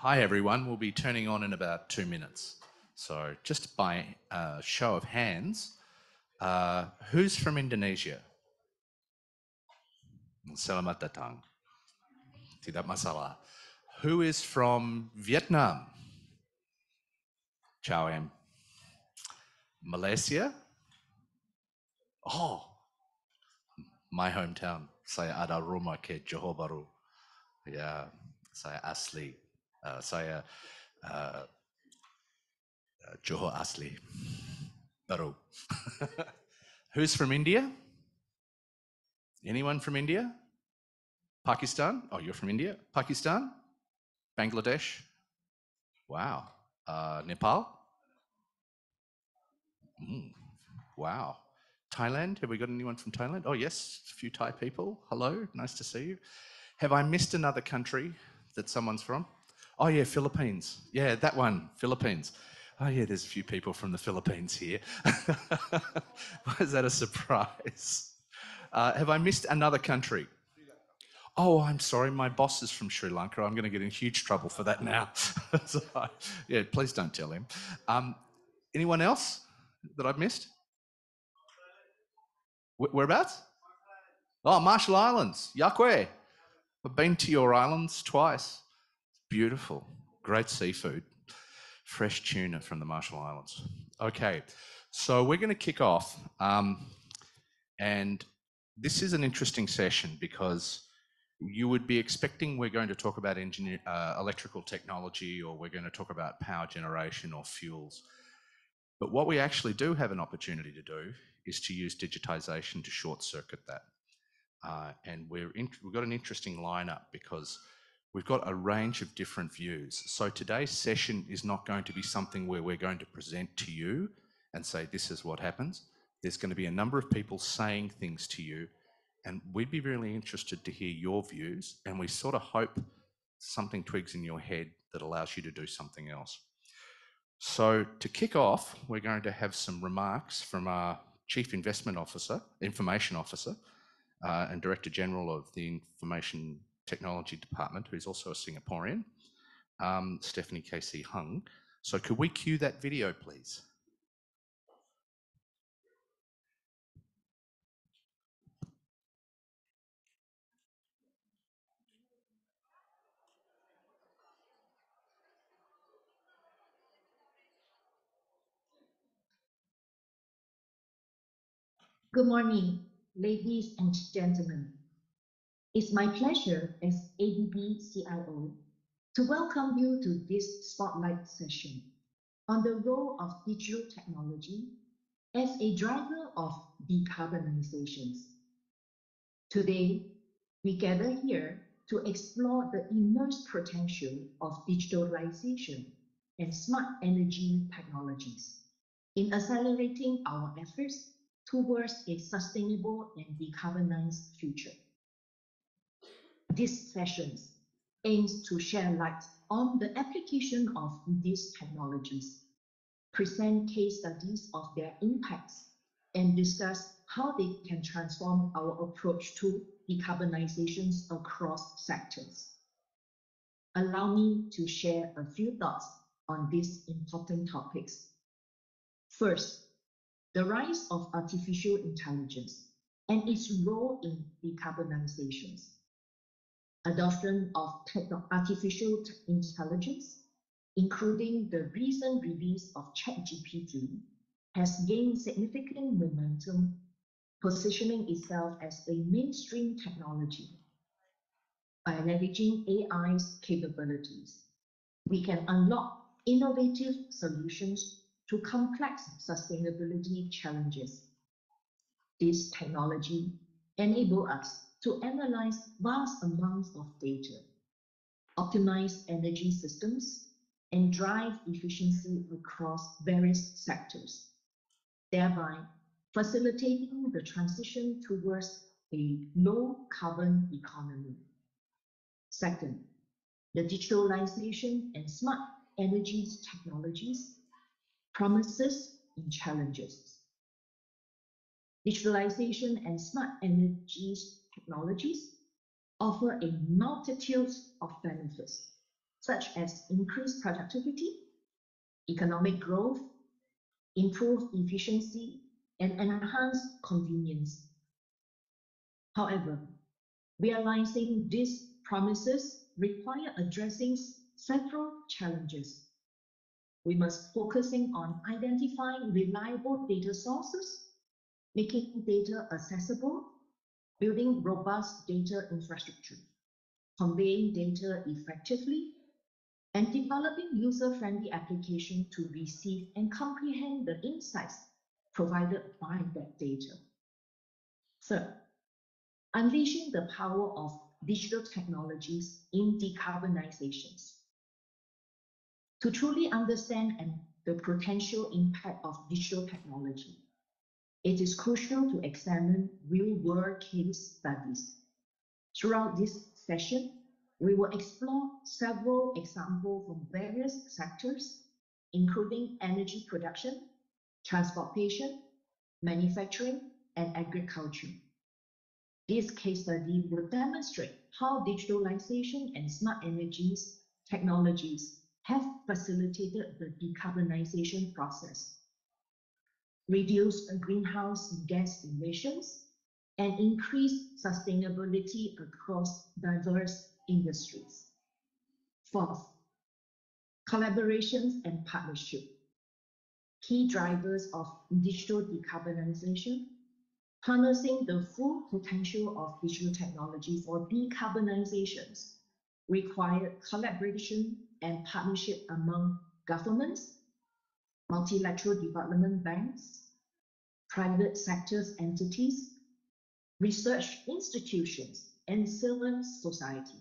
Hi everyone, we'll be turning on in about 2 minutes. So just by show of hands, who's from Indonesia? Selamat datang. Tidak masalah. Who is from Vietnam? Chào em. Malaysia? Oh, my hometown. Saya ada rumah ke Johor Bahru. Ya, saya asli. Saya Johor asli. Baru. Who's from India? Anyone from India? Pakistan? Oh, you're from India? Pakistan? Bangladesh? Wow. Nepal? Wow. Thailand? Have we got anyone from Thailand? Oh, yes, a few Thai people. Hello, nice to see you. Have I missed another country that someone's from? Oh, yeah, Philippines. Yeah, that one, Philippines. Oh, yeah, there's a few people from the Philippines here. Why is that a surprise? Have I missed another country? Oh, I'm sorry, my boss is from Sri Lanka. I'm going to get in huge trouble for that now. So, yeah, please don't tell him. Anyone else that I've missed? Whereabouts? Oh, Marshall Islands, Yakwe. I've been to your islands twice. Beautiful, great seafood, fresh tuna from the Marshall Islands. Okay, so we're going to kick off, and this is an interesting session because you would be expecting we're going to talk about electrical technology, or we're going to talk about power generation or fuels. But what we actually do have an opportunity to do is to use digitization to short circuit that. And we've got an interesting lineup because we've got a range of different views. So today's session is not going to be something where we're going to present to you and say, this is what happens. There's going to be a number of people saying things to you, and we'd be really interested to hear your views, and we sort of hope something twigs in your head that allows you to do something else. So to kick off, we're going to have some remarks from our Chief Information Officer, and Director General of the Information Technology Department, who's also a Singaporean, Stephanie Casey Hung. So could we cue that video, please? Good morning, ladies and gentlemen. It's my pleasure as ABB CIO to welcome you to this spotlight session on the role of digital technology as a driver of decarbonization. Today, we gather here to explore the immense potential of digitalization and smart energy technologies in accelerating our efforts towards a sustainable and decarbonized future. This session aims to shed light on the application of these technologies, present case studies of their impacts, and discuss how they can transform our approach to decarbonization across sectors. Allow me to share a few thoughts on these important topics. First, the rise of artificial intelligence and its role in decarbonization. Adoption of artificial intelligence, including the recent release of ChatGPT, has gained significant momentum, positioning itself as a mainstream technology. By leveraging AI's capabilities, we can unlock innovative solutions to complex sustainability challenges. This technology enables us to analyze vast amounts of data, optimize energy systems, and drive efficiency across various sectors, thereby facilitating the transition towards a low-carbon economy. Second, the digitalization and smart energy technologies, promises and challenges. Digitalization and smart energy technologies offer a multitude of benefits, such as increased productivity, economic growth, improved efficiency, and enhanced convenience. However, realizing these promises require addressing several challenges. We must focusing on identifying reliable data sources, making data accessible, building robust data infrastructure, conveying data effectively, and developing user-friendly applications to receive and comprehend the insights provided by that data. Third, unleashing the power of digital technologies in decarbonizations. To truly understand the potential impact of digital technology, it is crucial to examine real-world case studies. Throughout this session, we will explore several examples from various sectors, including energy production, transportation, manufacturing, and agriculture. This case study will demonstrate how digitalization and smart energies technologies have facilitated the decarbonization process, reduced greenhouse gas emissions, and increased sustainability across diverse industries. Fourth, collaborations and partnership. Key drivers of digital decarbonization, harnessing the full potential of digital technology for decarbonizations require collaboration and partnership among governments, multilateral development banks, private sectors entities, research institutions, and civil society.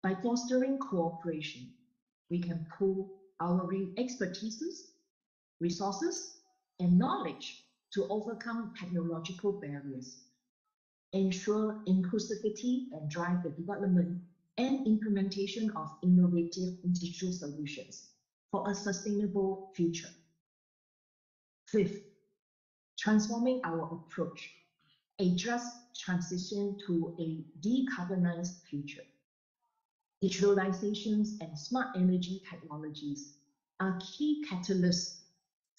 By fostering cooperation, we can pool our expertises, resources, and knowledge to overcome technological barriers, ensure inclusivity, and drive the development and implementation of innovative digital solutions for a sustainable future. Fifth, transforming our approach, a just transition to a decarbonized future. Digitalizations and smart energy technologies are key catalysts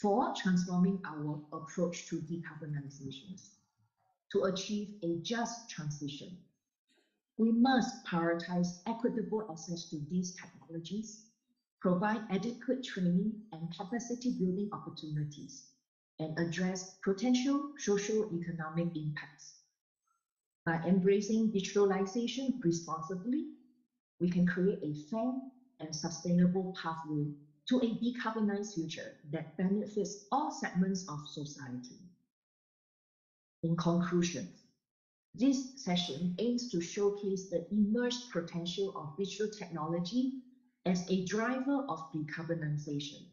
for transforming our approach to decarbonizations. To achieve a just transition, we must prioritize equitable access to these technologies, provide adequate training and capacity building opportunities, and address potential socio-economic impacts. By embracing digitalization responsibly, we can create a fair and sustainable pathway to a decarbonized future that benefits all segments of society. In conclusion, this session aims to showcase the immense potential of digital technology as a driver of decarbonization.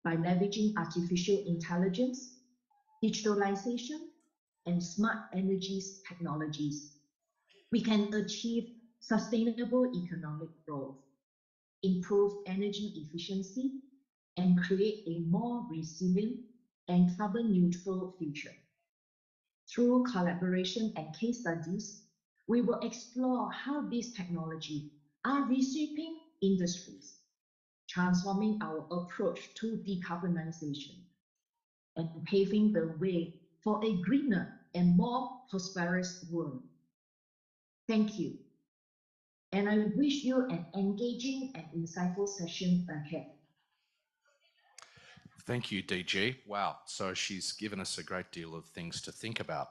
By leveraging artificial intelligence, digitalization, and smart energies technologies, we can achieve sustainable economic growth, improve energy efficiency, and create a more resilient and carbon neutral future. Through collaboration and case studies, we will explore how these technologies are reshaping industries, transforming our approach to decarbonization, and paving the way for a greener and more prosperous world. Thank you. And I wish you an engaging and insightful session ahead. Thank you, DG. Wow. So she's given us a great deal of things to think about.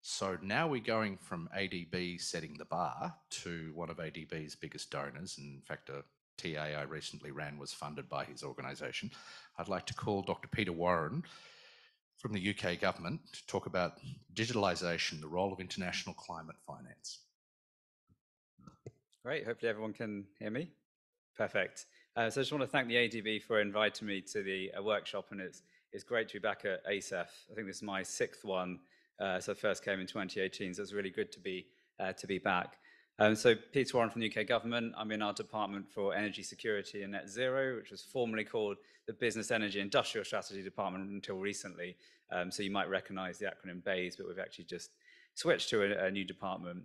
So now we're going from ADB setting the bar to one of ADB's biggest donors. In fact, a TA I recently ran was funded by his organisation. I'd like to call Dr. Peter Warren from the UK government to talk about digitalisation, the role of international climate finance. Great, hopefully everyone can hear me. Perfect. So I just want to thank the ADB for inviting me to the workshop, and it's great to be back at ASEF. I think this is my 6th one, so I first came in 2018, so it's really good to be back. So Peter Warren from the UK government. I'm in our Department for Energy Security and Net Zero, which was formerly called the Business Energy Industrial Strategy Department until recently. So you might recognise the acronym BEIS, but we've actually just switched to a new department.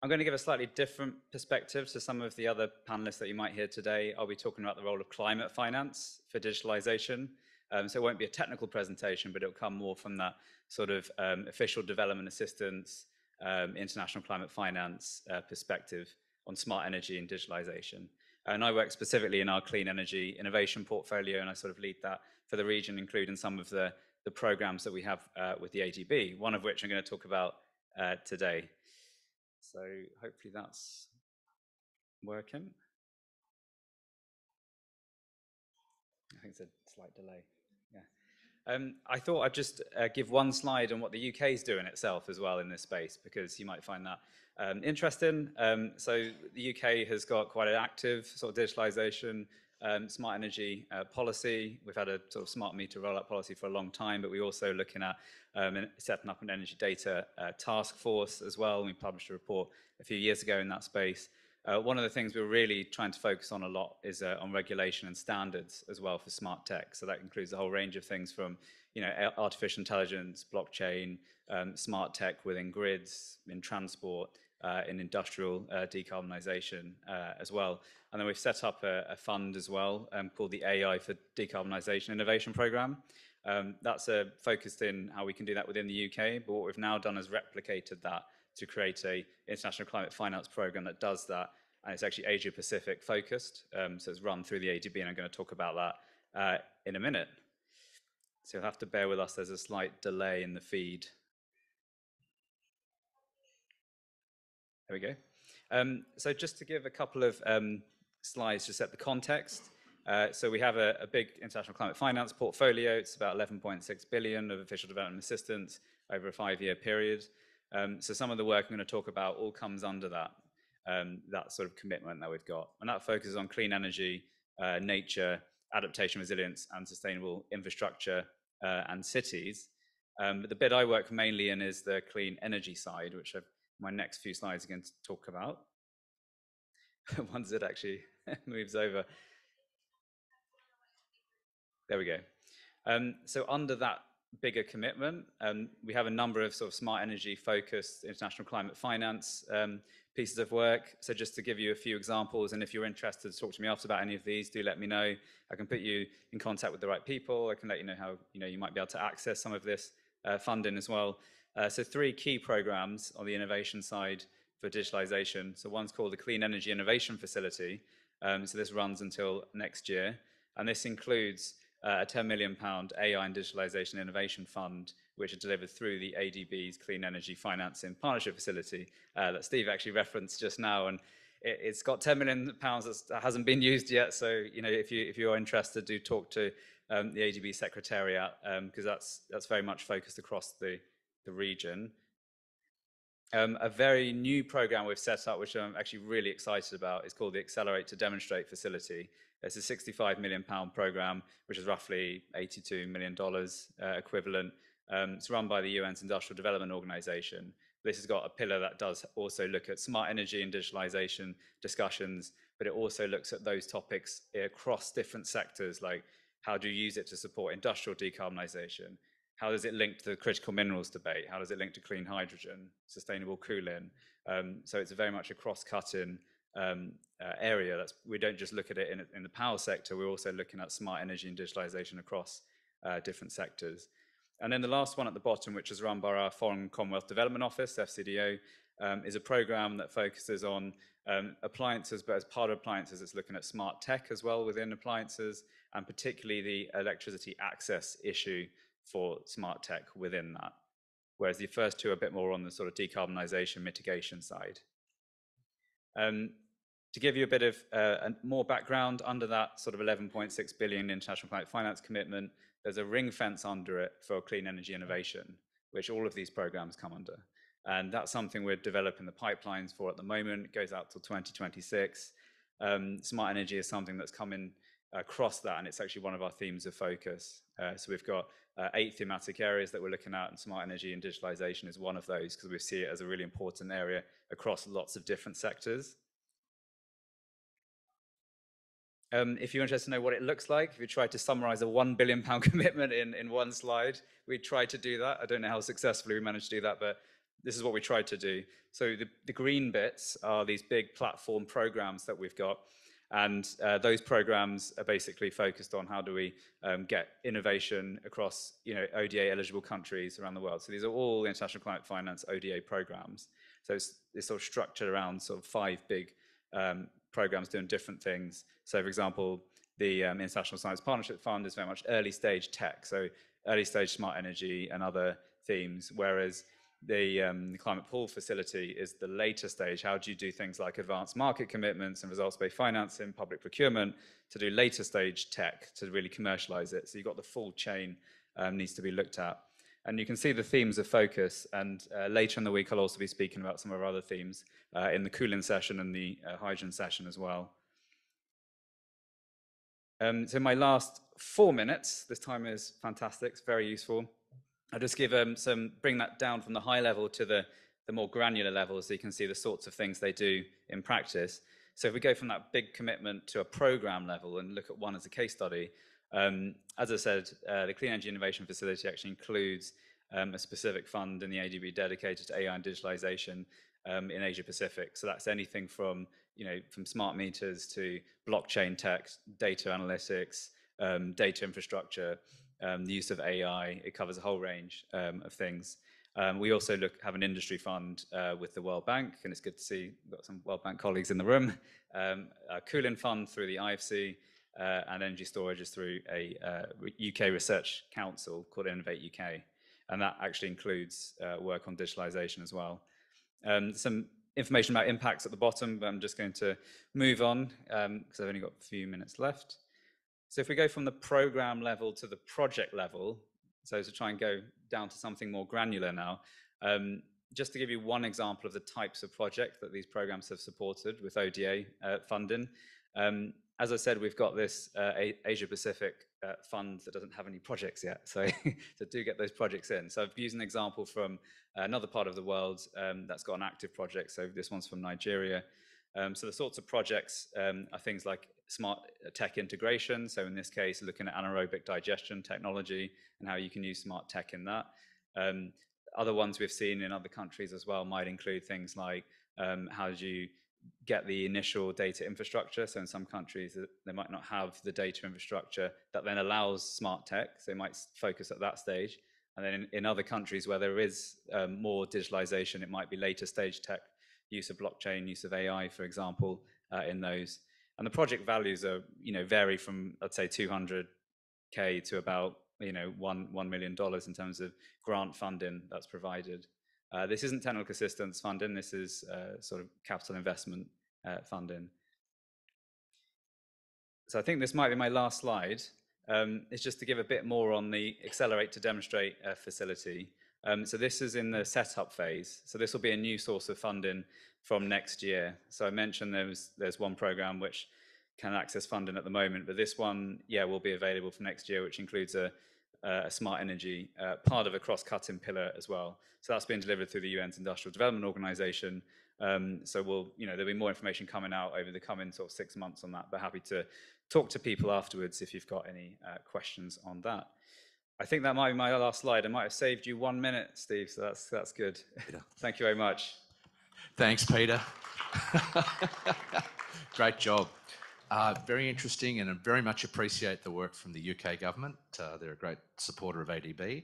I'm going to give a slightly different perspective to some of the other panelists that you might hear today. I'll be talking about the role of climate finance for digitalization. So it won't be a technical presentation, but it'll come more from that sort of official development assistance, international climate finance perspective on smart energy and digitalization. And I work specifically in our clean energy innovation portfolio, and I sort of lead that for the region, including some of the programs that we have with the ADB, one of which I'm going to talk about today. So hopefully that's working. I think it's a slight delay. Yeah. I thought I'd just give one slide on what the UK is doing itself as well in this space, because you might find that interesting. So the UK has got quite an active sort of digitalization, smart energy policy. We've had a sort of smart meter rollout policy for a long time, but we're also looking at setting up an energy data task force as well. We published a report a few years ago in that space. One of the things we're really trying to focus on a lot is on regulation and standards as well for smart tech. So that includes a whole range of things from, artificial intelligence, blockchain, smart tech within grids, in transport, in industrial decarbonisation as well. And then we've set up a fund as well called the AI for Decarbonisation Innovation Programme. That's focused in how we can do that within the UK, but what we've now done is replicated that to create a international climate finance program that does that, and it's actually Asia Pacific focused. So it's run through the ADB, and I'm going to talk about that in a minute. So you'll have to bear with us. There's a slight delay in the feed. There we go. So just to give a couple of slides to set the context. So we have a big international climate finance portfolio. It's about 11.6 billion of official development assistance over a 5-year period. So some of the work I'm going to talk about all comes under that sort of commitment that we've got. And that focuses on clean energy, nature, adaptation, resilience, and sustainable infrastructure and cities. But the bit I work mainly in is the clean energy side, which my next few slides are going to talk about. Once it actually moves over. There we go. So under that bigger commitment, we have a number of sort of smart energy focused international climate finance pieces of work. So just to give you a few examples, and if you're interested to talk to me after about any of these, do let me know. I can put you in contact with the right people. I can let you know how you might be able to access some of this funding as well. So 3 key programs on the innovation side for digitalization. So one's called the Clean Energy Innovation Facility. So this runs until next year, and this includes a £10 million AI and Digitalisation Innovation Fund, which is delivered through the ADB's Clean Energy Financing Partnership Facility that Steve actually referenced just now. And it's got £10 million that hasn't been used yet. So, if you are interested, do talk to the ADB Secretariat, because that's very much focused across the region. A very new program we've set up, which I'm actually really excited about, is called the Accelerate to Demonstrate Facility. It's a £65 million program, which is roughly $82 million equivalent. It's run by the UN's Industrial Development Organization. This has got a pillar that does also look at smart energy and digitalization discussions, but it also looks at those topics across different sectors, like how do you use it to support industrial decarbonization? How does it link to the critical minerals debate? How does it link to clean hydrogen, sustainable cooling? So it's very much a cross-cutting area. We don't just look at it in the power sector, we're also looking at smart energy and digitalization across different sectors. And then the last one at the bottom, which is run by our Foreign Commonwealth Development Office, FCDO, is a program that focuses on appliances, but as part of appliances, it's looking at smart tech as well within appliances, and particularly the electricity access issue for smart tech within that. Whereas the first two are a bit more on the sort of decarbonisation mitigation side. To give you a bit of more background, under that sort of 11.6 billion international climate finance commitment, there's a ring fence under it for clean energy innovation, which all of these programs come under. And that's something we're developing the pipelines for at the moment. It goes out till 2026. Smart energy is something that's coming across that, and it's actually one of our themes of focus. So we've got 8 thematic areas that we're looking at, and smart energy and digitalization is one of those, because we see it as a really important area across lots of different sectors. If you're interested to know what it looks like, if you try to summarize a £1 billion commitment in one slide, we tried to do that. I don't know how successfully we managed to do that, but this is what we tried to do. So the green bits are these big platform programs that we've got. And those programs are basically focused on how do we get innovation across ODA eligible countries around the world. So these are all international climate finance ODA programs. So it's sort of structured around sort of 5 big programs doing different things. So for example, the International Science Partnership Fund is very much early stage tech, so early stage smart energy and other themes, whereas the Climate Pool Facility is the later stage. How do you do things like advanced market commitments and results-based financing, public procurement, to do later stage tech to really commercialize it? So you've got the full chain needs to be looked at. And you can see the themes of focus, and later in the week I'll also be speaking about some of our other themes in the cooling session and the hydrogen session as well. So my last 4 minutes, this time is fantastic, it's very useful. I'll just give bring that down from the high level to the more granular level so you can see the sorts of things they do in practice. So if we go from that big commitment to a program level and look at one as a case study, as I said, the Clean Energy Innovation Facility actually includes a specific fund in the ADB dedicated to AI and digitalization in Asia Pacific. So that's anything from from smart meters to blockchain tech, data analytics, data infrastructure, the use of AI. It covers a whole range of things. We also have an industry fund with the World Bank, and it's good to see we've got some World Bank colleagues in the room. A cooling fund through the IFC, and energy storage is through a UK research council called Innovate UK, and that actually includes work on digitalization as well. Some information about impacts at the bottom, but I'm just going to move on because I've only got a few minutes left. So if we go from the program level to the project level, so to try and go down to something more granular now, just to give you one example of the types of project that these programs have supported with ODA funding. As I said, we've got this Asia Pacific fund that doesn't have any projects yet, so do get those projects in. So I've used an example from another part of the world that's got an active project. So this one's from Nigeria. So the sorts of projects are things like smart tech integration. So in this case, looking at anaerobic digestion technology and how you can use smart tech in that. Other ones we've seen in other countries as well might include things like how do you get the initial data infrastructure. So in some countries, they might not have the data infrastructure that then allows smart tech. So they might focus at that stage. And then in other countries where there is more digitalization, it might be later stage tech, use of blockchain, use of AI, for example, in those. And the project values are, vary from, let's say, 200K to about, $1 million in terms of grant funding that's provided. This isn't technical assistance funding. This is sort of capital investment funding. So I think this might be my last slide. It's just to give a bit more on the Accelerate to Demonstrate facility. So this is in the setup phase. So this will be a new source of funding from next year. So I mentioned there's one program which can access funding at the moment, but this one, will be available for next year, which includes a smart energy part of a cross-cutting pillar as well. So that's been delivered through the UN's Industrial Development Organization. So there'll be more information coming out over the coming sort of 6 months on that, but happy to talk to people afterwards if you've got any questions on that. I think that might be my last slide. I might have saved you 1 minute, Steve, so that's good. Thank you very much. Thanks, Peter. Great job. Very interesting, and I very much appreciate the work from the UK government. They're a great supporter of ADB,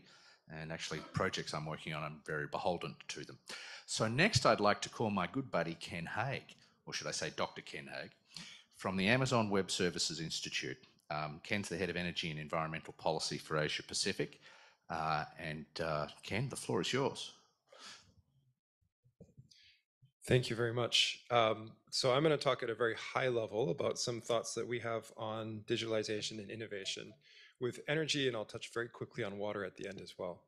and actually projects I'm working on, I'm very beholden to them. So next I'd like to call my good buddy Ken Haig, or should I say Dr. Ken Haig, from the Amazon Web Services Institute. Ken's the Head of Energy and Environmental Policy for Asia Pacific. Ken, the floor is yours. Thank you very much. So I'm going to talk at a very high level about some thoughts that we have on digitalization and innovation with energy, and I'll touch very quickly on water at the end as well.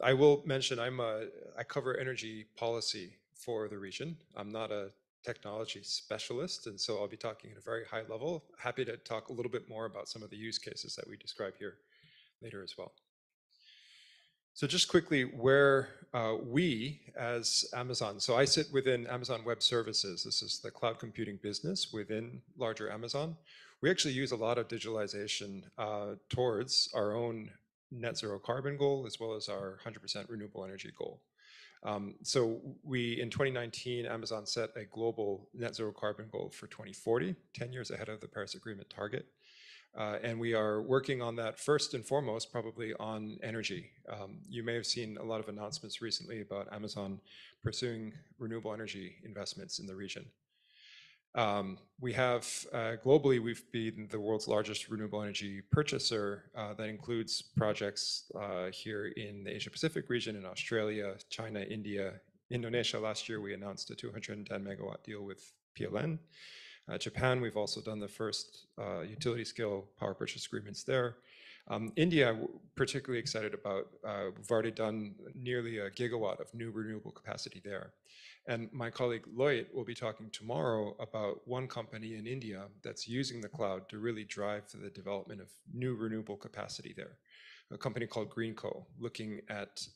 I will mention I cover energy policy for the region. I'm not a technology specialist, and so I'll be talking at a very high level. Happy to talk a little bit more about some of the use cases that we describe here later as well. So just quickly, where we as Amazon, so I sit within Amazon Web Services. This is the cloud computing business within larger Amazon. We actually use a lot of digitalization towards our own net zero carbon goal, as well as our 100% renewable energy goal. So in 2019, Amazon set a global net zero carbon goal for 2040, 10 years ahead of the Paris Agreement target. And we are working on that first and foremost, probably on energy. You may have seen a lot of announcements recently about Amazon pursuing renewable energy investments in the region. We have, globally, we've been the world's largest renewable energy purchaser. That includes projects here in the Asia Pacific region, in Australia, China, India, Indonesia. Last year, we announced a 210 megawatt deal with PLN. Japan, we've also done the first utility scale power purchase agreements there. India, particularly excited about. We've already done nearly a gigawatt of new renewable capacity there. And my colleague Lloyd will be talking tomorrow about one company in India that's using the cloud to really drive the development of new renewable capacity there. A company called Greenco, looking at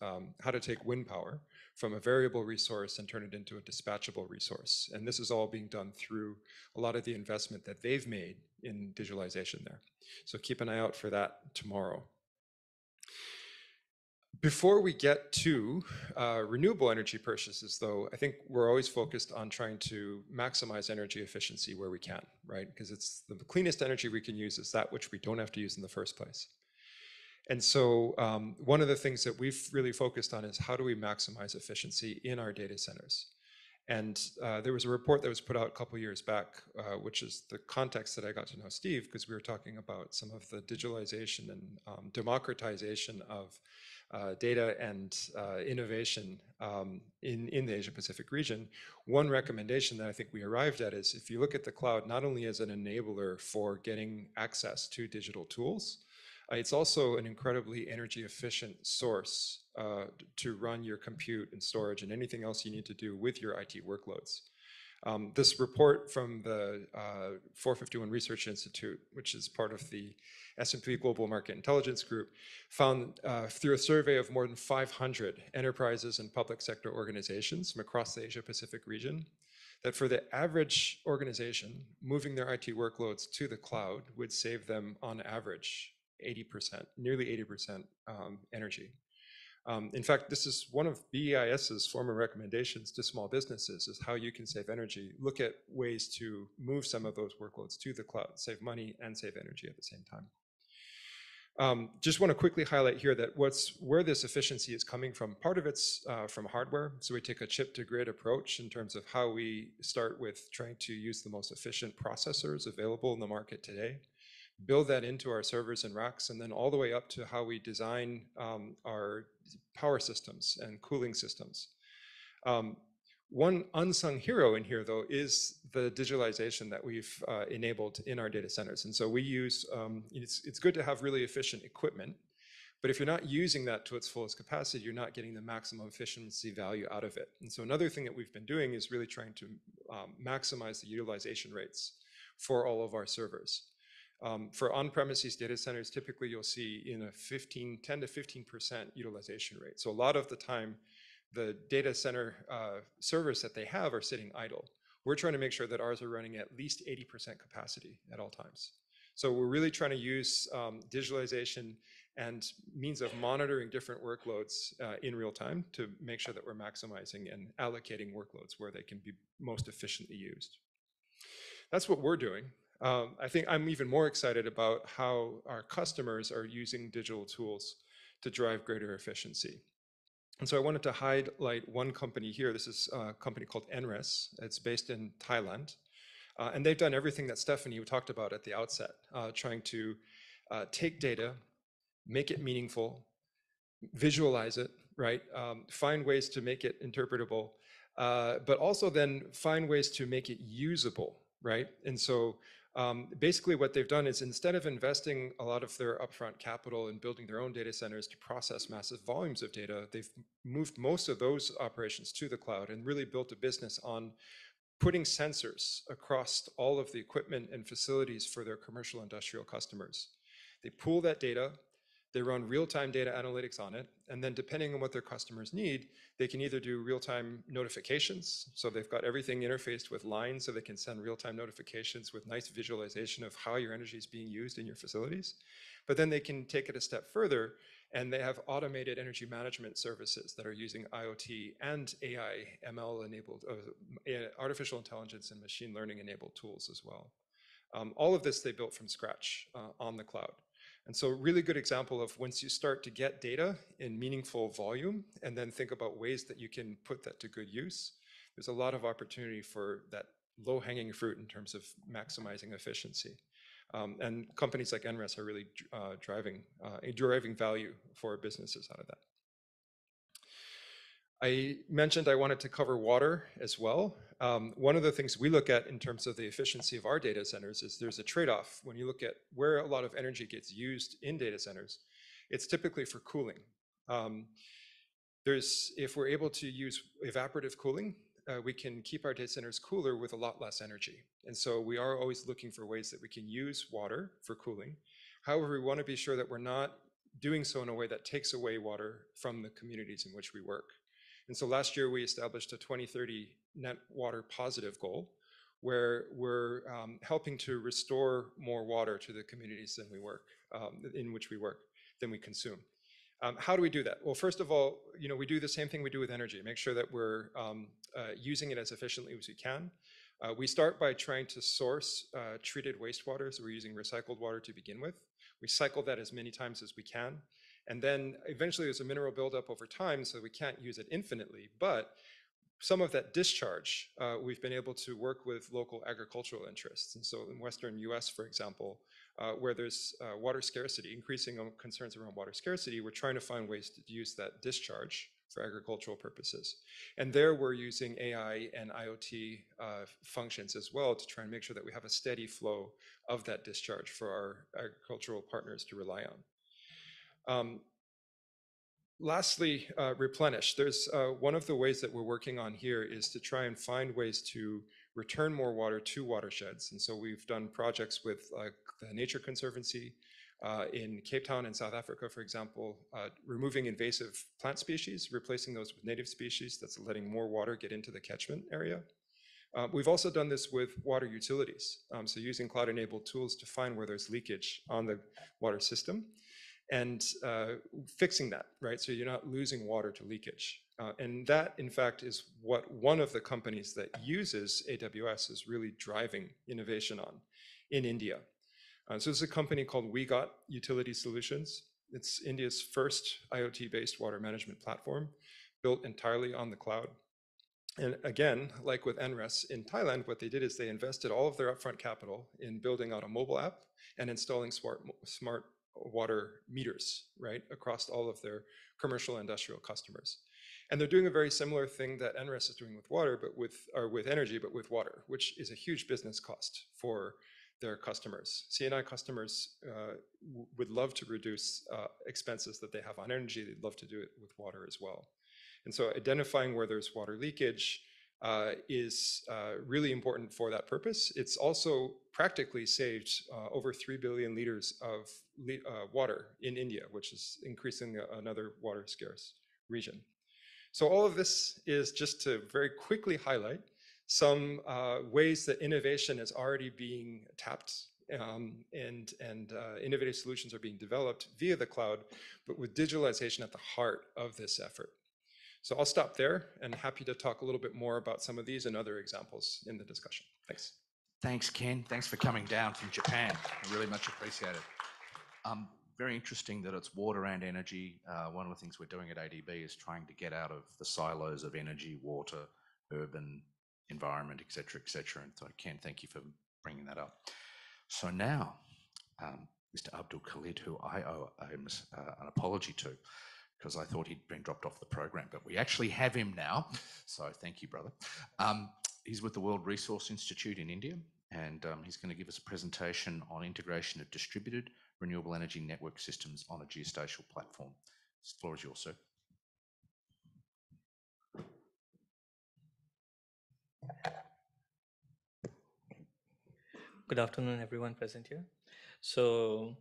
how to take wind power from a variable resource and turn it into a dispatchable resource. And this is all being done through a lot of the investment that they've made in digitalization there. So keep an eye out for that tomorrow. Before we get to renewable energy purchases, though, I think we're always focused on trying to maximize energy efficiency where we can, right? Because it's the cleanest energy we can use is that which we don't have to use in the first place. And so one of the things that we've really focused on is how do we maximize efficiency in our data centers? And there was a report that was put out a couple of years back, which is the context that I got to know Steve, because we were talking about some of the digitalization and democratization of data and innovation in the Asia Pacific region. One recommendation that I think we arrived at is if you look at the cloud, not only as an enabler for getting access to digital tools, it's also an incredibly energy efficient source to run your compute and storage and anything else you need to do with your IT workloads. This report from the 451 Research Institute, which is part of the S&P Global Market Intelligence Group, found through a survey of more than 500 enterprises and public sector organizations from across the Asia Pacific region, that for the average organization, moving their IT workloads to the cloud would save them on average 80%, nearly 80% energy. In fact, this is one of BEIS's former recommendations to small businesses is how you can save energy. Look at ways to move some of those workloads to the cloud, save money and save energy at the same time. Just want to quickly highlight here that where this efficiency is coming from, part of it's from hardware. So we take a chip to grid approach in terms of how we start with trying to use the most efficient processors available in the market today, build that into our servers and racks, and then all the way up to how we design our power systems and cooling systems. One unsung hero in here, though, is the digitalization that we've enabled in our data centers. And so we use, it's good to have really efficient equipment, but if you're not using that to its fullest capacity, you're not getting the maximum efficiency value out of it. And so another thing that we've been doing is really trying to maximize the utilization rates for all of our servers. For on-premises data centers, typically you'll see in a 10 to 15% utilization rate. So a lot of the time, the data center servers that they have are sitting idle. We're trying to make sure that ours are running at least 80% capacity at all times. So we're really trying to use digitalization and means of monitoring different workloads in real time to make sure that we're maximizing and allocating workloads where they can be most efficiently used. That's what we're doing. I think I'm even more excited about how our customers are using digital tools to drive greater efficiency. And so I wanted to highlight one company here. This is a company called NRES. It's based in Thailand. And they've done everything that Stephanie talked about at the outset, trying to take data, make it meaningful, visualize it, right? Find ways to make it interpretable, but also then find ways to make it usable, right? And so basically what they've done is instead of investing a lot of their upfront capital and building their own data centers to process massive volumes of data, they've moved most of those operations to the cloud and really built a business on putting sensors across all of the equipment and facilities for their commercial industrial customers. They pool that data, they run real-time data analytics on it, and then depending on what their customers need, they can either do real-time notifications, so they've got everything interfaced with lines so they can send real-time notifications with nice visualization of how your energy is being used in your facilities. But then they can take it a step further And they have automated energy management services that are using IoT and AI, ML enabled, artificial intelligence and machine learning enabled tools as well. All of this they built from scratch on the cloud. And so a really good example of once you start to get data in meaningful volume and then think about ways that you can put that to good use, there's a lot of opportunity for that low-hanging fruit in terms of maximizing efficiency. And companies like NRES are really driving value for businesses out of that. I mentioned I wanted to cover water as well. One of the things we look at in terms of the efficiency of our data centers is there's a trade-off. When you look at where a lot of energy gets used in data centers, it's typically for cooling. If we're able to use evaporative cooling, we can keep our data centers cooler with a lot less energy. And so we are always looking for ways that we can use water for cooling. However, we want to be sure that we're not doing so in a way that takes away water from the communities in which we work. And so last year we established a 2030 net water positive goal, where we're helping to restore more water to the communities in which we work than we consume. How do we do that? Well, first of all, we do the same thing we do with energy, make sure that we're using it as efficiently as we can. We start by trying to source treated wastewater, so we're using recycled water to begin with. We cycle that as many times as we can. And then eventually there's a mineral buildup over time, so we can't use it infinitely. But some of that discharge, we've been able to work with local agricultural interests. And so in Western US, for example, where there's water scarcity, increasing concerns around water scarcity, we're trying to find ways to use that discharge for agricultural purposes. And there we're using AI and IoT functions as well to try and make sure that we have a steady flow of that discharge for our agricultural partners to rely on. Lastly, replenish. There's one of the ways that we're working on here is to try and find ways to return more water to watersheds. And so we've done projects with the Nature Conservancy in Cape Town in South Africa, for example, removing invasive plant species, replacing those with native species. That's letting more water get into the catchment area. We've also done this with water utilities. So using cloud-enabled tools to find where there's leakage on the water system and fixing that, right? So you're not losing water to leakage. And that, in fact, is what one of the companies that uses AWS is really driving innovation on in India. So it's a company called We Got Utility Solutions. It's India's first IoT-based water management platform, built entirely on the cloud. And again, like with NRES in Thailand, what they did is they invested all of their upfront capital in building out a mobile app and installing smart water meters, right, across all of their commercial and industrial customers. And they're doing a very similar thing that NRES is doing with water, but with energy, but with water, which is a huge business cost for their customers. C&I customers would love to reduce expenses that they have on energy. They'd love to do it with water as well. And so identifying where there's water leakage is really important for that purpose. It's also practically saved over 3 billion liters of water in India, which is increasing another water scarce region. So all of this is just to very quickly highlight some ways that innovation is already being tapped and innovative solutions are being developed via the cloud, but with digitalization at the heart of this effort. So I'll stop there and happy to talk a little bit more about some of these and other examples in the discussion. Thanks. Thanks, Ken. Thanks for coming down from Japan. I really much appreciate it. Very interesting that it's water and energy. One of the things we're doing at ADB is trying to get out of the silos of energy, water, urban, environment, et cetera, et cetera. And so, Ken, thank you for bringing that up. So now, Mr. Abdul Khalid, who I owe an apology to, because I thought he'd been dropped off the program, but we actually have him now. So thank you, brother. He's with the World Resource Institute in India, and he's going to give us a presentation on integration of distributed renewable energy network systems on a geospatial platform. The floor is yours, sir. Good afternoon, everyone present here. So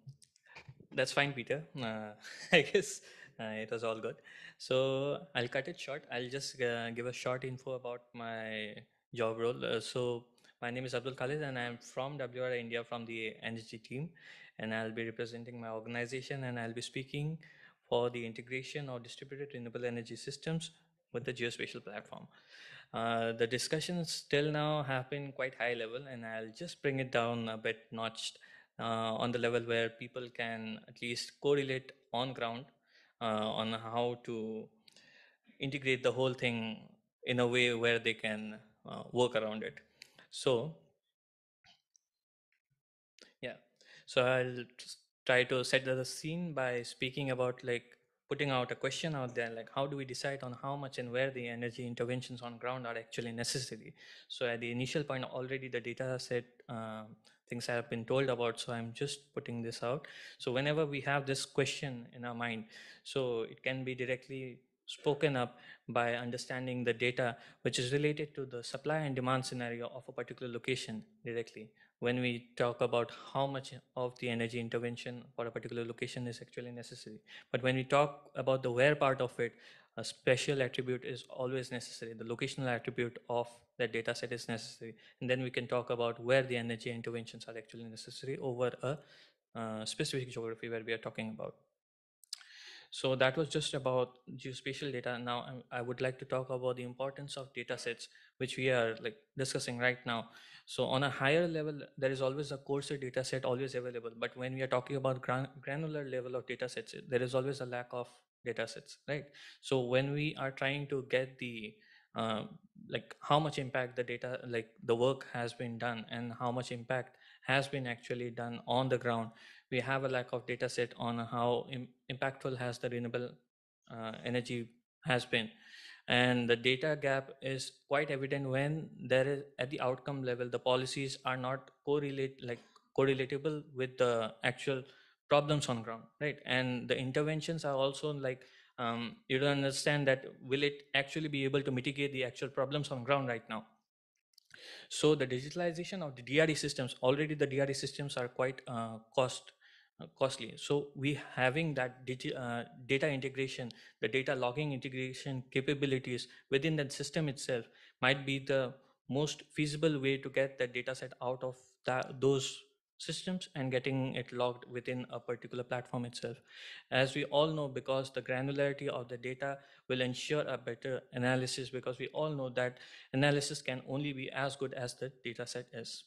that's fine, Peter. I guess it was all good. So I'll cut it short. I'll just give a short info about my job role. So my name is Abdul Khalid and I'm from WR India from the energy team. And I'll be representing my organization and I'll be speaking for the integration of distributed renewable energy systems with the geospatial platform. The discussions till now have been quite high level, and I'll just bring it down a bit notched on the level where people can at least correlate on ground on how to integrate the whole thing in a way where they can work around it. So yeah, so I'll just try to set the scene by speaking about like putting out a question out there, like how do we decide on how much and where the energy interventions on ground are actually necessary. So at the initial point already the data set things have been told about, so I'm just putting this out. So whenever we have this question in our mind, so it can be directly spoken up by understanding the data which is related to the supply and demand scenario of a particular location directly. When we talk about how much of the energy intervention for a particular location is actually necessary. But when we talk about the where part of it, a special attribute is always necessary. The locational attribute of that data set is necessary. And then we can talk about where the energy interventions are actually necessary over a specific geography where we are talking about. So that was just about geospatial data. Now I would like to talk about the importance of data sets, which we are like discussing right now. So on a higher level, there is always a coarser data set always available. But when we are talking about granular level of data sets, there is always a lack of data sets, right? So when we are trying to get the uh, like how much impact the data, like the work has been done and how much impact has been actually done on the ground, we have a lack of data set on how impactful has the renewable energy has been. And the data gap is quite evident when there is at the outcome level the policies are not correlatable with the actual problems on ground, right? And the interventions are also like you don't understand that will it actually be able to mitigate the actual problems on ground right now. So the digitalization of the DRE systems, already the DRE systems are quite costly. So we having that data integration, the data logging integration capabilities within that system itself might be the most feasible way to get that data set out of those systems and getting it logged within a particular platform itself. As we all know, because the granularity of the data will ensure a better analysis, because we all know that analysis can only be as good as the data set is.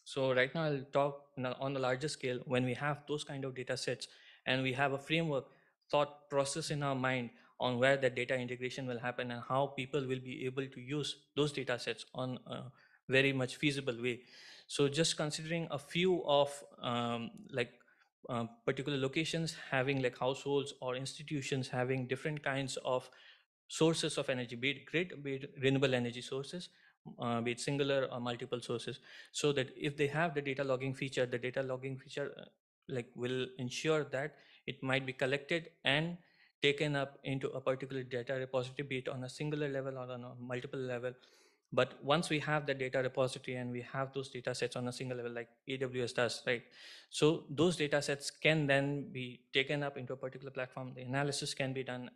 So right now I'll talk on the larger scale. When we have those kind of data sets and we have a framework thought process in our mind on where that data integration will happen and how people will be able to use those data sets on a very much feasible way. So just considering a few of particular locations having like households or institutions having different kinds of sources of energy, be it grid, be it renewable energy sources, be it singular or multiple sources, so that if they have the data logging feature, the data logging feature will ensure that it might be collected and taken up into a particular data repository, be it on a singular level or on a multiple level. But once we have the data repository and we have those data sets on a single level like AWS does, right? So those data sets can then be taken up into a particular platform. The analysis can be done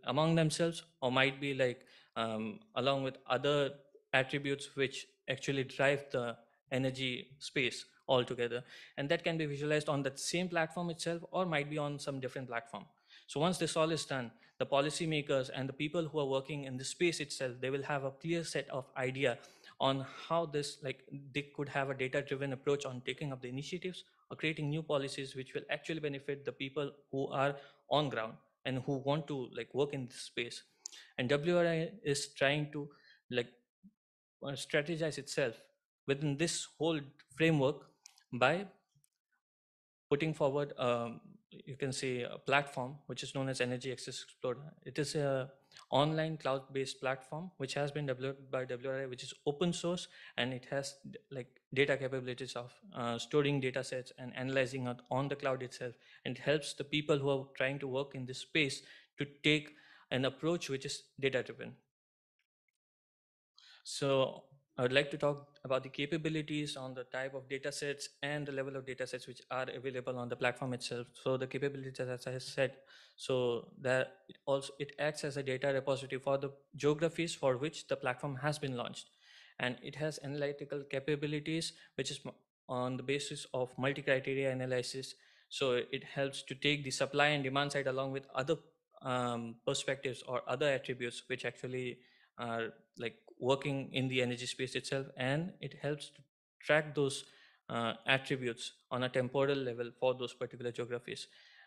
among themselves, or might be like along with other attributes which actually drive the energy space altogether. And that can be visualized on that same platform itself, or might be on some different platform. So once this all is done, the policymakers and the people who are working in the space itself, they will have a clear set of idea on how this, like they could have a data driven approach on taking up the initiatives or creating new policies which will actually benefit the people who are on ground and who want to like work in this space. And WRI is trying to like strategize itself within this whole framework by putting forward, you can say, a platform which is known as Energy Access Explorer. It is a online cloud-based platform which has been developed by WRI, which is open source, and it has like data capabilities of storing data sets and analyzing it on the cloud itself. And it helps the people who are trying to work in this space to take an approach which is data-driven. So I would like to talk about the capabilities on the type of data sets and the level of data sets which are available on the platform itself. So the capabilities, as I said, so that it acts as a data repository for the geographies for which the platform has been launched. And it has analytical capabilities, which is on the basis of multi-criteria analysis. So it helps to take the supply and demand side along with other perspectives or other attributes which actually are like working in the energy space itself, and it helps to track those attributes on a temporal level for those particular geographies.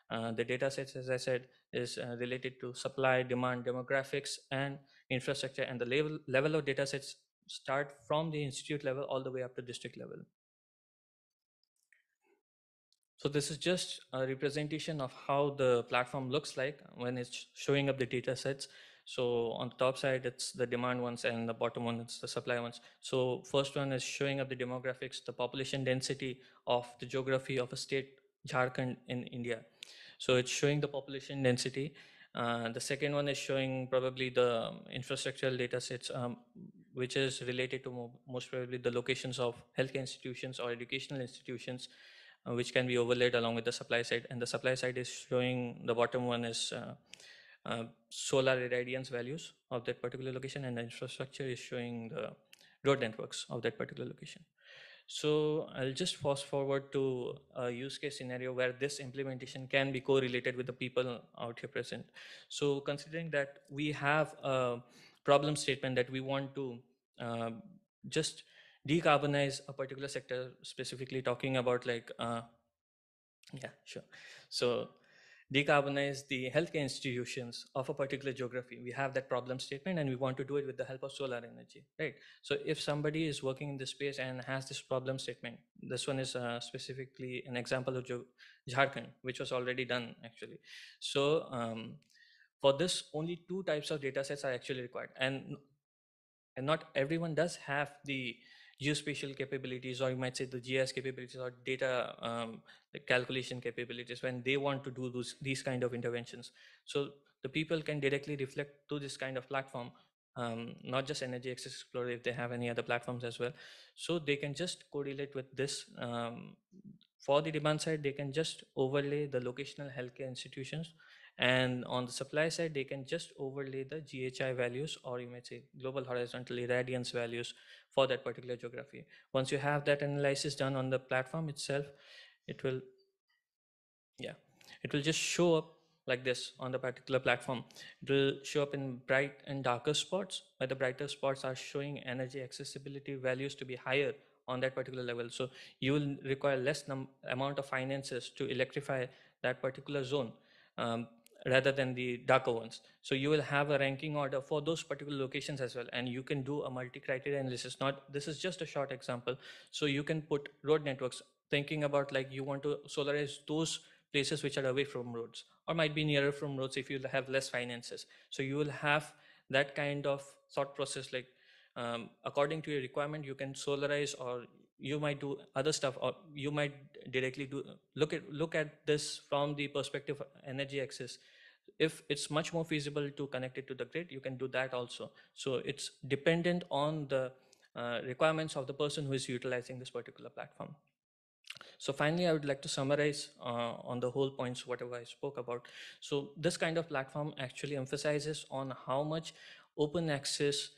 The data sets, as I said, is related to supply, demand, demographics, and infrastructure, and the level of data sets start from the institute level all the way up to district level. So this is just a representation of how the platform looks like when it's showing up the data sets. So on the top side, it's the demand ones, and the bottom one, it's the supply ones. So first one is showing up the demographics, the population density of the geography of a state, Jharkhand in India. So it's showing the population density. The second one is showing probably the infrastructural data sets, which is related to most probably the locations of healthcare institutions or educational institutions, which can be overlaid along with the supply side. And the supply side is showing, the bottom one is solar irradiance values of that particular location, and the infrastructure is showing the road networks of that particular location. So I'll just fast forward to a use case scenario where this implementation can be correlated with the people out here present. So considering that we have a problem statement that we want to just decarbonize a particular sector, specifically talking about like, yeah, sure. So decarbonize the healthcare institutions of a particular geography. We have that problem statement and we want to do it with the help of solar energy, right? So if somebody is working in this space and has this problem statement, this one is specifically an example of Jharkhand, which was already done actually. So for this, only two types of data sets are actually required. And not everyone does have the geospatial capabilities, or you might say the GIS capabilities, or data like calculation capabilities when they want to do these kind of interventions. So the people can directly reflect to this kind of platform, not just Energy Access Explorer, if they have any other platforms as well. So they can just correlate with this. For the demand side, they can just overlay the locational healthcare institutions, and on the supply side, they can just overlay the GHI values, or you might say global horizontal irradiance values for that particular geography. Once you have that analysis done on the platform itself, it will, yeah, it will just show up like this on the particular platform. It will show up in bright and darker spots, where the brighter spots are showing energy accessibility values to be higher on that particular level. So you will require less amount of finances to electrify that particular zone, rather than the darker ones. So you will have a ranking order for those particular locations as well, and you can do a multi-criteria analysis. Not, this is just a short example. So you can put road networks, thinking about like you want to solarize those places which are away from roads, or might be nearer from roads if you have less finances. So you will have that kind of thought process, like according to your requirement, you can solarize, or you might do other stuff, or you might directly do look at this from the perspective of energy access. If it's much more feasible to connect it to the grid, you can do that also. So it's dependent on the requirements of the person who is utilizing this particular platform. So finally, I would like to summarize on the whole points, whatever I spoke about. So this kind of platform actually emphasizes on how much open access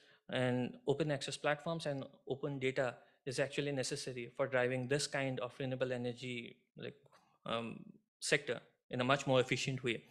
platforms and open data is actually necessary for driving this kind of renewable energy like sector in a much more efficient way.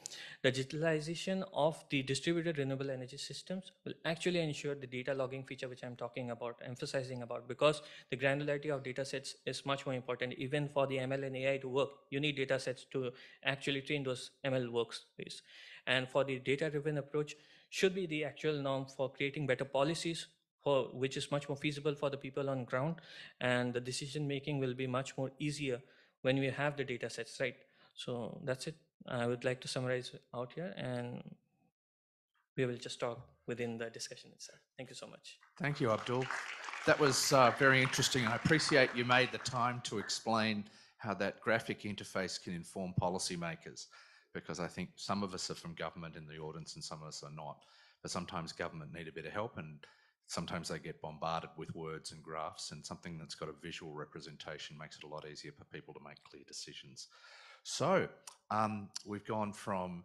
The digitalization of the distributed renewable energy systems will actually ensure the data logging feature, which I'm talking about, emphasizing about, because the granularity of data sets is much more important. Even for the ML and AI to work, you need data sets to actually train those ML workspace. And for the data-driven approach should be the actual norm for creating better policies, for which is much more feasible for the people on ground, and the decision making will be much more easier when we have the data sets, right? So that's it. I would like to summarize out here, and we will just talk within the discussion itself. Thank you so much. Thank you, Abdul. That was very interesting. I appreciate you made the time to explain how that graphic interface can inform policymakers, because I think some of us are from government in the audience and some of us are not. But sometimes government need a bit of help, and sometimes they get bombarded with words and graphs, and something that's got a visual representation makes it a lot easier for people to make clear decisions. So we've gone from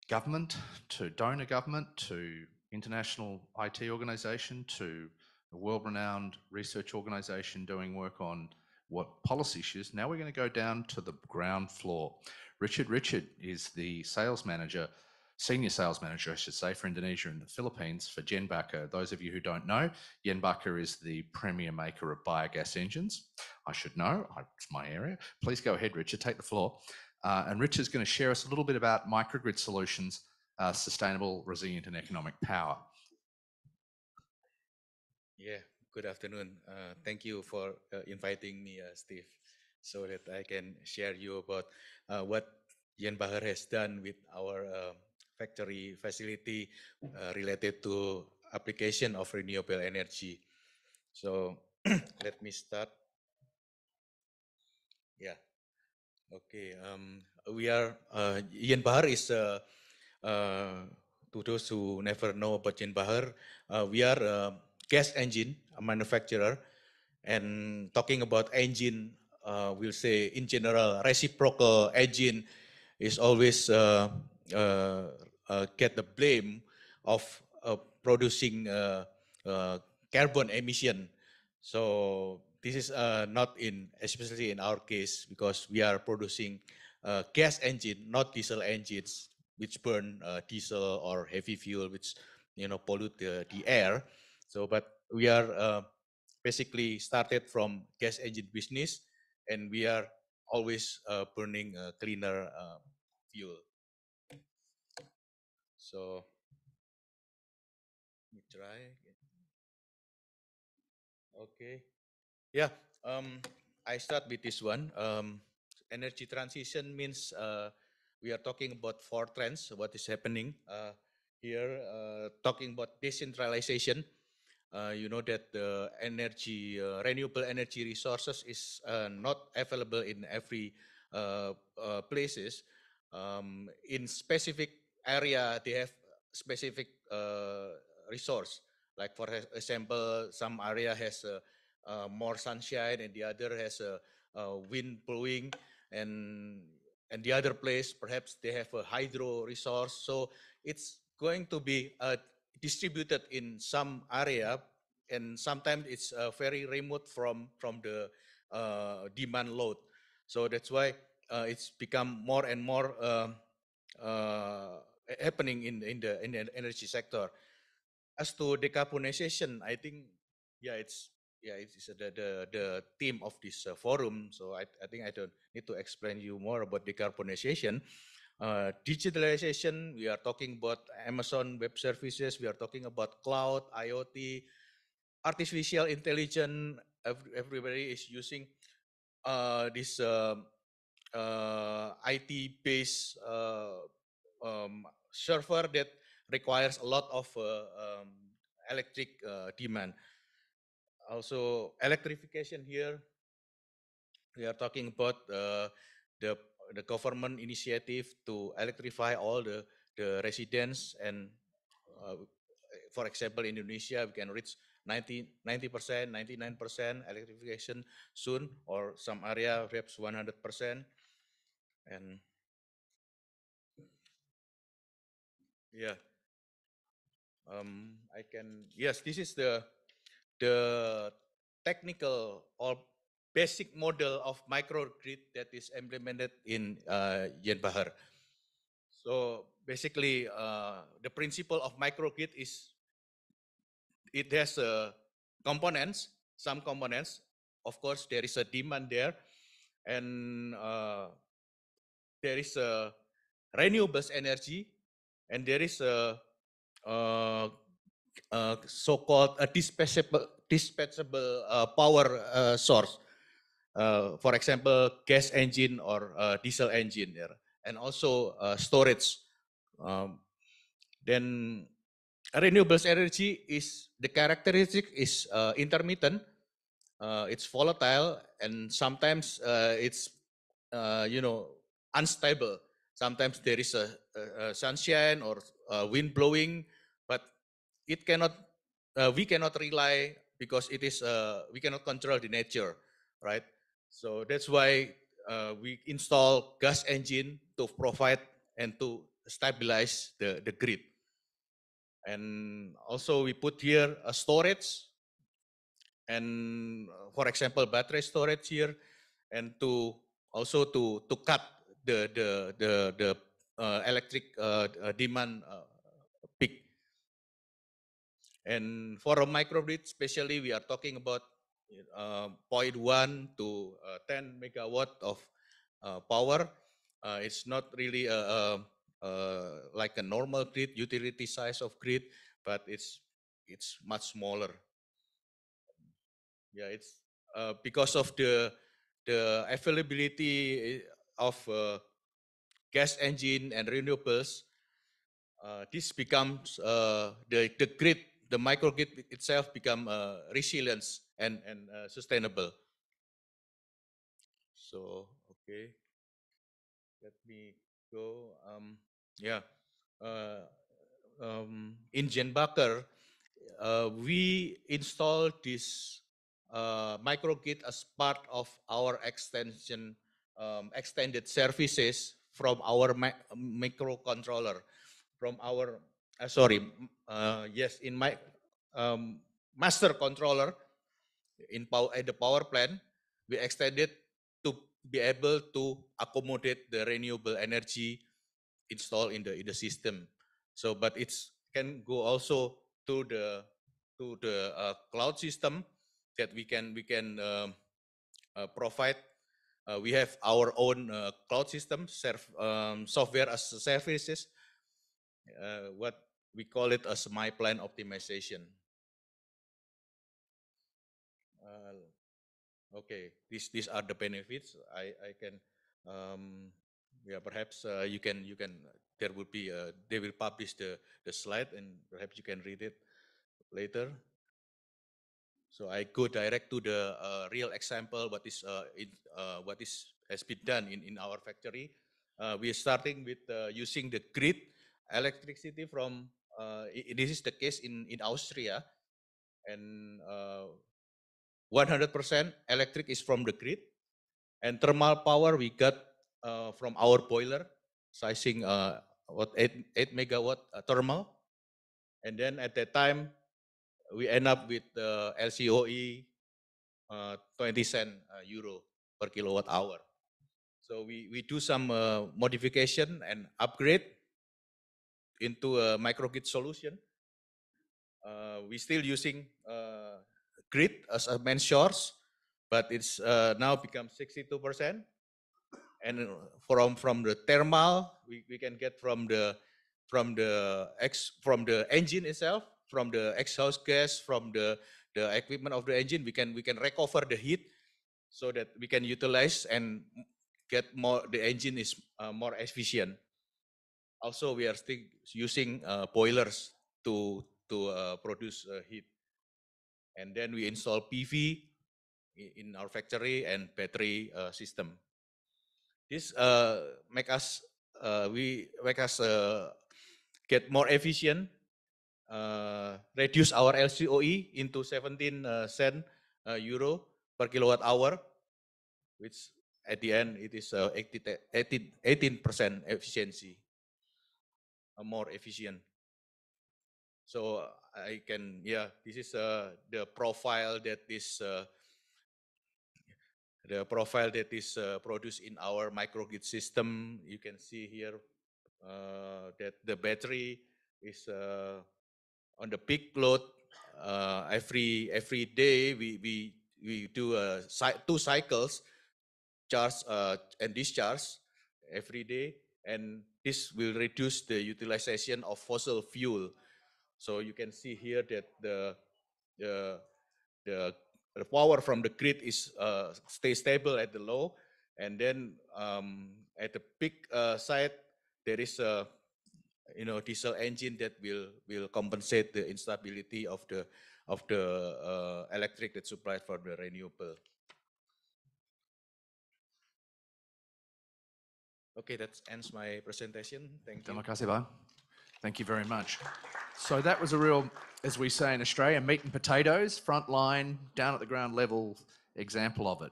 government to donor government to international IT organisation to a world-renowned research organisation doing work on what policy issues. Now we're going to go down to the ground floor. Richard is the sales manager, senior sales manager, I should say, for Indonesia and the Philippines for Jenbaker. Those of you who don't know, Jenbaker is the premier maker of biogas engines. I should know, it's my area. Please go ahead, Richard, take the floor. And Richard's going to share us a little bit about microgrid solutions, sustainable, resilient and economic power. Yeah, good afternoon. Thank you for inviting me, Steve, so that I can share you about what Jan Bahar has done with our factory facility related to application of renewable energy. So let me start. Yeah, okay. We are, Jan Bahar is, to those who never know about Jan Bahar, we are a gas engine manufacturer. And talking about engine, we'll say in general, reciprocal engine is always get the blame of producing carbon emission. So this is not in, especially in our case, because we are producing gas engine, not diesel engines, which burn diesel or heavy fuel, which pollute the air. So, but we are basically started from gas engine business, and we are always burning cleaner fuel. So let me try. Okay. Yeah. I start with this one. Energy transition means we are talking about four trends. What is happening here? Talking about decentralization. You know that the energy, renewable energy resources is not available in every places. In specific area, they have specific resource. Like for example, some area has more sunshine, and the other has wind blowing, and the other place perhaps they have a hydro resource. So it's going to be distributed in some area, and sometimes it's very remote from the demand load. So that's why it's become more and more happening in the energy sector. As to decarbonization, I think it's the theme of this forum. So I think I don't need to explain you more about decarbonization. Digitalization, we are talking about Amazon Web Services, we are talking about cloud, IoT, artificial intelligence. Everybody is using this IT-based server that requires a lot of electric demand. Also, electrification here, we are talking about the government initiative to electrify all the residents, and for example, in Indonesia, we can reach 90%, 99% electrification soon, or some area perhaps 100%. And yeah, I can, yes, this is the technical or basic model of microgrid that is implemented in Yen Bahar. So basically, the principle of microgrid is it has components, some components. Of course, there is a demand there, and there is a renewables energy, and there is a so-called a dispatchable power source. For example, gas engine or diesel engine there, and also storage. Then renewables energy is the characteristic is intermittent. It's volatile, and sometimes it's unstable. Sometimes there is a sunshine or wind blowing, but it cannot. We cannot rely because it is. We cannot control the nature, right? So that's why we install gas engine to provide and to stabilize the grid. And also we put here a storage. and for example, battery storage here, and to also to cut the electric demand peak. And for a microgrid, especially, we are talking about 0.1 to 10 megawatt of power. It's not really like a normal grid, utility size of grid, but it's much smaller. Yeah, it's because of the availability of gas engine and renewables. This becomes the grid, the microgrid itself become resilient and sustainable. So okay, let me go. Yeah, uh, in Jenbaker, we installed this microgrid as part of our extended services from our microcontroller, from our yes, in my master controller in power at the power plant. We extended to be able to accommodate the renewable energy installed in the system. So, but it's can go also to the cloud system that we can provide. We have our own cloud system, software as services. What we call it as my plan optimization. Okay, these are the benefits. I can yeah, perhaps you can there will be they will publish the slide, and perhaps you can read it later. So I go direct to the real example what is has been done in our factory. We are starting with using the grid electricity from this is the case in Austria, and 100% electric is from the grid. And thermal power we got from our boiler, sizing what 8 megawatt thermal. And then at that time, we end up with LCOE 20 cent euro per kilowatt hour. So we do some modification and upgrade into a microgrid solution. We still using grid as a main source, but it's now become 62%. And from the thermal we can get from the engine itself, from the exhaust gas, from the equipment of the engine, we can recover the heat so that we can utilize and get more, the engine is more efficient. Also we are still using boilers to produce heat, and then we install PV in our factory and battery system. This make us get more efficient, reduce our LCOE into 17 cent euro per kilowatt hour, which at the end it is 18% efficiency, more efficient. So I can, yeah, this is the profile that is produced in our microgrid system. You can see here that the battery is on the peak load. Every day we do 2 cycles, charge and discharge every day, and this will reduce the utilization of fossil fuel. So you can see here that the power from the grid is stay stable at the low, and then at the peak side there is a diesel engine that will compensate the instability of the electric that's supplied from the renewable. Okay, that ends my presentation. Thank you. Terima kasih, Bang. Thank you very much. So that was a real, as we say in Australia, meat and potatoes, front line, down at the ground level example of it.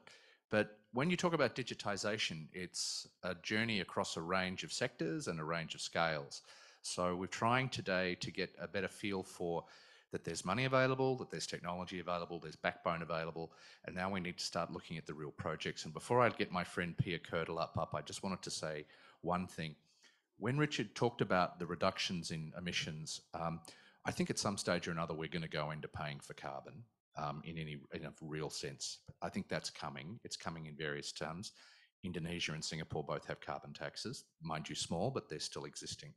But when you talk about digitisation, it's a journey across a range of sectors and a range of scales. So we're trying today to get a better feel for that there's money available, that there's technology available, there's backbone available, and now we need to start looking at the real projects. And before I get my friend Pia Kirtle up, I just wanted to say one thing. When Richard talked about the reductions in emissions, I think at some stage or another we're going to go into paying for carbon in a real sense. I think that's coming. It's coming in various terms. Indonesia and Singapore both have carbon taxes, mind you small, but they're still existing.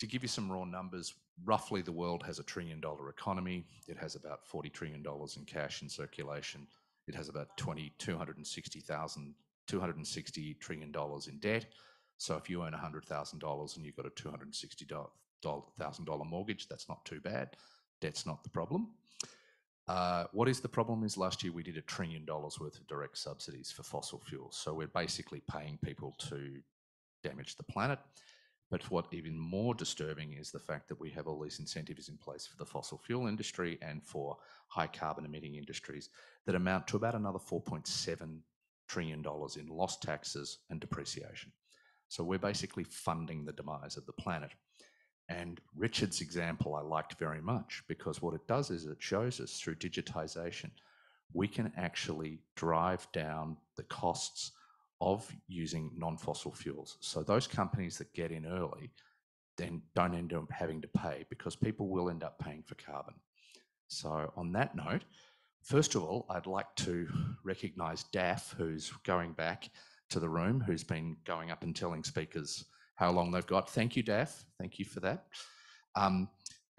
To give you some raw numbers, roughly the world has $1 trillion economy. It has about $40 trillion in cash in circulation. It has about $260 trillion in debt. So if you earn $100,000 and you've got a $260,000 mortgage, that's not too bad. Debt's not the problem. What is the problem is last year we did $1 trillion worth of direct subsidies for fossil fuels. So we're basically paying people to damage the planet. But what even more disturbing is the fact that we have all these incentives in place for the fossil fuel industry and for high carbon emitting industries that amount to about another $4.7 trillion in lost taxes and depreciation. So we're basically funding the demise of the planet. And Richard's example I liked very much, because what it does is it shows us through digitization, we can actually drive down the costs of using non-fossil fuels. So those companies that get in early then don't end up having to pay, because people will end up paying for carbon. So on that note, first of all, I'd like to recognise Daff, who's going back to the room, who's been going up and telling speakers how long they've got. Thank you, Daff. Thank you for that. And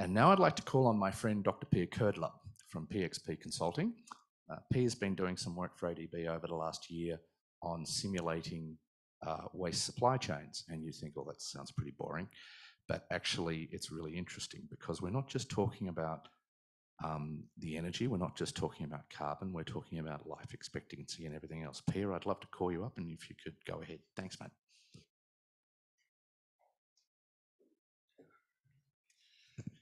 now I'd like to call on my friend Dr. Pia Kirtle from PXP Consulting. Pia's been doing some work for ADB over the last year on simulating waste supply chains. And you think, oh, that sounds pretty boring. But actually, it's really interesting, because we're not just talking about the energy, we're not just talking about carbon, we're talking about life expectancy and everything else. Pia, I'd love to call you up, and if you could go ahead. Thanks, mate.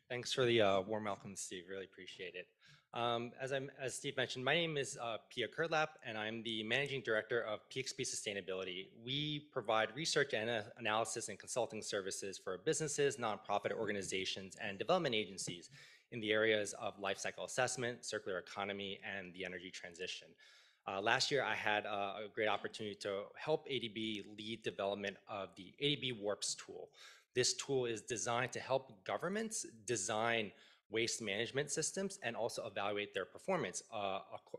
Thanks for the warm welcome, Steve. Really appreciate it. As Steve mentioned, my name is Pia Kirtlap, and I'm the Managing Director of PXP Sustainability. We provide research and analysis and consulting services for businesses, nonprofit organizations, and development agencies in the areas of life cycle assessment, circular economy, and the energy transition. Last year, I had a great opportunity to help ADB lead development of the ADB WARPS tool. This tool is designed to help governments design waste management systems and also evaluate their performance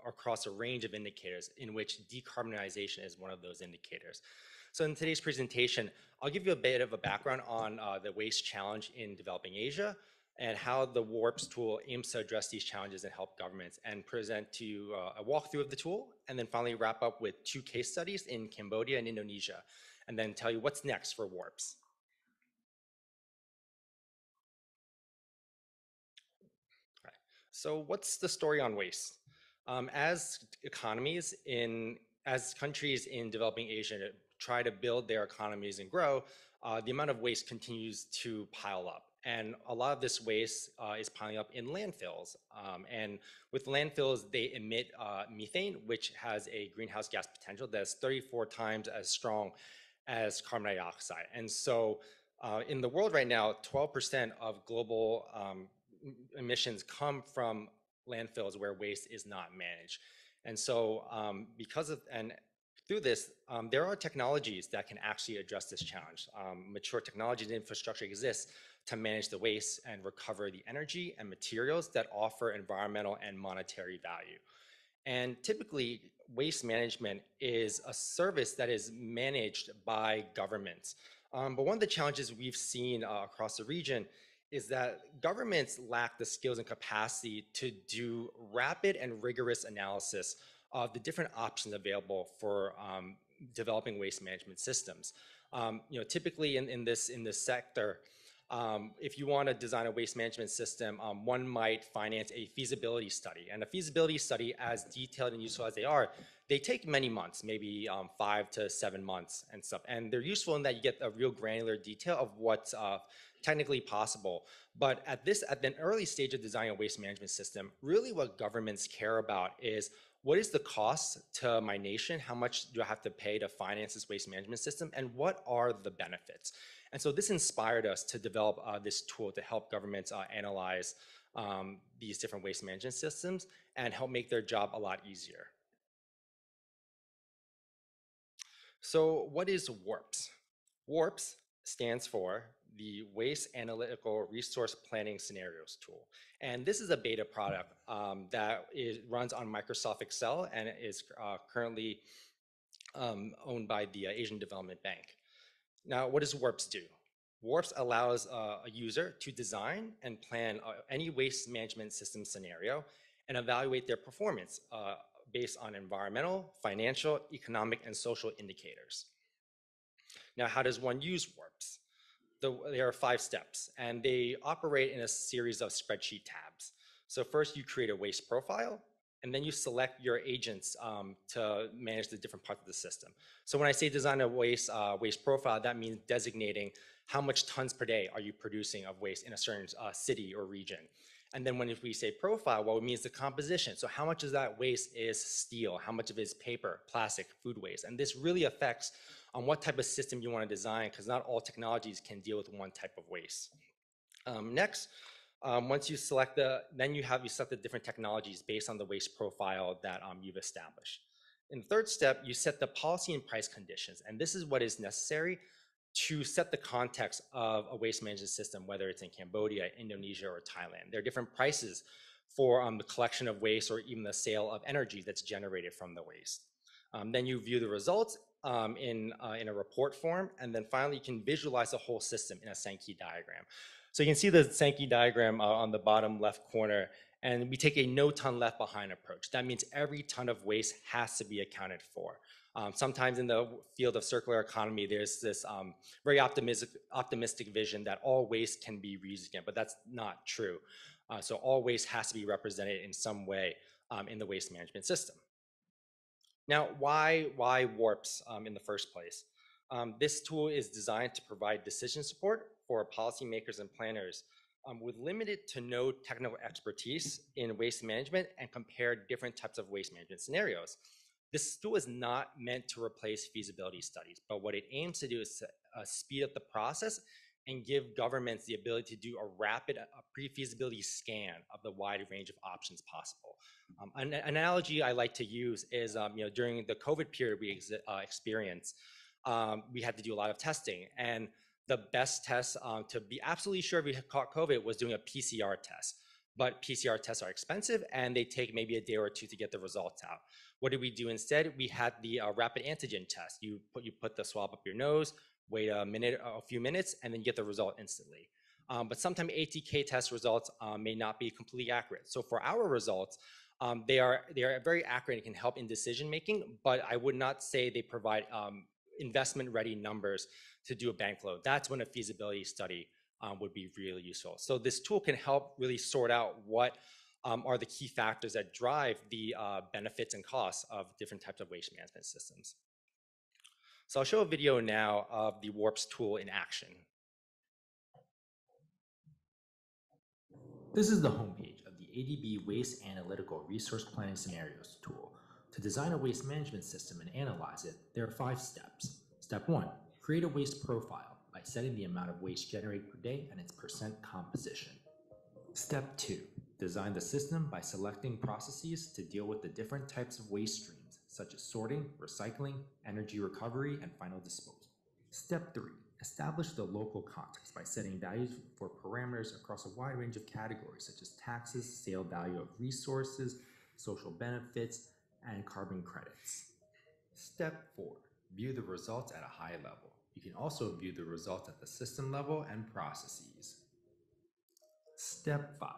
across a range of indicators, in which decarbonization is one of those indicators. So in today's presentation, I'll give you a bit of a background on the waste challenge in developing Asia and how the WARPS tool aims to address these challenges and help governments, and present to you a walkthrough of the tool, and then finally wrap up with 2 case studies in Cambodia and Indonesia, and then tell you what's next for WARPS. So what's the story on waste? As countries in developing Asia try to build their economies and grow, the amount of waste continues to pile up. And a lot of this waste is piling up in landfills. And with landfills, they emit methane, which has a greenhouse gas potential that's 34 times as strong as carbon dioxide. And so in the world right now, 12% of global emissions come from landfills where waste is not managed. And so through this, there are technologies that can actually address this challenge. Mature technology and infrastructure exists to manage the waste and recover the energy and materials that offer environmental and monetary value. And typically, waste management is a service that is managed by governments. But one of the challenges we've seen across the region is that governments lack the skills and capacity to do rapid and rigorous analysis of the different options available for developing waste management systems. Typically in this sector, if you want to design a waste management system, one might finance a feasibility study. And a feasibility study, as detailed and useful as they take many months, maybe 5 to 7 months and stuff. And they're useful in that you get a real granular detail of what's technically possible. But at the early stage of designing a waste management system, really what governments care about is, what is the cost to my nation? How much do I have to pay to finance this waste management system? And what are the benefits? And so this inspired us to develop this tool to help governments analyze these different waste management systems and help make their job a lot easier. So what is WARPS? WARPS stands for the Waste Analytical Resource Planning Scenarios tool. And this is a beta product runs on Microsoft Excel and is currently owned by the Asian Development Bank. Now, what does WARPS do? WARPS allows a user to design and plan any waste management system scenario and evaluate their performance based on environmental, financial, economic, and social indicators. Now, how does one use WARPS? There are 5 steps, and they operate in a series of spreadsheet tabs. So first, you create a waste profile, and then you select your agents to manage the different parts of the system. So when I say design a waste profile, that means designating how much tons per day are you producing of waste in a certain city or region. And then if we say profile, well, it means the composition. So how much of that waste is steel? How much of it is paper, plastic, food waste? And this really affects on what type of system you want to design, because not all technologies can deal with one type of waste. Next, once you select then you select the different technologies based on the waste profile that you've established. In the third step, you set the policy and price conditions, and this is what is necessary to set the context of a waste management system, whether it's in Cambodia, Indonesia, or Thailand. There are different prices for the collection of waste or even the sale of energy that's generated from the waste. Then you view the results in a report form, and then finally you can visualize the whole system in a Sankey diagram. So you can see the Sankey diagram on the bottom left corner, and we take a no ton left behind approach. That means every ton of waste has to be accounted for. Sometimes in the field of circular economy, there's this very optimistic vision that all waste can be reused again, but that's not true. So all waste has to be represented in some way in the waste management system. Now, why WARPS in the first place? This tool is designed to provide decision support for policymakers and planners with limited to no technical expertise in waste management and compare different types of waste management scenarios. This tool is not meant to replace feasibility studies, but what it aims to do is to speed up the process and give governments the ability to do a rapid pre-feasibility scan of the wide range of options possible. An analogy I like to use is, during the COVID period we experienced, we had to do a lot of testing, and the best test to be absolutely sure we had caught COVID was doing a PCR test. But PCR tests are expensive, and they take maybe a day or two to get the results out. What did we do instead? We had the rapid antigen test. You put the swab up your nose, wait a few minutes, and then you get the result instantly. But sometimes ATK test results may not be completely accurate. So for our results, they are very accurate and can help in decision making, but I would not say they provide investment ready numbers to do a bank load. That's when a feasibility study would be really useful. So this tool can help really sort out what are the key factors that drive the benefits and costs of different types of waste management systems. So I'll show a video now of the WARPS tool in action. This is the homepage of the ADB Waste Analytical Resource Planning Scenarios tool. To design a waste management system and analyze it, there are 5 steps. Step 1, create a waste profile by setting the amount of waste generated per day and its percent composition. Step 2, design the system by selecting processes to deal with the different types of waste streams, such as sorting, recycling, energy recovery, and final disposal. Step 3, establish the local context by setting values for parameters across a wide range of categories, such as taxes, sale value of resources, social benefits, and carbon credits. Step 4, view the results at a high level. You can also view the results at the system level and processes. Step 5,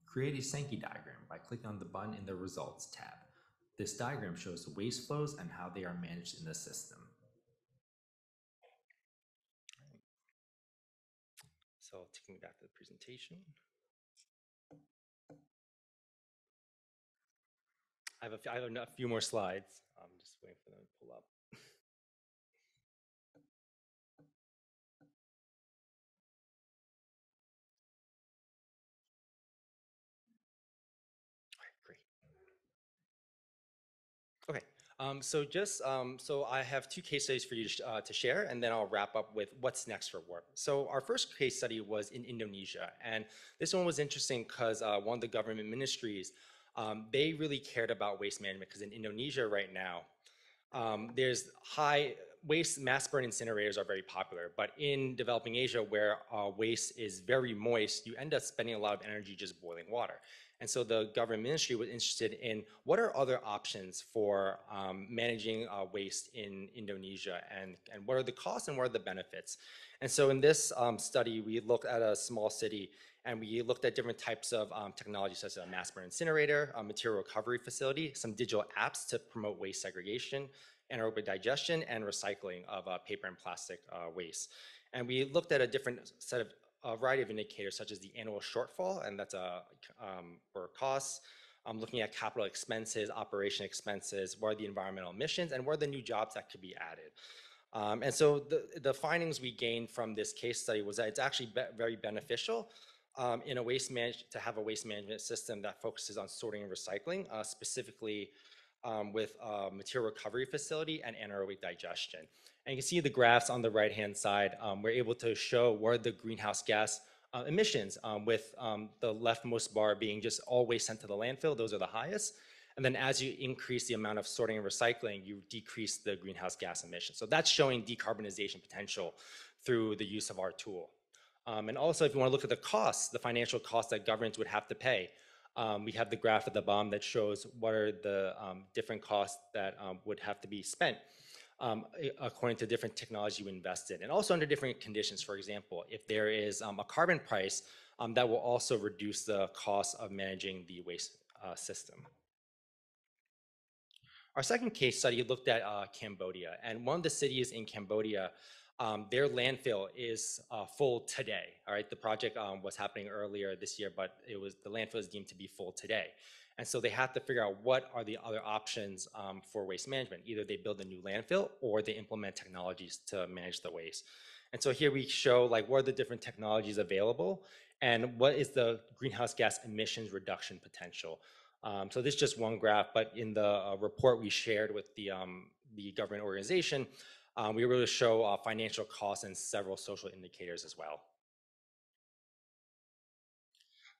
create a Sankey diagram by clicking on the button in the Results tab. This diagram shows the waste flows and how they are managed in the system. So taking back to the presentation. I have a few more slides. I'm just waiting for them to pull up. All right, great. Okay, So I have two case studies for you to share, and then I'll wrap up with what's next for WARP. So our first case study was in Indonesia, and this one was interesting because one of the government ministries, they really cared about waste management because in Indonesia right now, there's high waste mass burn incinerators are very popular, but in developing Asia where waste is very moist, you end up spending a lot of energy just boiling water. And so the government ministry was interested in what are other options for managing waste in Indonesia and what are the costs and what are the benefits. And so in this study, we looked at a small city and we looked at different types of technologies such as a mass burn incinerator, a material recovery facility, some digital apps to promote waste segregation, anaerobic digestion, and recycling of paper and plastic waste. And we looked at a different set of a variety of indicators such as the annual shortfall, and that's for costs. Looking at capital expenses, operation expenses, what are the environmental emissions, and what are the new jobs that could be added. And so the findings we gained from this case study was that it's actually very beneficial in a to have a waste management system that focuses on sorting and recycling, specifically with a material recovery facility and anaerobic digestion. And you can see the graphs on the right-hand side. We're able to show where the greenhouse gas emissions, with the leftmost bar being just all waste sent to the landfill. Those are the highest. And then as you increase the amount of sorting and recycling, you decrease the greenhouse gas emissions. So that's showing decarbonization potential through the use of our tool. And also, if you want to look at the costs, the financial costs that governments would have to pay, we have the graph at the bottom that shows what are the different costs that would have to be spent according to different technology you invest in, and also under different conditions. For example, if there is a carbon price, that will also reduce the cost of managing the waste system. Our second case study looked at Cambodia, and one of the cities in Cambodia, their landfill is full today. All right, the project was happening earlier this year, but the landfill is deemed to be full today. And so they have to figure out what are the other options for waste management. Either they build a new landfill or they implement technologies to manage the waste. And so here we show like what are the different technologies available and what is the greenhouse gas emissions reduction potential. So this is just one graph, but in the report we shared with the government organization, we were able to show financial costs and several social indicators as well.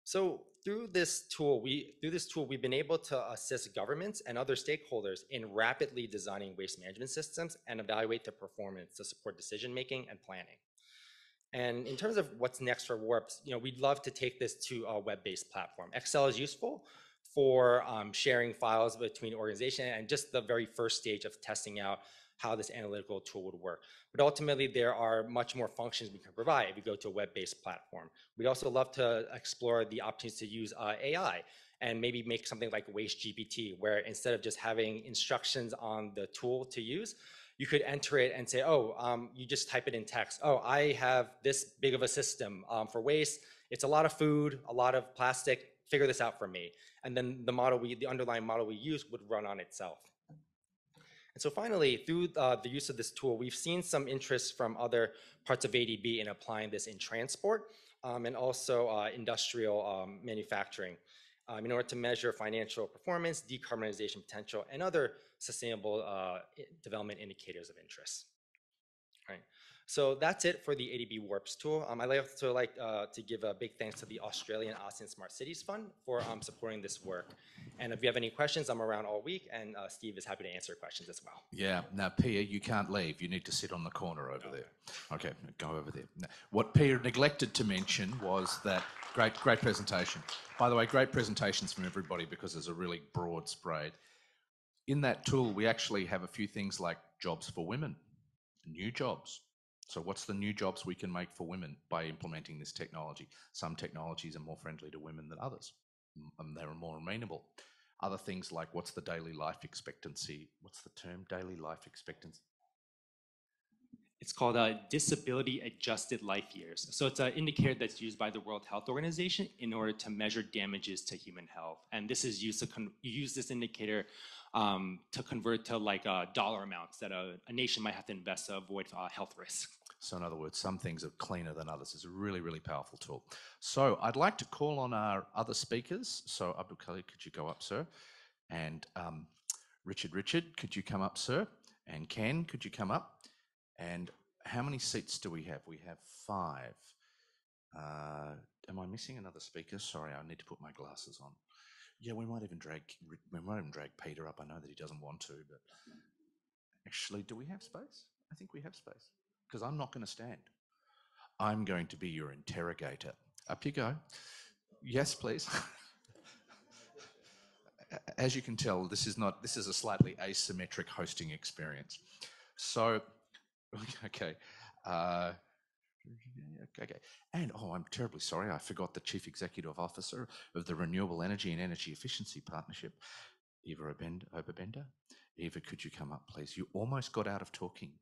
So through this tool, we've been able to assist governments and other stakeholders in rapidly designing waste management systems and evaluate their performance to support decision-making and planning. And in terms of what's next for WARPs, we'd love to take this to a web-based platform. Excel is useful for sharing files between organizations and just the very first stage of testing out how this analytical tool would work. But ultimately, there are much more functions we can provide if we go to a web-based platform. We'd also love to explore the opportunities to use AI and maybe make something like Waste GPT, where instead of just having instructions on the tool to use, you could enter it and say, you just type it in text. Oh, I have this big of a system for waste. It's a lot of food, a lot of plastic. Figure this out for me. And then the underlying model we use would run on itself. And so finally, through the use of this tool, we've seen some interest from other parts of ADB in applying this in transport and also industrial manufacturing in order to measure financial performance, decarbonization potential, and other sustainable development indicators of interest. All right. So that's it for the ADB WARPS tool. I'd also like to give a big thanks to the Australian ASEAN Smart Cities Fund for supporting this work. And if you have any questions, I'm around all week, and Steve is happy to answer questions as well. Yeah. Now, Pia, you can't leave. You need to sit on the corner over there. Okay, go over there. Now, what Pia neglected to mention was that great presentation. By the way, great presentations from everybody because there's a really broad spread. In that tool, we actually have a few things like jobs for women, new jobs. So what's the new jobs we can make for women by implementing this technology? Some technologies are more friendly to women than others, and they're more amenable. Other things like what's the daily life expectancy? What's the term, daily life expectancy? It's called disability adjusted life years. So it's an indicator that's used by the World Health Organization in order to measure damages to human health. And this is used to use this indicator to convert to like dollar amounts that a nation might have to invest to avoid health risks. So in other words, some things are cleaner than others. It's a really, really powerful tool. So I'd like to call on our other speakers. So Abdul Khalid, could you go up, sir? And Richard, could you come up, sir? And Ken, could you come up? And how many seats do we have? We have 5. Am I missing another speaker? Sorry, I need to put my glasses on. Yeah, we might even drag Peter up. I know that he doesn't want to, but actually, do we have space? I think we have space because I'm not going to stand. I'm going to be your interrogator. Up you go. Yes, please. As you can tell, this is a slightly asymmetric hosting experience. So, okay. Okay. And I'm terribly sorry. I forgot the Chief Executive Officer of the Renewable Energy and Energy Efficiency Partnership, Eva Obabenda. Eva, could you come up, please? You almost got out of talking.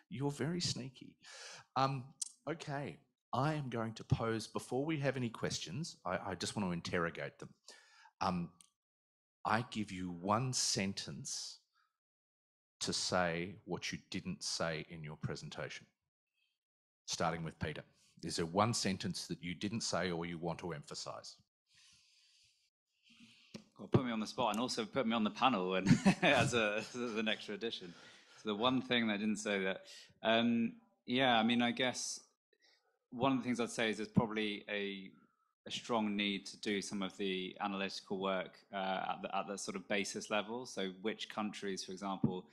You're very sneaky. Okay. I am going to pose, before we have any questions, I just want to interrogate them. I give you 1 sentence to say what you didn't say in your presentation. Starting with Peter. Is there 1 sentence that you didn't say or you want to emphasise? Well, put me on the spot and also put me on the panel and as an extra addition. So the one thing that I didn't say that, yeah, I mean, I guess one of the things I'd say is there's probably a strong need to do some of the analytical work at the sort of basis level. So which countries, for example,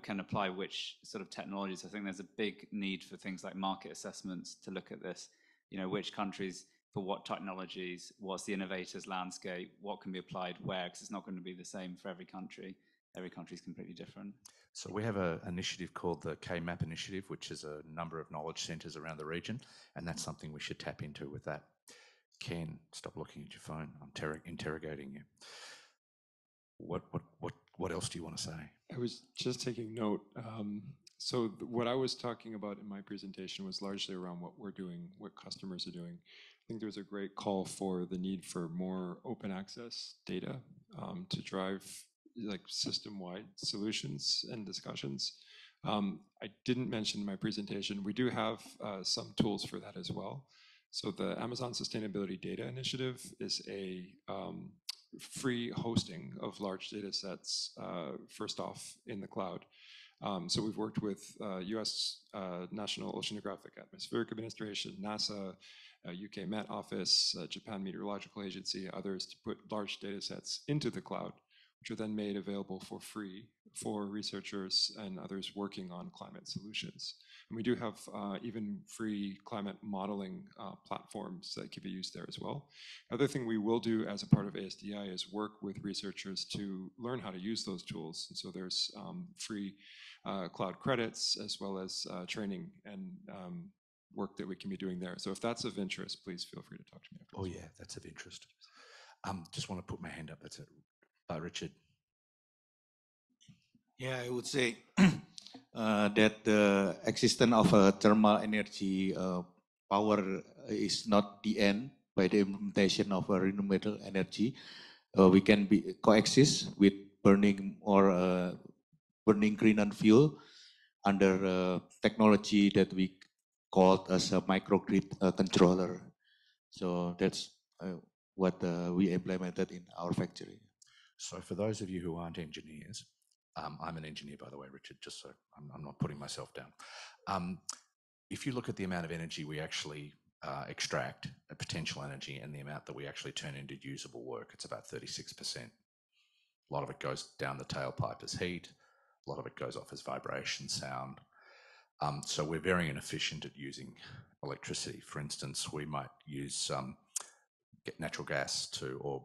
can apply which sort of technologies. I think there's a big need for things like market assessments to look at this. You know, which countries for what technologies, what's the innovators landscape, what can be applied where, because it's not going to be the same for every country. Every country is completely different. So we have an initiative called the KMAP initiative, which is a number of knowledge centres around the region, and that's something we should tap into with that. Ken, stop looking at your phone. I'm interrogating you. What else do you want to say? I was just taking note. So what I was talking about in my presentation was largely around what we're doing, what customers are doing. I think there's a great call for the need for more open access data to drive like system-wide solutions and discussions. I didn't mention in my presentation, we do have some tools for that as well. So the Amazon Sustainability Data Initiative is a free hosting of large data sets, first off, in the cloud. So we've worked with US National Oceanographic Atmospheric Administration, NASA, UK Met Office, Japan Meteorological Agency, others to put large data sets into the cloud, which are then made available for free for researchers and others working on climate solutions. And we do have even free climate modeling platforms that can be used there as well. Other thing we will do as a part of ASDI is work with researchers to learn how to use those tools. And so there's free cloud credits as well as training and work that we can be doing there. So if that's of interest, please feel free to talk to me after. Oh yeah, that's of interest. Just want to put my hand up. That's it. Richard. Yeah, I would say that the existence of a thermal energy power is not the end. By the implementation of a renewable energy, we can be coexist with burning or burning green fuel under technology that we called as a microgrid controller. So that's what we implemented in our factory. So for those of you who aren't engineers, I'm an engineer, by the way, Richard, just so I'm not putting myself down. If you look at the amount of energy we actually extract, potential energy, and the amount that we actually turn into usable work, it's about 36%. A lot of it goes down the tailpipe as heat. A lot of it goes off as vibration, sound. So we're very inefficient at using electricity. For instance, we might use natural gas or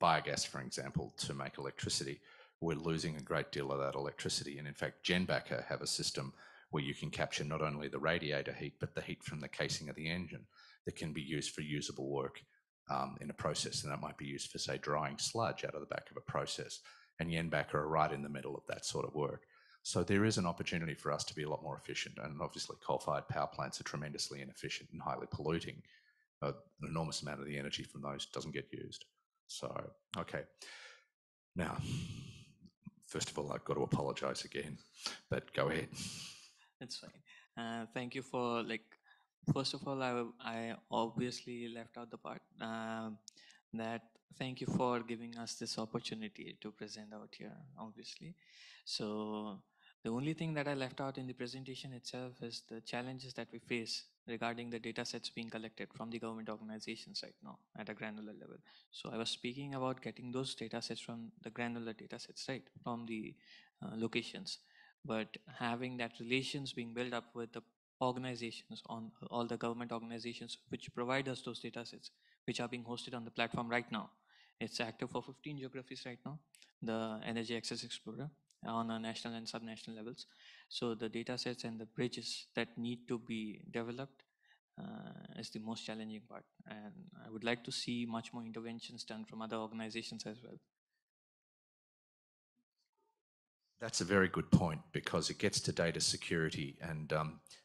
biogas, for example, to make electricity. We're losing a great deal of that electricity. And in fact, Jenbacher have a system where you can capture not only the radiator heat, but the heat from the casing of the engine that can be used for usable work in a process. And that might be used for, say, drying sludge out of the back of a process. And Jenbacher are right in the middle of that sort of work. So there is an opportunity for us to be a lot more efficient. And obviously coal-fired power plants are tremendously inefficient and highly polluting. An enormous amount of the energy from those doesn't get used. So, okay. Now, first of all, I've got to apologize again, but go ahead. That's fine. Thank you for first of all, I obviously left out the part that thank you for giving us this opportunity to present out here, obviously. So the only thing that I left out in the presentation itself is the challenges that we face regarding the data sets being collected from the government organizations right now at a granular level. So I was speaking about getting those data sets from the granular data sets, right, from the locations. But having that relations being built up with the organizations, on all the government organizations which provide us those data sets, which are being hosted on the platform right now. It's active for 15 geographies right now, the Energy Access Explorer on a national and subnational levels. So the data sets and the bridges that need to be developed is the most challenging part. And I would like to see much more interventions done from other organizations as well. That's a very good point because it gets to data security. And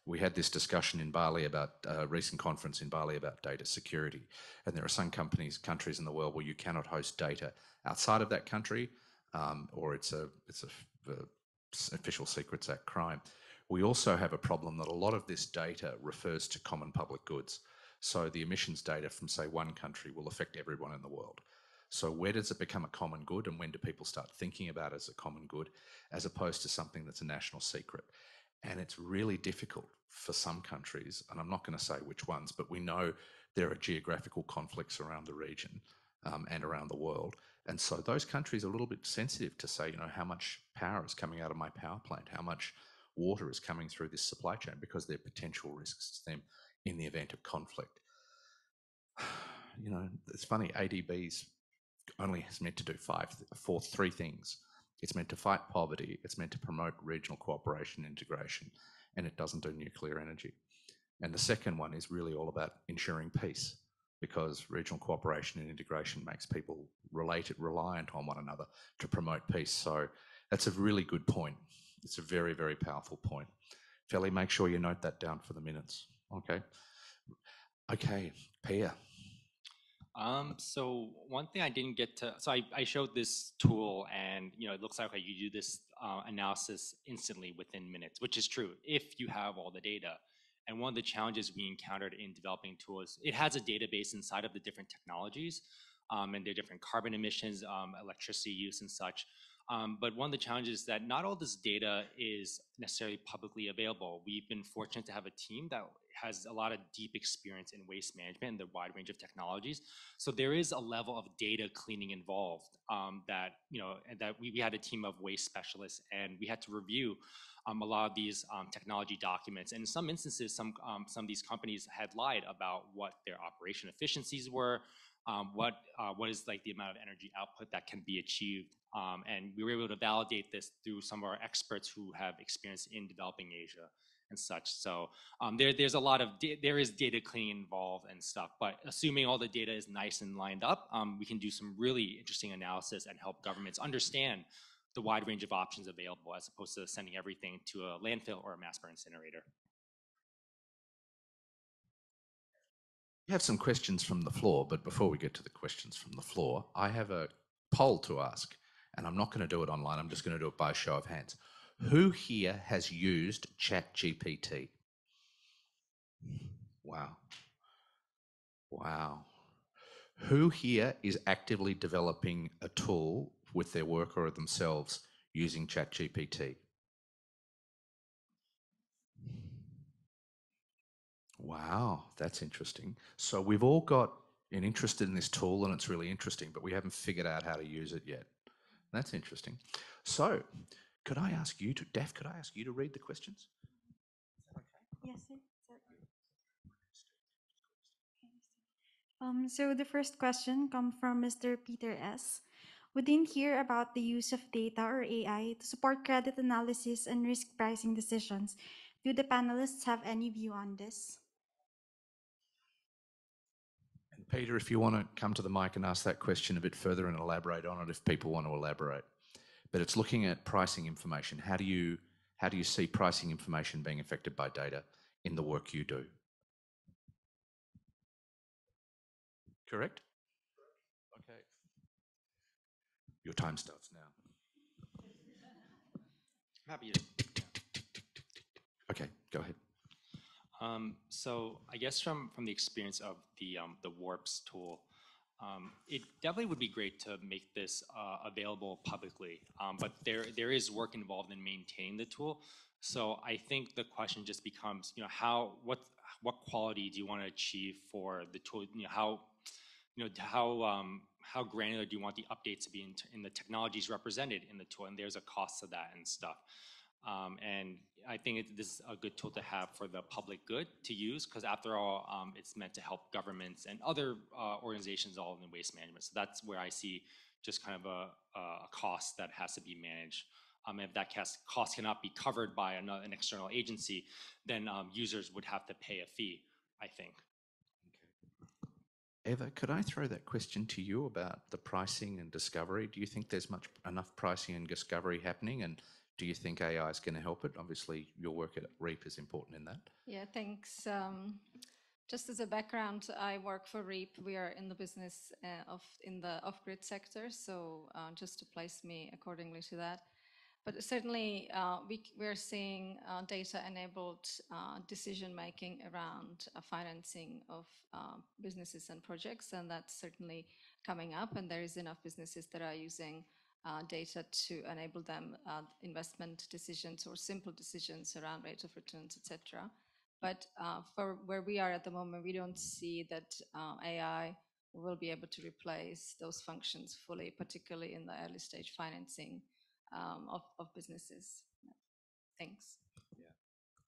we had this discussion in Bali about a recent conference in Bali about data security. And there are some countries in the world where you cannot host data outside of that country, or it's a Official Secrets Act crime. We also have a problem that a lot of this data refers to common public goods. So the emissions data from, say, one country will affect everyone in the world. So where does it become a common good, and when do people start thinking about it as a common good as opposed to something that's a national secret? And it's really difficult for some countries, and I'm not going to say which ones, but we know there are geographical conflicts around the region and around the world. And so those countries are a little bit sensitive to say, how much power is coming out of my power plant, how much water is coming through this supply chain, because there are potential risks to them in the event of conflict. It's funny, ADB's only is meant to do three things. It's meant to fight poverty, it's meant to promote regional cooperation and integration, and it doesn't do nuclear energy. And the second one is really all about ensuring peace, because regional cooperation and integration makes people reliant on one another to promote peace. So that's a really good point. It's a very, very powerful point. Feli, make sure you note that down for the minutes. Okay, Pia. So one thing I didn't get to, so I showed this tool and, it looks like you do this analysis instantly within minutes, which is true if you have all the data. And one of the challenges we encountered in developing tools, it has a database inside of the different technologies and their different carbon emissions, electricity use and such. But one of the challenges is that not all this data is necessarily publicly available. We've been fortunate to have a team that has a lot of deep experience in waste management and the wide range of technologies. So there is a level of data cleaning involved that we had a team of waste specialists, and we had to review a lot of these technology documents. And in some instances, some of these companies had lied about what their operation efficiencies were, what is like the amount of energy output that can be achieved. And we were able to validate this through some of our experts who have experience in developing Asia and such. So there's a lot of there is data cleaning involved and stuff, but assuming all the data is nice and lined up, we can do some really interesting analysis and help governments understand the wide range of options available as opposed to sending everything to a landfill or a mass burn incinerator. We have some questions from the floor, but before we get to the questions from the floor, I have a poll to ask, and I'm not going to do it online. I'm just going to do it by show of hands. Who here has used ChatGPT? Wow. Wow. Who here is actively developing a tool with their work or themselves using ChatGPT? Wow, that's interesting. So we've all got an interest in this tool and it's really interesting, but we haven't figured out how to use it yet. That's interesting. So could I ask you to, Daph, could I ask you to read the questions? Yes, sir. So the first question comes from Mr. Peter S. We didn't hear about the use of data or AI to support credit analysis and risk pricing decisions. Do the panelists have any view on this? And Peter, if you want to come to the mic and ask that question a bit further and elaborate on it if people want to elaborate. But it's looking at pricing information. How do you see pricing information being affected by data in the work you do? Correct? Okay. Your time starts now. I'm happy to. Okay, go ahead. So I guess from the experience of the WARPS tool, It definitely would be great to make this available publicly, but there is work involved in maintaining the tool. So I think the question just becomes, what quality do you want to achieve for the tool? How granular do you want the updates to be in the technologies represented in the tool? And there's a cost to that and stuff. And I think this is a good tool to have for the public good to use, because after all, it's meant to help governments and other organizations all in waste management. So that's where I see just kind of a cost that has to be managed. If that cost cannot be covered by an external agency, then users would have to pay a fee, I think. Eva, could I throw that question to you about the pricing and discovery? Do you think there's enough pricing and discovery happening, and do you think AI is going to help it? Obviously, your work at REAP is important in that. Yeah, thanks. Just as a background, I work for REAP. We are in the business in the off-grid sector, so just to place me accordingly to that. But certainly, we're seeing data-enabled decision-making around financing of businesses and projects, and that's certainly coming up. And there is enough businesses that are using data to enable them investment decisions or simple decisions around rate of returns, etc. But for where we are at the moment, we don't see that AI will be able to replace those functions fully, particularly in the early stage financing of businesses. Thanks. Yeah,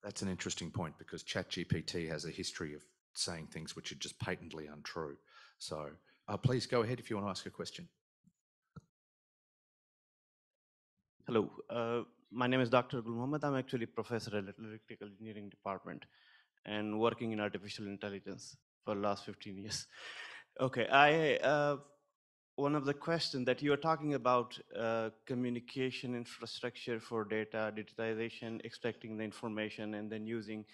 that's an interesting point, because ChatGPT has a history of saying things which are just patently untrue. So please go ahead if you want to ask a question. Hello, my name is Dr. Gul Mohammed. I'm actually a professor at Electrical Engineering Department and working in artificial intelligence for the last 15 years. Okay, one of the questions that you are talking about communication infrastructure for data, digitization, extracting the information, and then using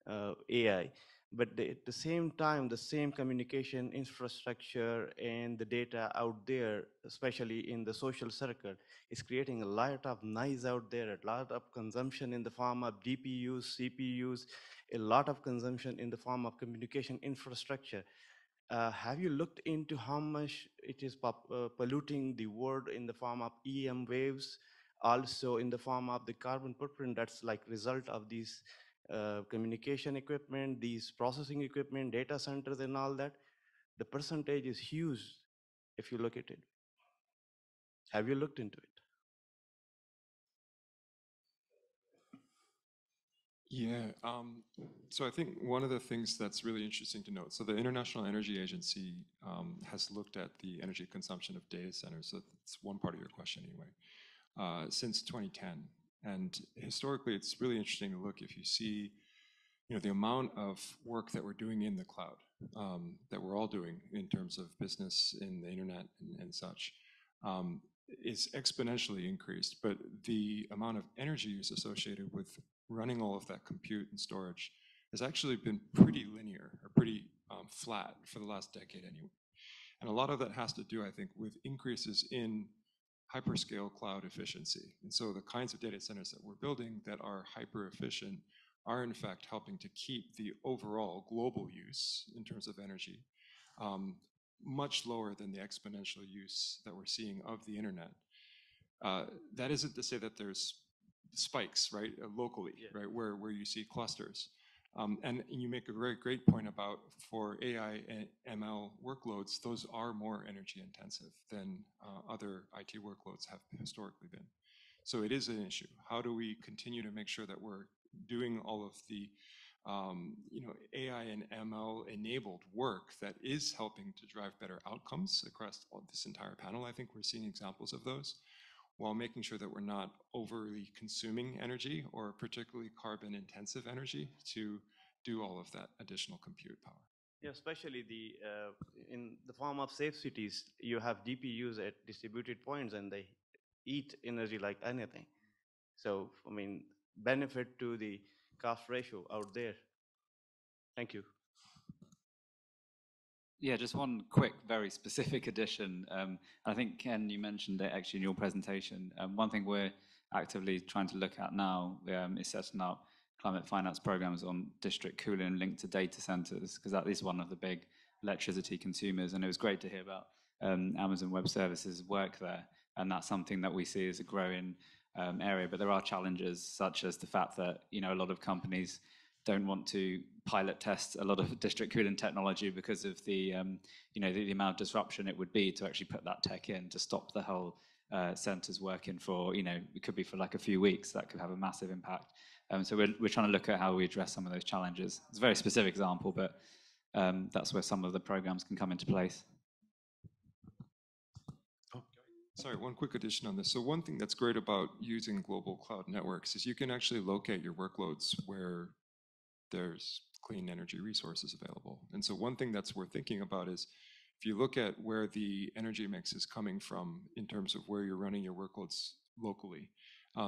AI. But at the same time, the same communication infrastructure and the data out there, especially in the social circle, is creating a lot of noise out there, a lot of consumption in the form of GPUs, CPUs, a lot of consumption in the form of communication infrastructure. Have you looked into how much it is polluting the world in the form of EM waves, also in the form of the carbon footprint that's like result of these communication equipment, these processing equipment, data centers and all that? The percentage is huge if you look at it. Have you looked into it? Yeah, so I think one of the things that's really interesting to note, so the International Energy Agency has looked at the energy consumption of data centers, so that's one part of your question anyway, since 2010. And historically, it's really interesting to look if you see, the amount of work that we're doing in the cloud, that we're all doing in terms of business in the internet and such, is exponentially increased, but the amount of energy use associated with running all of that compute and storage has actually been pretty linear or pretty flat for the last decade anyway. And a lot of that has to do, I think, with increases in hyperscale cloud efficiency. And so the kinds of data centers that we're building that are hyper efficient are in fact helping to keep the overall global use in terms of energy much lower than the exponential use that we're seeing of the internet. That isn't to say that there's spikes, right, locally, yeah, right, where you see clusters. And you make a very great point about for AI and ML workloads, those are more energy intensive than other IT workloads have historically been. So it is an issue. How do we continue to make sure that we're doing all of the AI and ML enabled work that is helping to drive better outcomes across this entire panel? I think we're seeing examples of those, while making sure that we're not overly consuming energy or particularly carbon intensive energy to do all of that additional compute power. Yeah, especially in the form of safe cities, you have GPUs at distributed points and they eat energy like anything. So, I mean, benefit to the cost ratio out there. Thank you. Yeah, just one quick, very specific addition. I think, Ken, you mentioned it actually in your presentation. One thing we're actively trying to look at now is setting up climate finance programs on district cooling linked to data centers, because that is one of the big electricity consumers. And it was great to hear about Amazon Web Services work there. And that's something that we see as a growing area. But there are challenges, such as the fact that a lot of companies don't want to pilot test a lot of district cooling technology because of the the amount of disruption it would be to actually put that tech in to stop the whole centres working for it could be for like a few weeks. That could have a massive impact. So we're trying to look at how we address some of those challenges. It's a very specific example, but that's where some of the programs can come into place. Oh, sorry, one quick addition on this. So one thing that's great about using global cloud networks is you can actually locate your workloads where there's clean energy resources available. And so one thing that's worth thinking about is if you look at where the energy mix is coming from in terms of where you're running your workloads locally,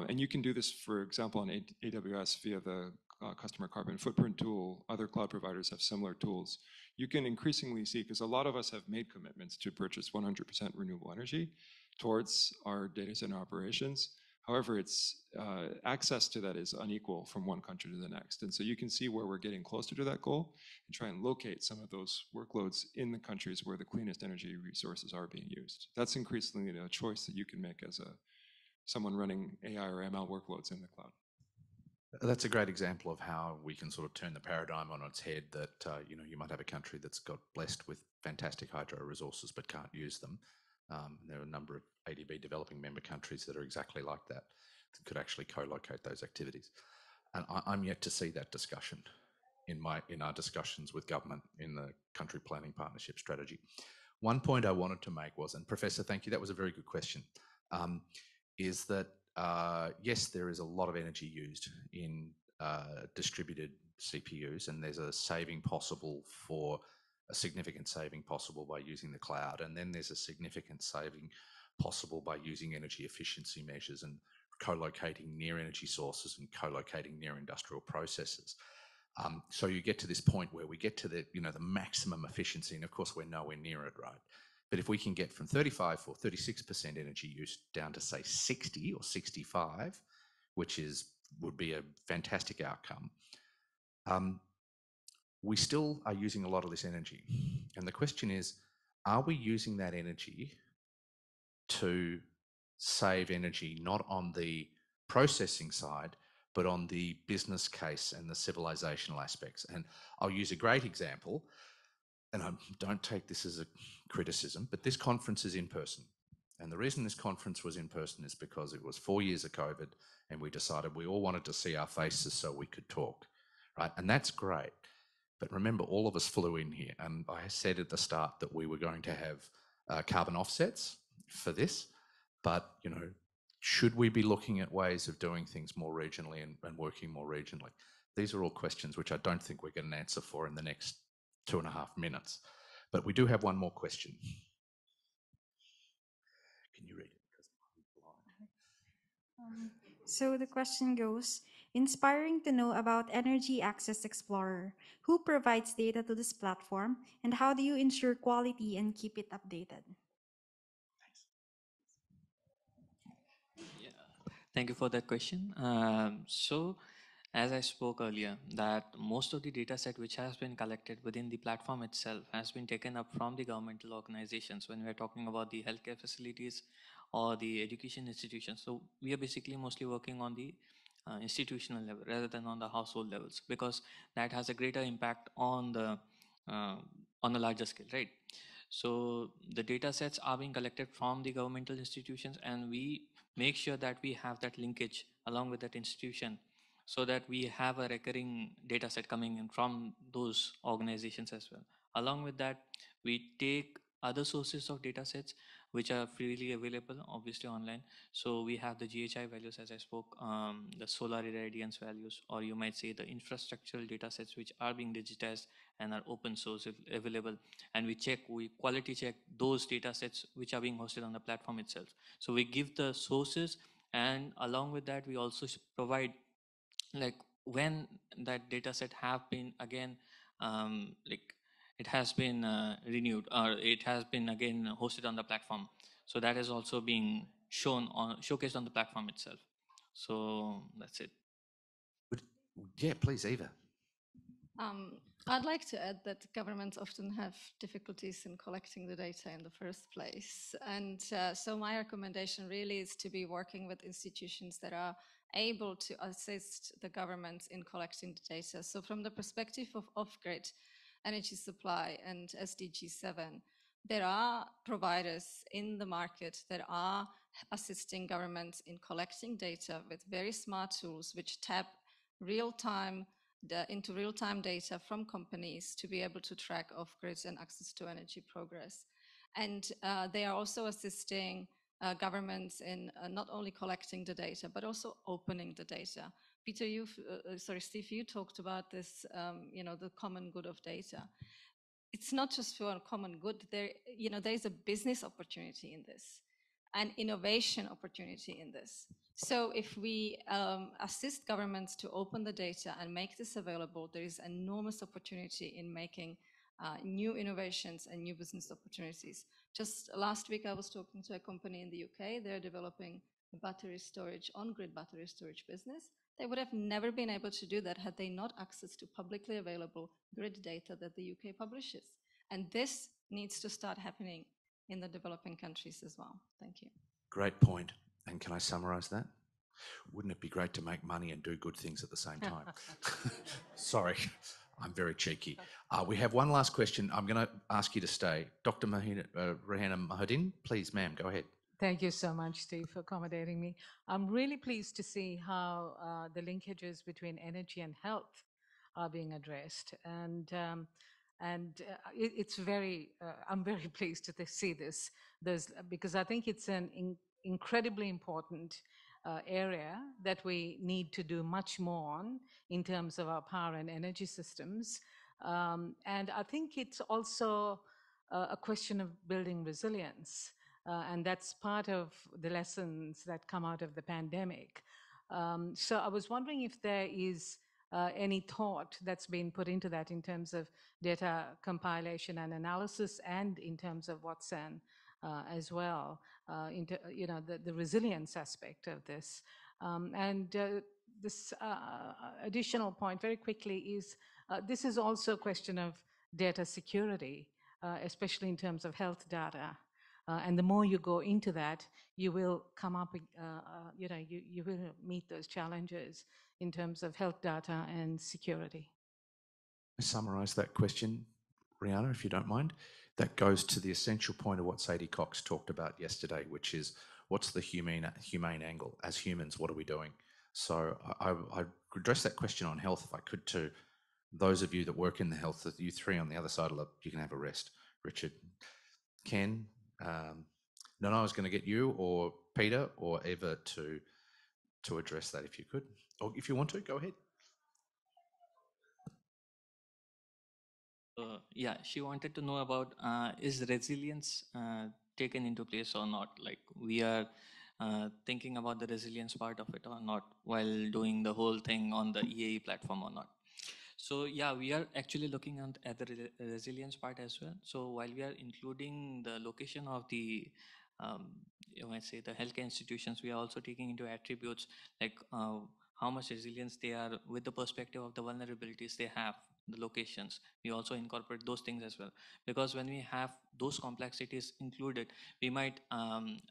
and you can do this, for example, on AWS via the customer carbon footprint tool. Other cloud providers have similar tools. You can increasingly see, because a lot of us have made commitments to purchase 100% renewable energy towards our data center operations. However, it's access to that is unequal from one country to the next. And so you can see where we're getting closer to that goal and try and locate some of those workloads in the countries where the cleanest energy resources are being used. That's increasingly a choice that you can make as someone running AI or ML workloads in the cloud. That's a great example of how we can sort of turn the paradigm on its head, that you might have a country that's got blessed with fantastic hydro resources but can't use them. There are a number of ADB developing member countries that are exactly like that could actually co-locate those activities. And I'm yet to see that discussion in our discussions with government in the country planning partnership strategy. One point I wanted to make was, and Professor, thank you, that was a very good question, is that yes, there is a lot of energy used in distributed CPUs, and there's a significant saving possible by using the cloud. And then there's a significant saving possible by using energy efficiency measures and co-locating near energy sources and co-locating near industrial processes. So you get to this point where we get to the maximum efficiency, and of course we're nowhere near it, right? But if we can get from 35 or 36% energy use down to say 60 or 65, which would be a fantastic outcome, we still are using a lot of this energy. And the question is, are we using that energy to save energy, not on the processing side, but on the business case and the civilizational aspects? And I'll use a great example, and I don't take this as a criticism, but this conference is in person. And the reason this conference was in person is because it was 4 years of COVID, and we decided we all wanted to see our faces so we could talk, right? And that's great. But remember, all of us flew in here, and I said at the start that we were going to have carbon offsets for this. But, should we be looking at ways of doing things more regionally and working more regionally? These are all questions which I don't think we're getting an answer for in the next 2.5 minutes. But we do have one more question. Can you read it? So the question goes, inspiring to know about Energy Access Explorer. Who provides data to this platform, and how do you ensure quality and keep it updated? Yeah, thank you for that question. So, as I spoke earlier, that most of the data set which has been collected within the platform itself has been taken up from the governmental organizations when we're talking about the healthcare facilities or the education institutions. So we are basically mostly working on the institutional level rather than on the household levels, because that has a greater impact on uh, on a larger scale, right? So the data sets are being collected from the governmental institutions, and we make sure that we have that linkage along with that institution, so that we have a recurring data set coming in from those organizations as well. Along with that, we take other sources of data sets which are freely available, obviously online. So we have the GHI values, as I spoke, the solar irradiance values, or you might say the infrastructural data sets which are being digitized and are open source available. And we quality check those data sets which are being hosted on the platform itself. So we give the sources, and along with that, we also provide, like, when that data set have been again like it has been renewed, or it has been again hosted on the platform, so that is also being showcased on the platform itself. So that's it. Yeah, please, Eva. I'd like to add that governments often have difficulties in collecting the data in the first place. And so my recommendation really is to be working with institutions that are able to assist the governments in collecting the data. So from the perspective of off-grid energy supply and SDG 7, there are providers in the market that are assisting governments in collecting data with very smart tools which tap real-time into real-time data from companies to be able to track off-grids and access to energy progress. And they are also assisting governments in not only collecting the data, but also opening the data. Peter, Steve, you talked about this, the common good of data. It's not just for a common good. There is a business opportunity in this, an innovation opportunity in this. So if we assist governments to open the data and make this available, there is enormous opportunity in making new innovations and new business opportunities. Just last week, I was talking to a company in the UK. They're developing a battery storage, on-grid battery storage business. They would have never been able to do that had they not access to publicly available grid data that the UK publishes. And this needs to start happening in the developing countries as well. Thank you. Great point. And can I summarize that? Wouldn't it be great to make money and do good things at the same time? Sorry, I'm very cheeky. We have one last question. I'm going to ask you to stay. Dr. Rehana Mahudin, please, ma'am, go ahead. Thank you so much, Steve, for accommodating me. I'm really pleased to see how the linkages between energy and health are being addressed. It's very, I'm very pleased to see this. Because I think it's an incredibly important area that we need to do much more on in terms of our power and energy systems. And I think it's also a question of building resilience. And that's part of the lessons that come out of the pandemic. So I was wondering if there is any thought that's been put into that in terms of data compilation and analysis, and in terms of Watson as well, into the resilience aspect of this. This additional point, very quickly, is this is also a question of data security, especially in terms of health data. And the more you go into that, you will come up, you will meet those challenges in terms of health data and security. I summarize that question, Rihanna, if you don't mind. That goes to the essential point of what Sadie Cox talked about yesterday, which is what's the humane angle? As humans, what are we doing? So I address that question on health if I could to those of you that work in the health, you three on the other side, you can have a rest. Richard, Ken, Nana, I was going to get you or Peter or Eva to address that if you could. Or if you want to, go ahead. Yeah, she wanted to know about is resilience taken into place or not? Like we are thinking about the resilience part of it or not while doing the whole thing on the EAE platform or not. So yeah, we are actually looking at the resilience part as well. So while we are including the location of the you might say the healthcare institutions, we are also taking into attributes like how much resilience they are with the perspective of the vulnerabilities they have, the locations. We also incorporate those things as well, because when we have those complexities included, we might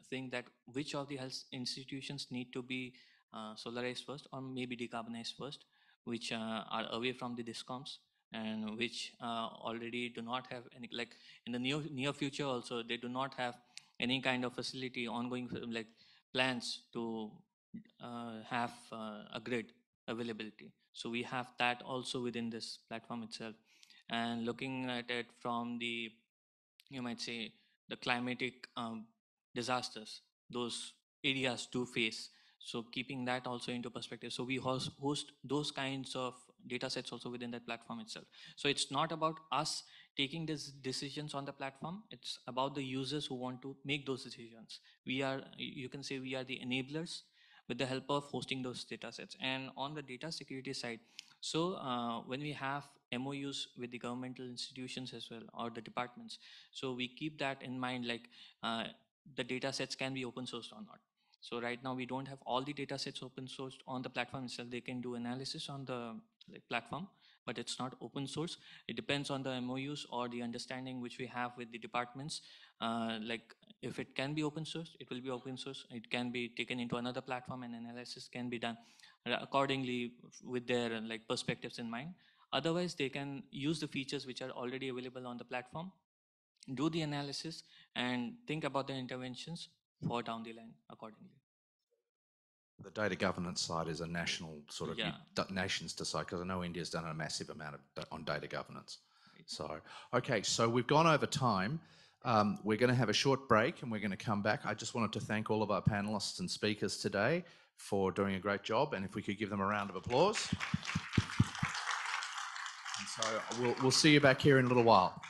think that which of the health institutions need to be solarized first or maybe decarbonized first, which are away from the discoms and which already do not have any, like in the near future also, they do not have any kind of facility ongoing, like plans to have a grid availability. So we have that also within this platform itself. And looking at it from the, you might say, the climatic disasters those areas do face. So keeping that also into perspective. So we host those kinds of data sets also within that platform itself. So it's not about us taking these decisions on the platform. It's about the users who want to make those decisions. We are, you can say we are the enablers with the help of hosting those data sets. And on the data security side, so when we have MOUs with the governmental institutions as well, or the departments, so we keep that in mind, like the data sets can be open sourced or not. So right now we don't have all the data sets open sourced on the platform itself. They can do analysis on the platform, but it's not open source. It depends on the MOUs or the understanding which we have with the departments. Like if it can be open source, it will be open source. It can be taken into another platform and analysis can be done accordingly with their like perspectives in mind. Otherwise, they can use the features which are already available on the platform, do the analysis, and think about the interventions for down the line accordingly. The data governance side is a national sort of nations decide, because I know India's done a massive amount on data governance. So, okay, so we've gone over time. We're going to have a short break and we're going to come back. I just wanted to thank all of our panelists and speakers today for doing a great job, and if we could give them a round of applause. And so we'll see you back here in a little while.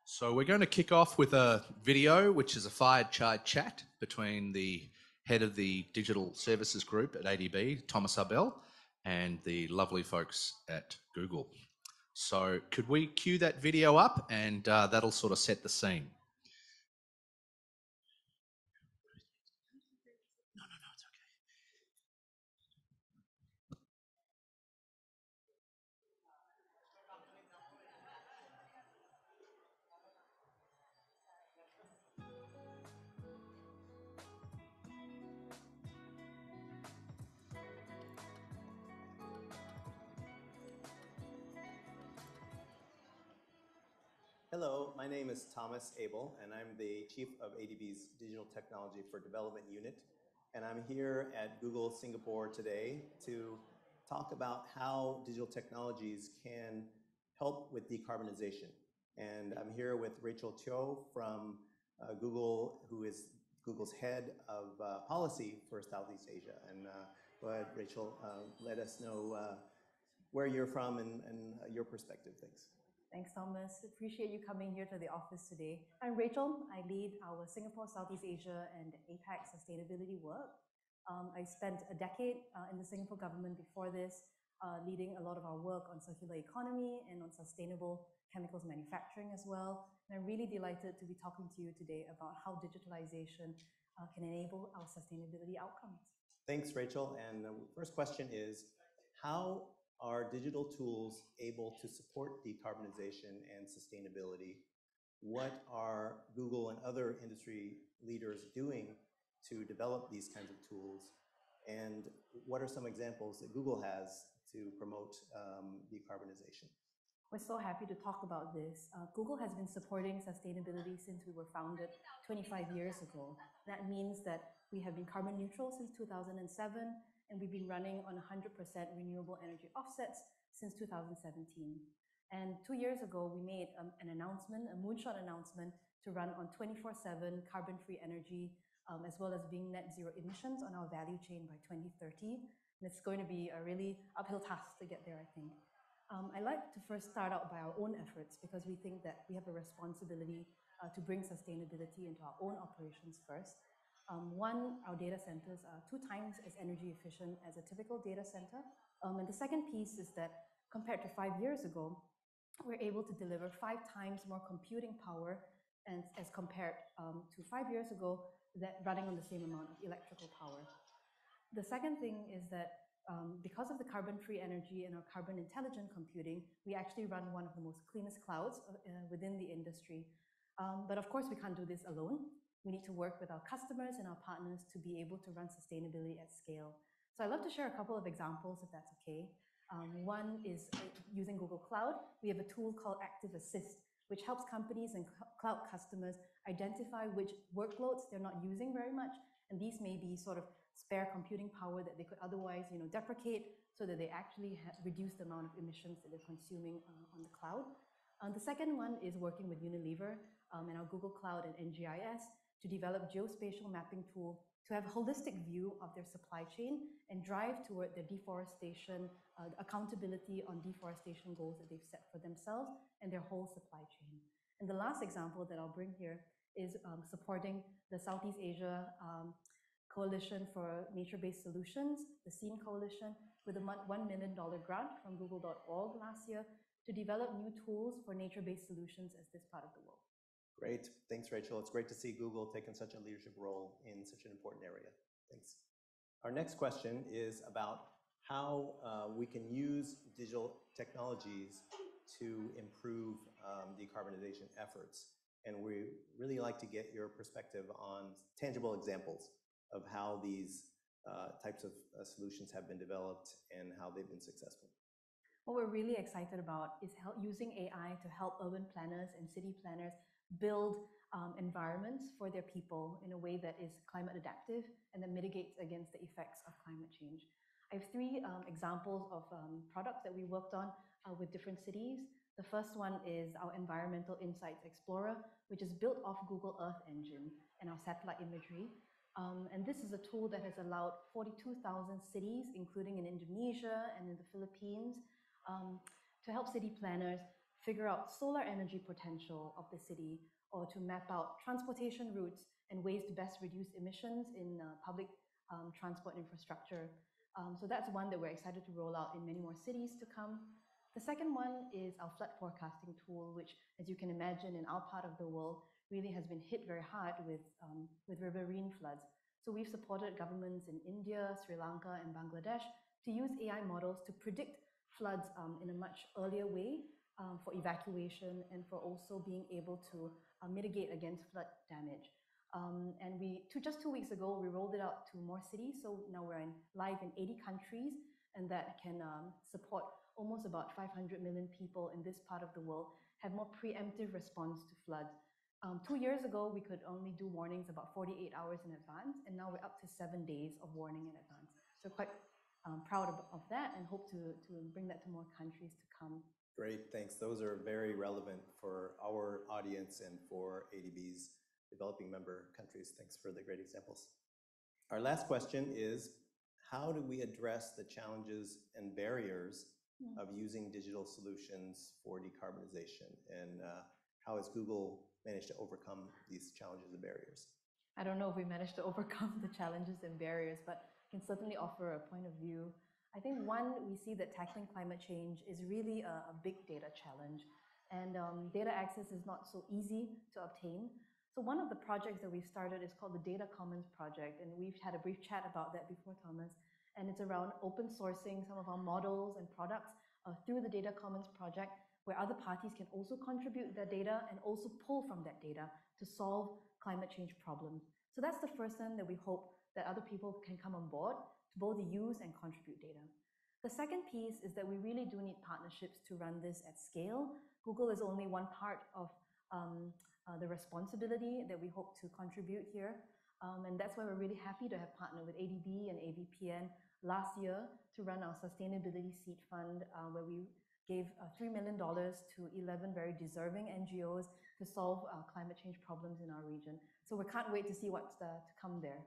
So we're going to kick off with a video, which is a fireside chat between the head of the Digital Services Group at ADB, Thomas Abel, and the lovely folks at Google. So could we cue that video up, and that'll sort of set the scene. Hello, my name is Thomas Abel, and I'm the Chief of ADB's Digital Technology for Development Unit. And I'm here at Google Singapore today to talk about how digital technologies can help with decarbonization. And I'm here with Rachel Teo from Google, who is Google's head of policy for Southeast Asia. And go ahead, Rachel, let us know where you're from and your perspective. Thanks. Thanks, Thomas. Appreciate you coming here to the office today. I'm Rachel. I lead our Singapore, Southeast Asia, and APAC sustainability work. I spent a decade in the Singapore government before this, leading a lot of our work on circular economy and on sustainable chemicals manufacturing as well. And I'm really delighted to be talking to you today about how digitalization can enable our sustainability outcomes. Thanks, Rachel. And the first question is, how are digital tools able to support decarbonization and sustainability? What are Google and other industry leaders doing to develop these kinds of tools? And what are some examples that Google has to promote decarbonization? We're so happy to talk about this. Google has been supporting sustainability since we were founded 25 years ago. That means that we have been carbon neutral since 2007, and we've been running on 100% renewable energy offsets since 2017. And 2 years ago, we made an announcement, a moonshot announcement, to run on 24/7 carbon-free energy, as well as being net zero emissions on our value chain by 2030. And it's going to be a really uphill task to get there, I think. I'd like to first start out by our own efforts, because we think that we have a responsibility to bring sustainability into our own operations first. One, our data centers are 2 times as energy efficient as a typical data center. And the second piece is that compared to 5 years ago, we're able to deliver 5 times more computing power and as compared to 5 years ago, that running on the same amount of electrical power. The second thing is that because of the carbon-free energy and our carbon intelligent computing, we actually run one of the most cleanest clouds within the industry. But of course, we can't do this alone. We need to work with our customers and our partners to be able to run sustainability at scale. So I'd love to share a couple of examples, if that's okay. One is using Google Cloud. We have a tool called Active Assist, which helps companies and cloud customers identify which workloads they're not using very much. And these may be sort of spare computing power that they could otherwise deprecate, so that they actually reduce the amount of emissions that they're consuming on the cloud. The second one is working with Unilever and our Google Cloud and NGIS to develop geospatial mapping tool to have a holistic view of their supply chain and drive toward their deforestation, accountability on deforestation goals that they've set for themselves and their whole supply chain. And the last example that I'll bring here is supporting the Southeast Asia Coalition for Nature-Based Solutions, the SEAM Coalition, with a $1 million grant from google.org last year to develop new tools for nature-based solutions as this part of the world. Great. Thanks, Rachel. It's great to see Google taking such a leadership role in such an important area. Thanks. Our next question is about how we can use digital technologies to improve decarbonization efforts. And we really like to get your perspective on tangible examples of how these types of solutions have been developed and how they've been successful. What we're really excited about is using AI to help urban planners and city planners build environments for their people in a way that is climate adaptive and that mitigates against the effects of climate change. I have three examples of products that we worked on with different cities. The first one is our Environmental Insights Explorer, which is built off Google Earth Engine and our satellite imagery. And this is a tool that has allowed 42,000 cities, including in Indonesia and in the Philippines, to help city planners figure out solar energy potential of the city, or to map out transportation routes and ways to best reduce emissions in public transport infrastructure. So that's one that we're excited to roll out in many more cities to come. The second one is our flood forecasting tool, which, as you can imagine, in our part of the world, really has been hit very hard with riverine floods. So we've supported governments in India, Sri Lanka, and Bangladesh to use AI models to predict floods in a much earlier way for evacuation and for also being able to mitigate against flood damage. And just 2 weeks ago, we rolled it out to more cities. So now we're live in 80 countries, and that can support almost about 500 million people in this part of the world have more preemptive response to floods. 2 years ago, we could only do warnings about 48 hours in advance, and now we're up to 7 days of warning in advance. So quite proud of that and hope to bring that to more countries to come. Great, thanks. Those are very relevant for our audience and for ADB's developing member countries. Thanks for the great examples. Our last question is, how do we address the challenges and barriers of using digital solutions for decarbonization? And how has Google managed to overcome these challenges and barriers? I don't know if we managed to overcome the challenges and barriers, but can certainly offer a point of view. I think one, we see that tackling climate change is really a big data challenge, and data access is not so easy to obtain. So one of the projects that we've started is called the Data Commons Project, and we've had a brief chat about that before, Thomas, and it's around open sourcing some of our models and products through the Data Commons Project, where other parties can also contribute their data and also pull from that data to solve climate change problems. So that's the first thing that we hope that other people can come on board to both use and contribute data. The second piece is that we really do need partnerships to run this at scale. Google is only one part of the responsibility that we hope to contribute here. And that's why we're really happy to have partnered with ADB and AVPN last year to run our Sustainability Seed Fund, where we gave $3 million to 11 very deserving NGOs to solve climate change problems in our region. So we can't wait to see what's to come there.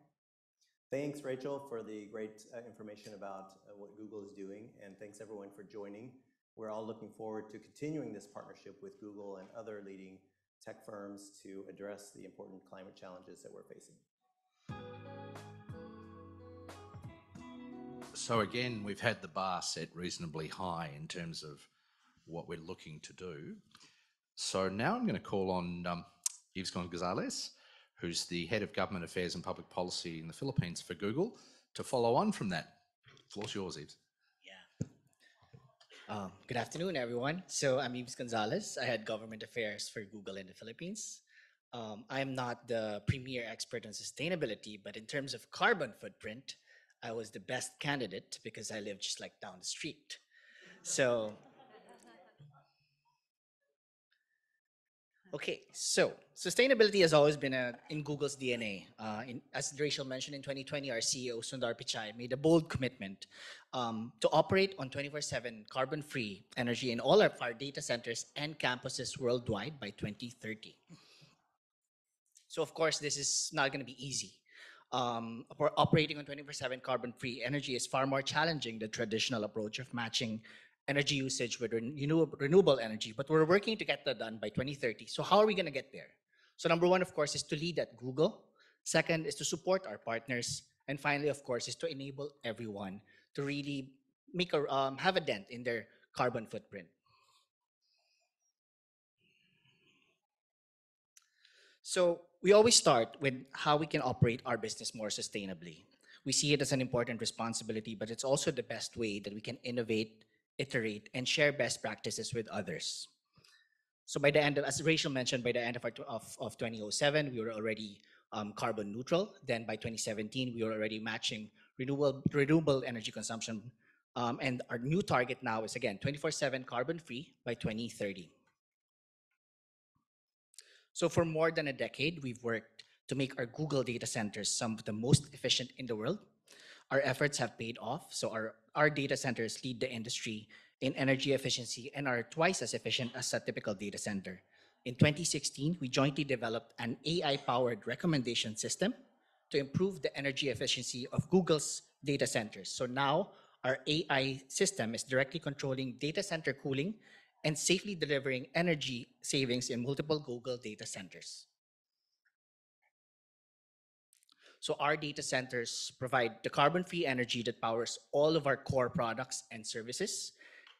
Thanks, Rachel, for the great information about what Google is doing, and thanks everyone for joining. We're all looking forward to continuing this partnership with Google and other leading tech firms to address the important climate challenges that we're facing. So again, we've had the bar set reasonably high in terms of what we're looking to do. So now I'm going to call on Yves Gonzalez, who's the Head of Government Affairs and Public Policy in the Philippines for Google, to follow on from that. The floor's yours, Yves. Yeah. Good afternoon, everyone. So I'm Yves Gonzalez. I head Government Affairs for Google in the Philippines. I'm not the premier expert on sustainability, but in terms of carbon footprint, I was the best candidate because I live just like down the street. So, okay, so sustainability has always been in Google's DNA. As Rachel mentioned, in 2020, our CEO, Sundar Pichai, made a bold commitment to operate on 24/7 carbon-free energy in all of our data centers and campuses worldwide by 2030. So, of course, this is not going to be easy. Operating on 24/7 carbon-free energy is far more challenging than the traditional approach of matching energy usage with renewable energy, but we're working to get that done by 2030. So how are we going to get there? So number one, of course, is to lead at Google. Second is to support our partners. And finally, of course, is to enable everyone to really have a dent in their carbon footprint. So we always start with how we can operate our business more sustainably. We see it as an important responsibility, but it's also the best way that we can innovate, iterate, and share best practices with others. So by the end of, as Rachel mentioned, by the end of, of 2007, we were already carbon neutral. Then by 2017, we were already matching renewable energy consumption. And our new target now is again 24/7 carbon free by 2030. So for more than a decade, we've worked to make our Google data centers some of the most efficient in the world. Our efforts have paid off. So our data centers lead the industry in energy efficiency and are twice as efficient as a typical data center. In 2016, we jointly developed an AI-powered recommendation system to improve the energy efficiency of Google's data centers. So now our AI system is directly controlling data center cooling and safely delivering energy savings in multiple Google data centers. So our data centers provide the carbon-free energy that powers all of our core products and services.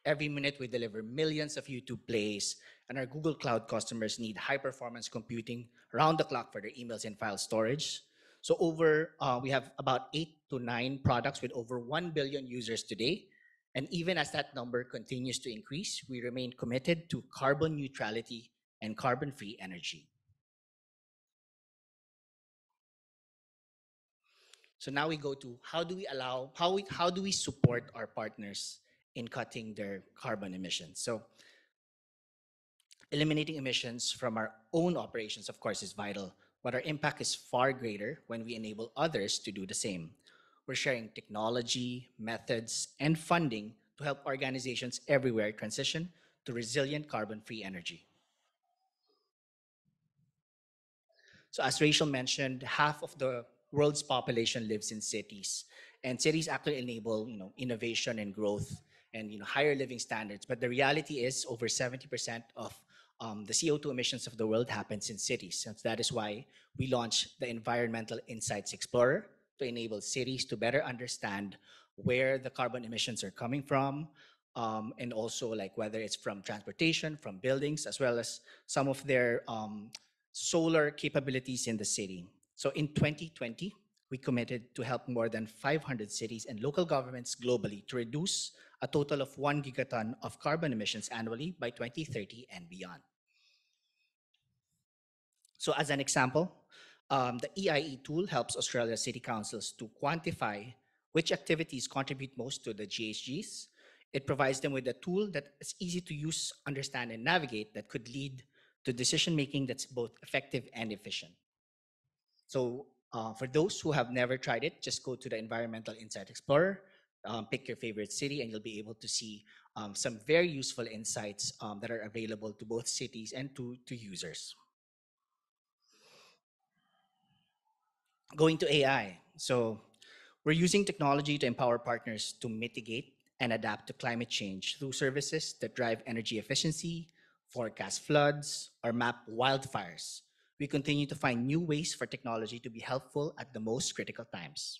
Every minute we deliver millions of YouTube plays, and our Google Cloud customers need high-performance computing around the clock for their emails and file storage. So we have about 8 to 9 products with over 1 billion users today. And even as that number continues to increase, we remain committed to carbon neutrality and carbon-free energy. So now we go to how do we support our partners in cutting their carbon emissions? So eliminating emissions from our own operations, of course, is vital, but our impact is far greater when we enable others to do the same. We're sharing technology, methods, and funding to help organizations everywhere transition to resilient carbon-free energy. So as Rachel mentioned, half of the world's population lives in cities, and cities actually enable innovation and growth and higher living standards. But the reality is, over 70% of the CO2 emissions of the world happens in cities. And that is why we launched the Environmental Insights Explorer to enable cities to better understand where the carbon emissions are coming from, and also like whether it's from transportation, from buildings, as well as some of their solar capabilities in the city. So in 2020, we committed to help more than 500 cities and local governments globally to reduce a total of 1 gigaton of carbon emissions annually by 2030 and beyond. So as an example, the EIE tool helps Australia city councils to quantify which activities contribute most to the GHGs. It provides them with a tool that is easy to use, understand, and navigate that could lead to decision-making that's both effective and efficient. So for those who have never tried it, just go to the Environmental Insight Explorer, pick your favorite city, and you'll be able to see some very useful insights that are available to both cities and to users. Going to AI. So we're using technology to empower partners to mitigate and adapt to climate change through services that drive energy efficiency, forecast floods, or map wildfires. We continue to find new ways for technology to be helpful at the most critical times.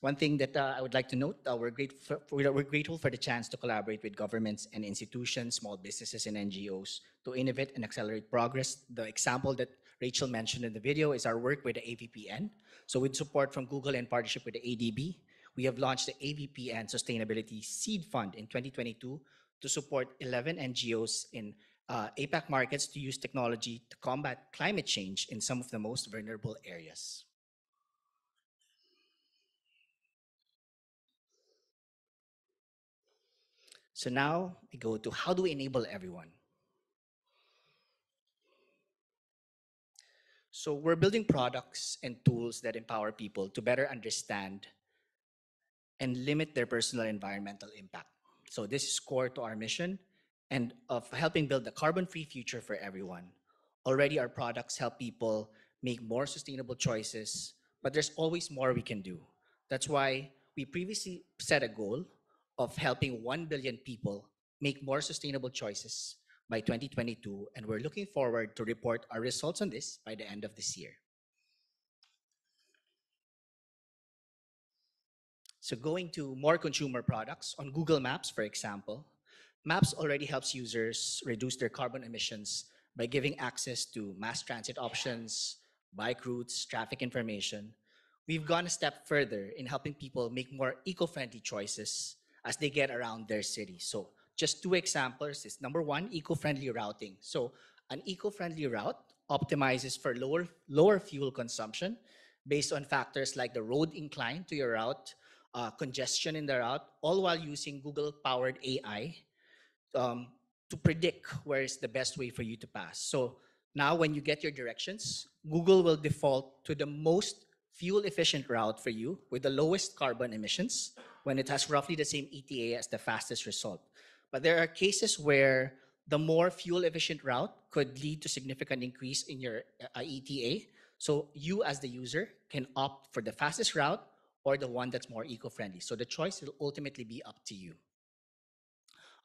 One thing that I would like to note, we're grateful for the chance to collaborate with governments and institutions, small businesses, and NGOs to innovate and accelerate progress. The example that Rachel mentioned in the video is our work with the AVPN. So with support from Google and partnership with the ADB, we have launched the AVPN Sustainability Seed Fund in 2022 to support 11 NGOs in APAC markets to use technology to combat climate change in some of the most vulnerable areas. So now we go to how do we enable everyone? So we're building products and tools that empower people to better understand and limit their personal environmental impact. So this is core to our mission and of helping build a carbon-free future for everyone. Already our products help people make more sustainable choices, but there's always more we can do. That's why we previously set a goal of helping 1 billion people make more sustainable choices by 2022, and we're looking forward to report our results on this by the end of this year. So going to more consumer products, on Google Maps, for example, Maps already helps users reduce their carbon emissions by giving access to mass transit options, bike routes, traffic information. We've gone a step further in helping people make more eco-friendly choices as they get around their city. So just two examples is number one, eco-friendly routing. So an eco-friendly route optimizes for lower fuel consumption based on factors like the road incline to your route, congestion in the route, all while using Google-powered AI um, to predict where is the best way for you to pass. So now when you get your directions, Google will default to the most fuel efficient route for you with the lowest carbon emissions when it has roughly the same ETA as the fastest result. But there are cases where the more fuel efficient route could lead to significant increase in your ETA. So you as the user can opt for the fastest route or the one that's more eco-friendly. So the choice will ultimately be up to you.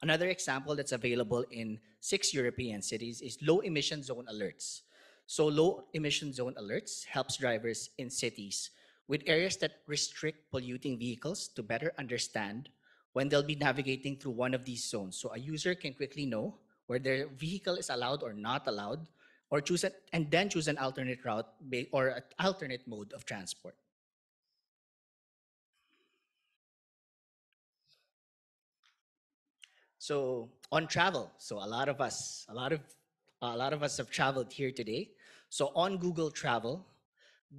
Another example that's available in 6 European cities is low emission zone alerts. So low emission zone alerts helps drivers in cities with areas that restrict polluting vehicles to better understand when they'll be navigating through one of these zones. So a user can quickly know where their vehicle is allowed or not allowed, or choose it and then choose an alternate route or an alternate mode of transport. So on travel, so a lot of us have traveled here today. So on Google Travel,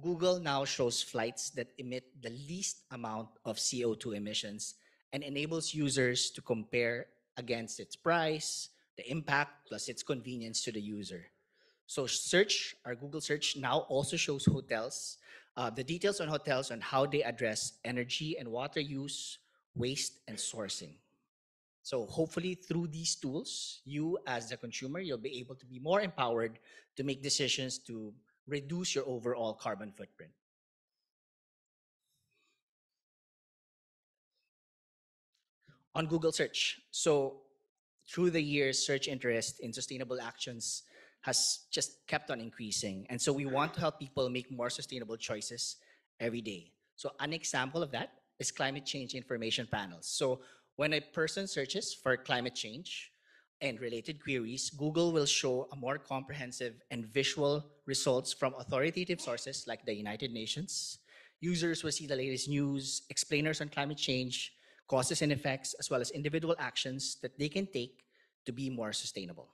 Google now shows flights that emit the least amount of CO2 emissions and enables users to compare against its price, the impact, plus its convenience to the user. So our Google search now also shows hotels, the details on hotels on how they address energy and water use, waste, and sourcing. So hopefully through these tools, you as the consumer, you'll be able to be more empowered to make decisions to reduce your overall carbon footprint. On Google search. So through the years, search interest in sustainable actions has just kept on increasing. And so we want to help people make more sustainable choices every day. So an example of that is climate change information panels. So when a person searches for climate change and related queries, Google will show a more comprehensive and visual results from authoritative sources like the United Nations. Users will see the latest news, explainers on climate change, causes and effects, as well as individual actions that they can take to be more sustainable.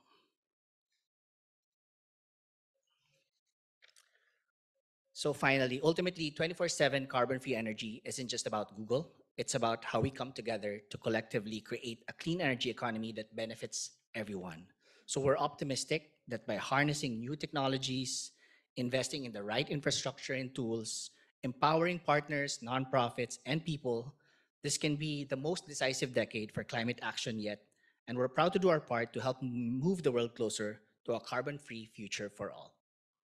So finally, ultimately, 24/7 carbon-free energy isn't just about Google. It's about how we come together to collectively create a clean energy economy that benefits everyone. So we're optimistic that by harnessing new technologies, investing in the right infrastructure and tools, empowering partners, nonprofits, and people, this can be the most decisive decade for climate action yet. And we're proud to do our part to help move the world closer to a carbon-free future for all.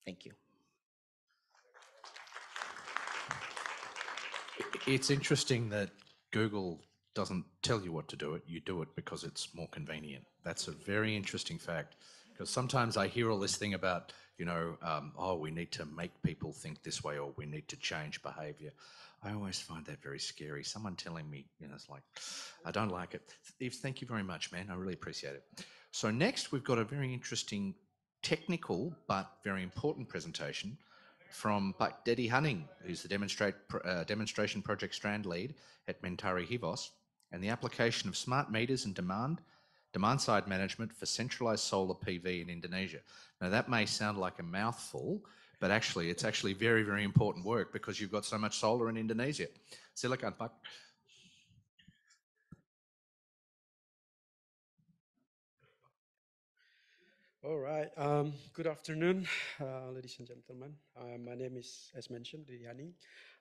Thank you. It's interesting that Google doesn't tell you what to do it, you do it because it's more convenient. That's a very interesting fact, because sometimes I hear all this thing about, oh, we need to make people think this way or we need to change behavior. I always find that very scary. Someone telling me, it's like, I don't like it. Eve, thank you very much, man. I really appreciate it. So next, we've got a very interesting technical but very important presentation from Pak Dedi Hunning, who's the demonstration project strand lead at Mentari Hivos, and the application of smart meters and demand-side management for centralized solar PV in Indonesia. Now, that may sound like a mouthful, but actually, it's actually very, very important work because you've got so much solar in Indonesia. Silakan, Pak. All right. Good afternoon, ladies and gentlemen. My name is, as mentioned, Didi.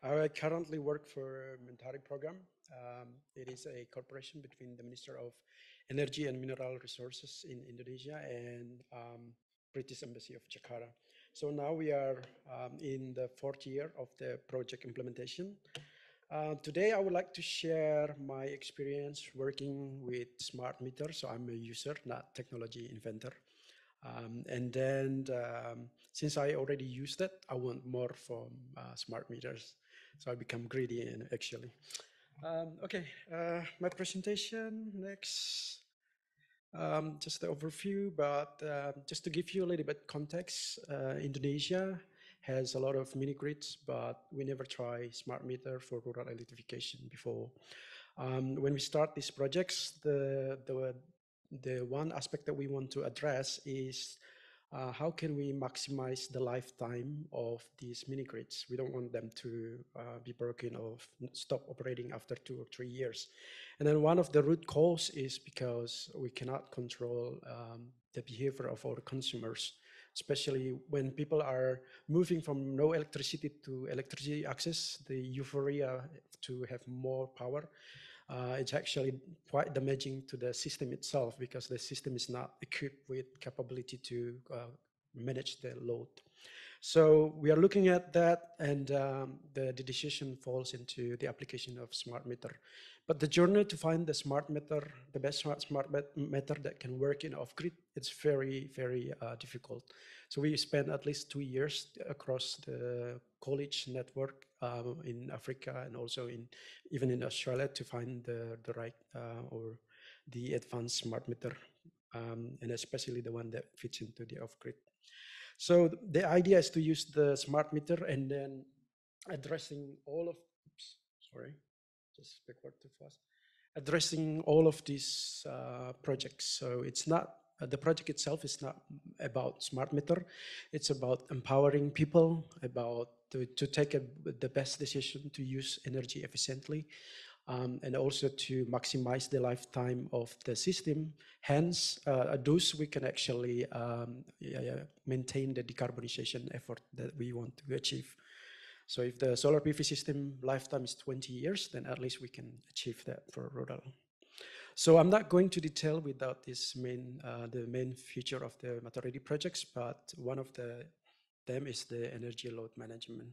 I currently work for Mentari program. It is a corporation between the Minister of Energy and Mineral Resources in Indonesia and British Embassy of Jakarta. So now we are in the 4th year of the project implementation. Today, I would like to share my experience working with smart meters. So I'm a user, not technology inventor. And then since I already used it, I want more from smart meters. So I become greedy actually. Okay, my presentation next. Just the overview, but just to give you a little bit context, Indonesia has a lot of mini grids, but we never try smart meter for rural electrification before. When we start these projects, the one aspect that we want to address is how can we maximize the lifetime of these mini grids? We don't want them to be broken or stop operating after 2 or 3 years. And then one of the root cause is because we cannot control the behavior of our consumers, especially when people are moving from no electricity to electricity access, the euphoria to have more power. It's actually quite damaging to the system itself because the system is not equipped with capability to manage the load. So we are looking at that, and the decision falls into the application of smart meter. But the journey to find the smart meter, the best smart meter that can work in off-grid, it's very, very difficult. So we spent at least 2 years across the college network in Africa and also even in Australia to find the right or the advanced smart meter, and especially the one that fits into the off-grid. So the idea is to use the smart meter and then addressing all of, oops, sorry, just backward too fast, addressing all of these projects. So it's not, the project itself is not about smart meter, it's about empowering people, about to take the best decision to use energy efficiently, and also to maximize the lifetime of the system. Hence, those we can actually maintain the decarbonization effort that we want to achieve. So if the solar PV system lifetime is 20 years, then at least we can achieve that for rural. So I'm not going to detail without this the main feature of the Mataredi projects, but one of them is the energy load management.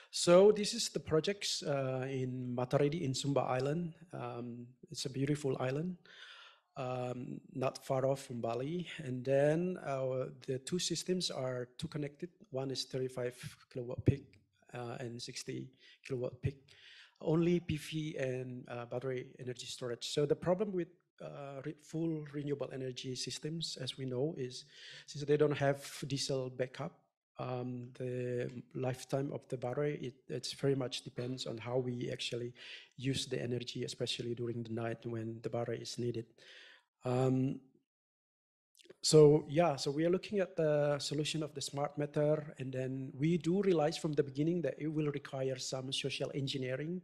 So this is the projects in Mataredi in Sumba Island. It's a beautiful island, not far off from Bali. And then the two systems are two connected. One is 35 kilowatt peak and 60 kilowatt peak. Only PV and battery energy storage. So the problem with full renewable energy systems, as we know, is since they don't have diesel backup, the lifetime of the battery, it's very much depends on how we actually use the energy, especially during the night when the battery is needed. So yeah, so we are looking at the solution of the smart meter, and then we do realize from the beginning that it will require some social engineering,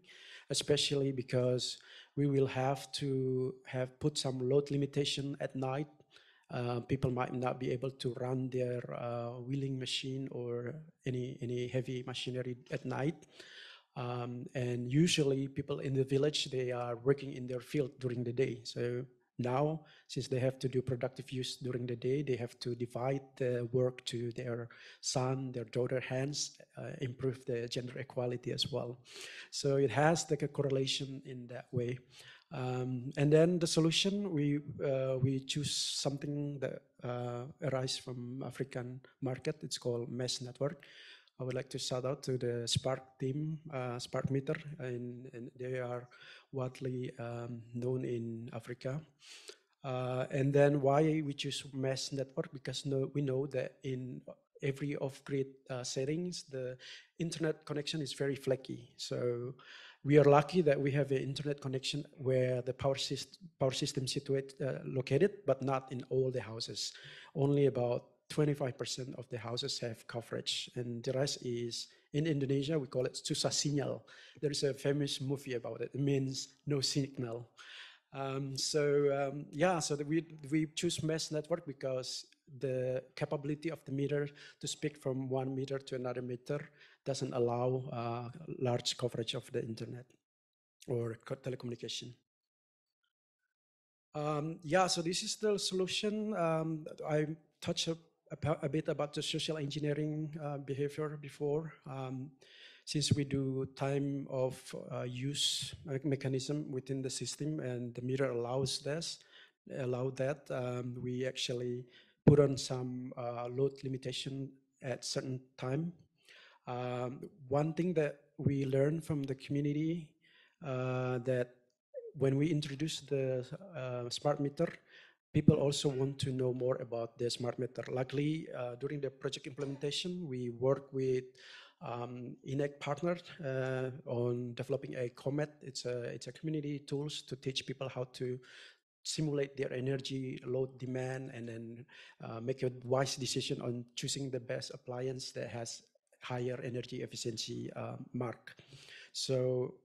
especially because we will have to put some load limitation at night. People might not be able to run their wheeling machine or any heavy machinery at night. And usually people in the village, they are working in their field during the day. So now, since they have to do productive use during the day, they have to divide the work to their son, their daughter hands, improve the gender equality as well. So it has like a correlation in that way. And then the solution, we choose something that arises from African market. It's called mesh network. I would like to shout out to the Spark team, Spark Meter, and they are widely known in Africa. And then why we choose mesh network? Because we know that in every off-grid settings, the internet connection is very flaky. So we are lucky that we have an internet connection where the power system located, but not in all the houses. Only about 25% of the houses have coverage, and the rest is in Indonesia. We call it susah sinyal. There is a famous movie about it. It means no signal. Yeah, so we choose mesh network because the capability of the meter to speak from one meter to another meter doesn't allow large coverage of the internet or telecommunication. Yeah, so this is the solution. I touched a bit about the social engineering behavior before. Since we do time of use mechanism within the system and the meter allows that, we actually put on some load limitation at certain time. One thing that we learned from the community that when we introduced the smart meter, people also want to know more about the smart meter. Luckily, during the project implementation, we work with INEC partner on developing a COMET. It's a community tools to teach people how to simulate their energy load demand and then make a wise decision on choosing the best appliance that has higher energy efficiency mark. So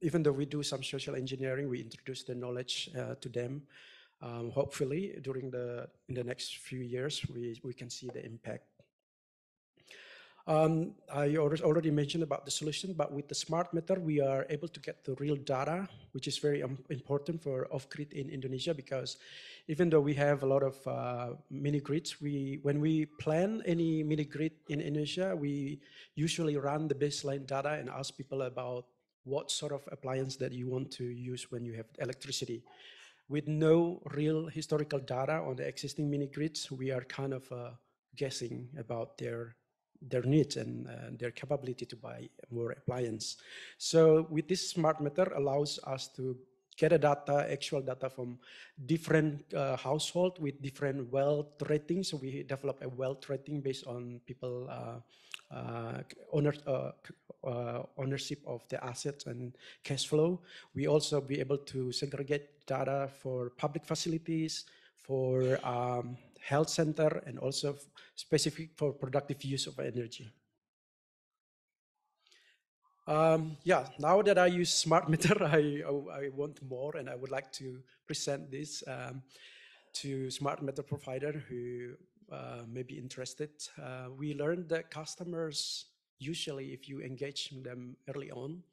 even though we do some social engineering, we introduce the knowledge to them. Hopefully, in the next few years, we can see the impact. I already mentioned about the solution, but with the smart meter, we are able to get the real data, which is very important for off-grid in Indonesia, because even though we have a lot of mini grids, when we plan any mini grid in Indonesia, we usually run the baseline data and ask people about what sort of appliance that you want to use when you have electricity. With no real historical data on the existing mini grids, we are kind of guessing about their needs and their capability to buy more appliance. So with this smart meter allows us to get actual data from different household with different wealth ratings. So we develop a wealth rating based on people ownership of the assets and cash flow. We also be able to segregate data for public facilities, for health center, and also specific for productive use of energy. Yeah, now that I use smart meter, I want more, and I would like to present this to smart meter provider who may be interested. We learned that customers, usually if you engage them early on,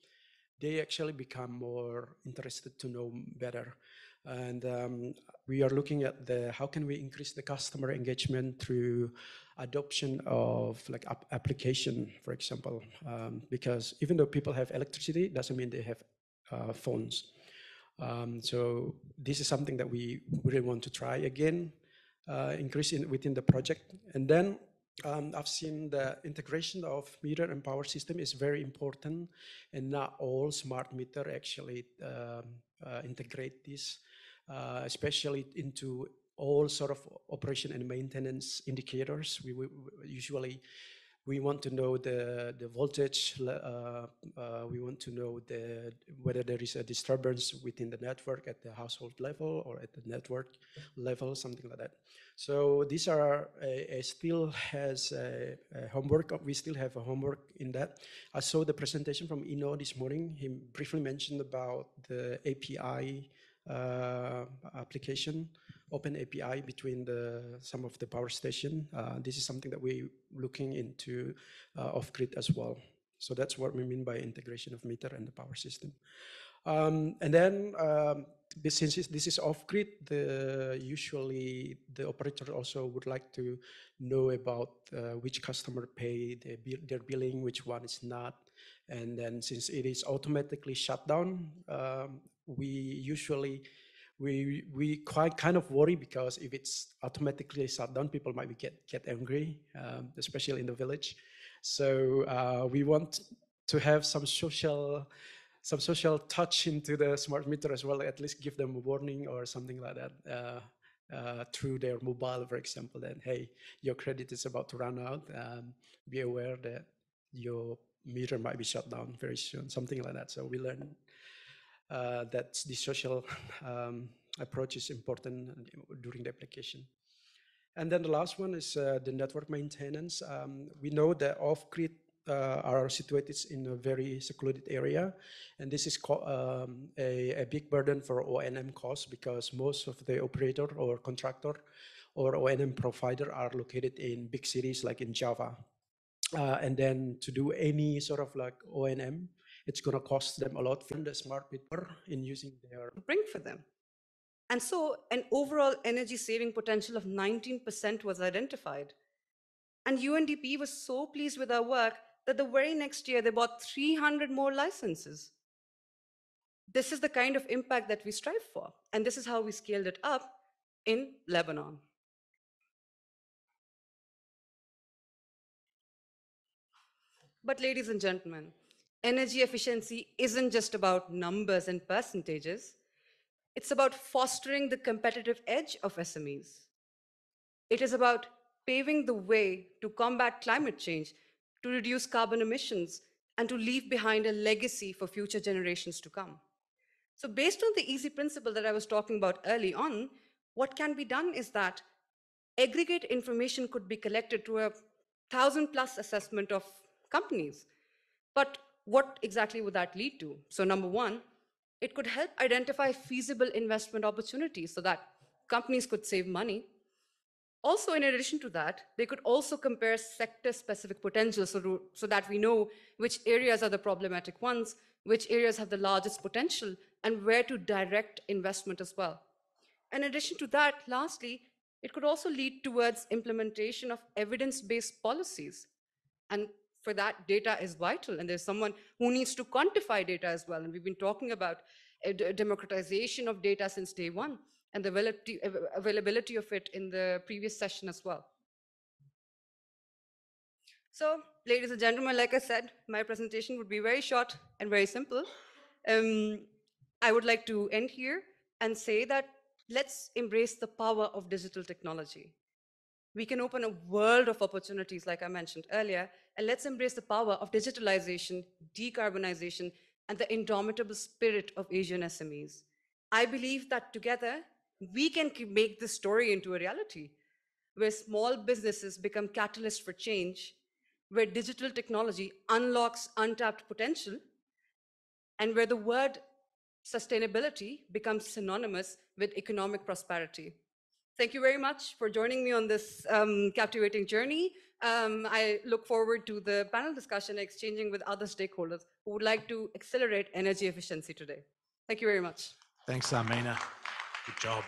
they actually become more interested to know better. And we are looking at how can we increase the customer engagement through adoption of like application, for example, because even though people have electricity, doesn't mean they have phones. So this is something that we really want to try again, increase within the project. And then I've seen the integration of meter and power system is very important, and not all smart meter actually integrate this, especially into all sort of operation and maintenance indicators. We usually we want to know the voltage. We want to know whether there is a disturbance within the network at the household level or at the network level, something like that. So these are still has a homework. We still have a homework in that. I saw the presentation from Ino this morning. He briefly mentioned about the API application, open API between some of the power station. This is something that we're looking into off-grid as well. So that's what we mean by integration of meter and the power system. And then since this is off-grid, usually the operator also would like to know about which customer pay their billing, which one is not. And then since it is automatically shut down, we quite kind of worry, because if it's automatically shut down, people might get angry, especially in the village. So we want to have some social touch into the smart meter as well, at least give them a warning or something like that through their mobile, for example, that, hey, your credit is about to run out. Be aware that your meter might be shut down very soon, something like that. So we learn that the social approach is important during the application. And then the last one is the network maintenance. We know that off-grid are situated in a very secluded area, and this is a big burden for O&M costs, because most of the operator or contractor or O&M provider are located in big cities like in Java. And then to do any sort of like O&M, it's going to cost them a lot from the smart meter in using their bring for them. And so an overall energy saving potential of 19% was identified. And UNDP was so pleased with our work that the very next year they bought 300 more licenses. This is the kind of impact that we strive for. And this is how we scaled it up in Lebanon. But ladies and gentlemen, energy efficiency isn't just about numbers and percentages. It's about fostering the competitive edge of SMEs. It is about paving the way to combat climate change, to reduce carbon emissions, and to leave behind a legacy for future generations to come. So, based on the easy principle that I was talking about early on, what can be done is that aggregate information could be collected to a 1,000+ assessment of companies. But what exactly would that lead to? So, number one, it could help identify feasible investment opportunities so that companies could save money. Also, in addition to that, they could also compare sector-specific potential so that we know which areas are the problematic ones, which areas have the largest potential, and where to direct investment as well. In addition to that, lastly, it could also lead towards implementation of evidence-based policies. And for that, data is vital, and there's someone who needs to quantify data as well. And we've been talking about democratization of data since day one, and the availability of it in the previous session as well. So, ladies and gentlemen, like I said, my presentation would be very short and very simple. I would like to end here and say that let's embrace the power of digital technology. We can open a world of opportunities, like I mentioned earlier, and let's embrace the power of digitalization, decarbonization, and the indomitable spirit of Asian SMEs. I believe that together, we can make this story into a reality, where small businesses become catalysts for change, where digital technology unlocks untapped potential, and where the word sustainability becomes synonymous with economic prosperity. Thank you very much for joining me on this captivating journey. I look forward to the panel discussion exchanging with other stakeholders who would like to accelerate energy efficiency today. Thank you very much. Thanks, Armina. Good job.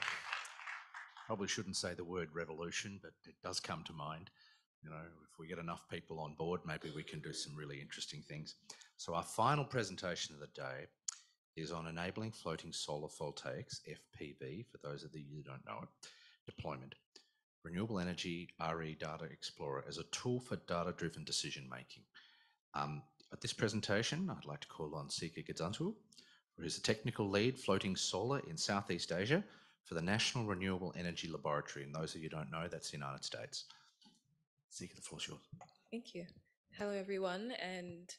Probably shouldn't say the word revolution, but it does come to mind. You know, if we get enough people on board, maybe we can do some really interesting things. So our final presentation of the day is on enabling floating solar voltaics, FPV, for those of you who don't know it, deployment. Renewable Energy RE Data Explorer as a tool for data-driven decision-making. At this presentation, I'd like to call on Sika Gadzantu, who is the technical lead floating solar in Southeast Asia for the National Renewable Energy Laboratory. And those of you who don't know, that's the United States. Sika, the floor's yours. Thank you. Hello, everyone, and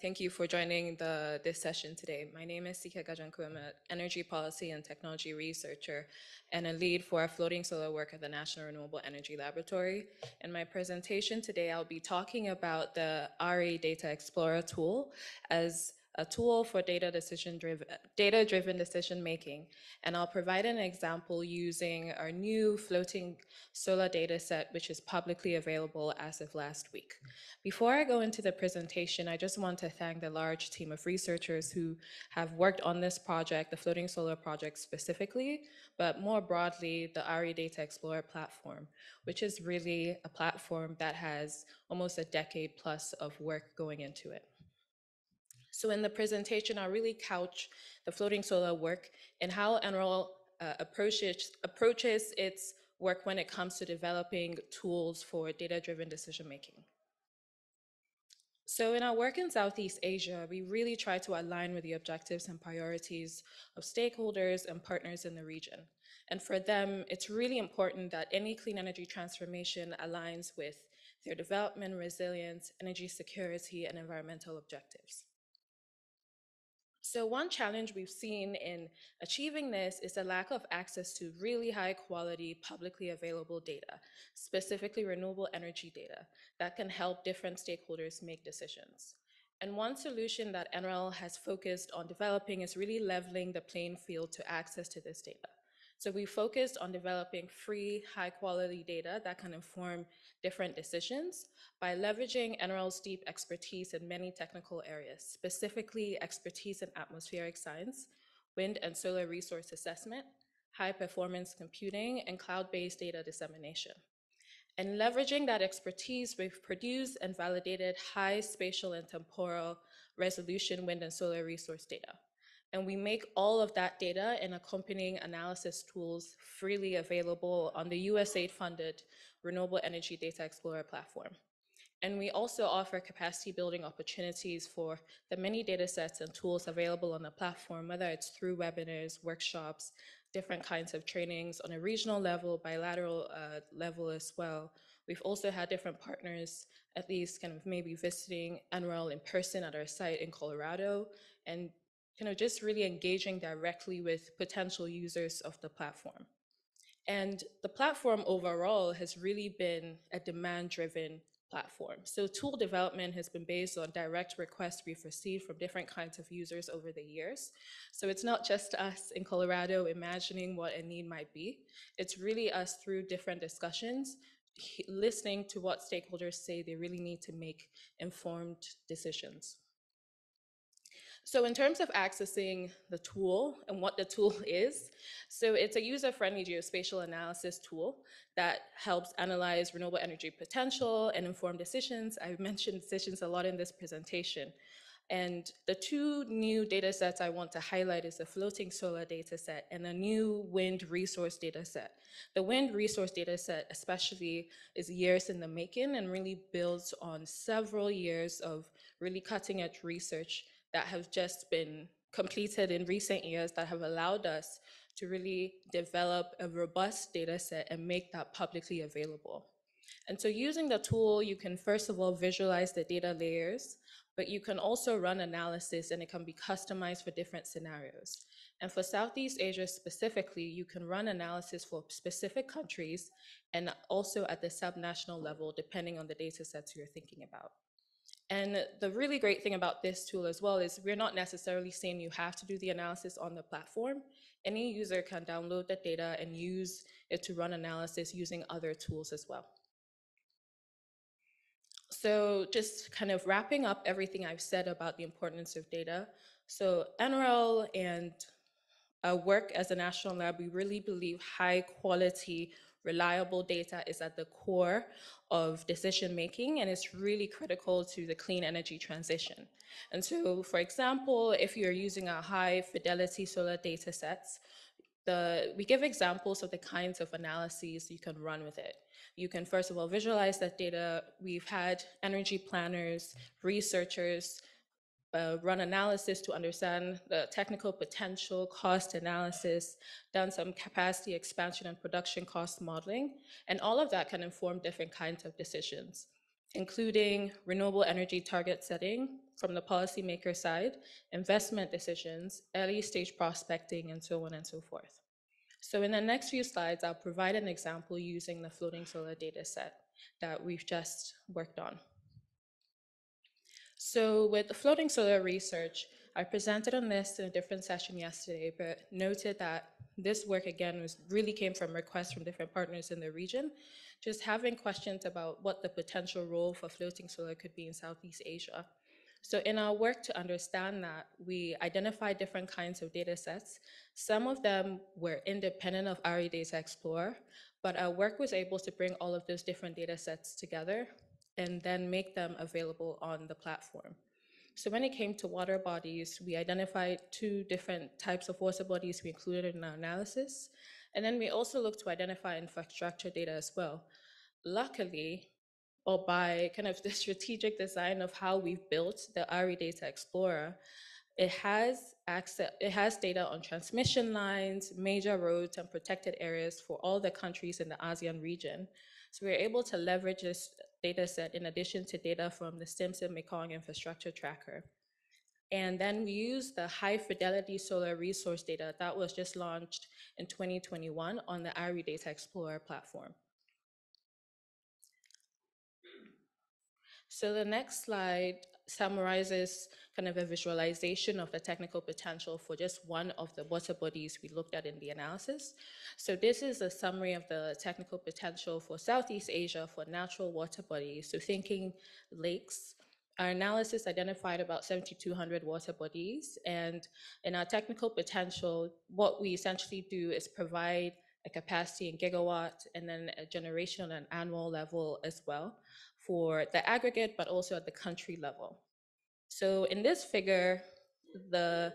thank you for joining this session today. My name is Sika Gajanku. I'm an energy policy and technology researcher and a lead for our floating solar work at the National Renewable Energy Laboratory. In my presentation today, I'll be talking about the RE Data Explorer tool as a tool for data-driven decision-making. And I'll provide an example using our new floating solar data set, which is publicly available as of last week. Before I go into the presentation, I just want to thank the large team of researchers who have worked on this project, the floating solar project specifically, but more broadly, the RE Data Explorer platform, which is really a platform that has almost a decade plus of work going into it. So in the presentation, I'll really couch the floating solar work and how NREL approaches its work when it comes to developing tools for data-driven decision-making. So in our work in Southeast Asia, we really try to align with the objectives and priorities of stakeholders and partners in the region. And for them, it's really important that any clean energy transformation aligns with their development, resilience, energy security, and environmental objectives. So one challenge we've seen in achieving this is the lack of access to really high quality, publicly available data, specifically renewable energy data, that can help different stakeholders make decisions. And one solution that NREL has focused on developing is really leveling the playing field to access to this data. So we focused on developing free, high-quality data that can inform different decisions by leveraging NREL's deep expertise in many technical areas, specifically expertise in atmospheric science, wind and solar resource assessment, high-performance computing, and cloud-based data dissemination. And leveraging that expertise, we've produced and validated high spatial and temporal resolution wind and solar resource data. And we make all of that data and accompanying analysis tools freely available on the USAID-funded Renewable Energy Data Explorer platform. And we also offer capacity building opportunities for the many data sets and tools available on the platform, whether it's through webinars, workshops, different kinds of trainings on a regional level, bilateral level as well. We've also had different partners, at least kind of maybe visiting NREL in person at our site in Colorado, and kind of just really engaging directly with potential users of the platform. And the platform overall has really been a demand-driven platform. So tool development has been based on direct requests we've received from different kinds of users over the years. So it's not just us in Colorado imagining what a need might be. It's really us through different discussions, listening to what stakeholders say they really need to make informed decisions. So in terms of accessing the tool and what the tool is, so it's a user-friendly geospatial analysis tool that helps analyze renewable energy potential and inform decisions. I've mentioned decisions a lot in this presentation. And the two new data sets I want to highlight is the floating solar data set and a new wind resource data set. The wind resource data set especially is years in the making and really builds on several years of really cutting edge research that have just been completed in recent years that have allowed us to really develop a robust data set and make that publicly available. And so using the tool, you can first of all visualize the data layers, but you can also run analysis and it can be customized for different scenarios. And for Southeast Asia specifically, you can run analysis for specific countries and also at the subnational level, depending on the data sets you're thinking about. And the really great thing about this tool as well is we're not necessarily saying you have to do the analysis on the platform. Any user can download the data and use it to run analysis using other tools as well. So just kind of wrapping up everything I've said about the importance of data. So NREL and our work as a national lab, we really believe high quality, reliable data is at the core of decision making, and it's really critical to the clean energy transition. And so, for example, if you're using a high fidelity solar data sets, we give examples of the kinds of analyses you can run with it. You can first of all visualize that data. We've had energy planners, researchers, run analysis to understand the technical potential, cost analysis, done some capacity expansion and production cost modeling, and all of that can inform different kinds of decisions, including renewable energy target setting from the policymaker side, investment decisions, early stage prospecting, and so on and so forth. So in the next few slides, I'll provide an example using the floating solar data set that we've just worked on. So with the floating solar research, I presented on this in a different session yesterday, but noted that this work again really came from requests from different partners in the region, just having questions about what the potential role for floating solar could be in Southeast Asia. So in our work to understand that, we identified different kinds of data sets. Some of them were independent of RE Data Explorer, but our work was able to bring all of those different data sets together and then make them available on the platform. So when it came to water bodies, we identified two different types of water bodies we included in our analysis. And then we also looked to identify infrastructure data as well. Luckily, or by kind of the strategic design of how we've built the RE Data Explorer, it has data on transmission lines, major roads, and protected areas for all the countries in the ASEAN region. So we're able to leverage this data set in addition to data from the Stimson Mekong Infrastructure Tracker. And then we use the high fidelity solar resource data that was just launched in 2021 on the RE Data Explorer platform. So the next slide summarizes kind of a visualization of the technical potential for just one of the water bodies we looked at in the analysis. So this is a summary of the technical potential for Southeast Asia for natural water bodies. So thinking lakes. Our analysis identified about 7,200 water bodies, and in our technical potential, what we essentially do is provide a capacity in gigawatt and then a generation on an annual level as well for the aggregate, but also at the country level. So in this figure, the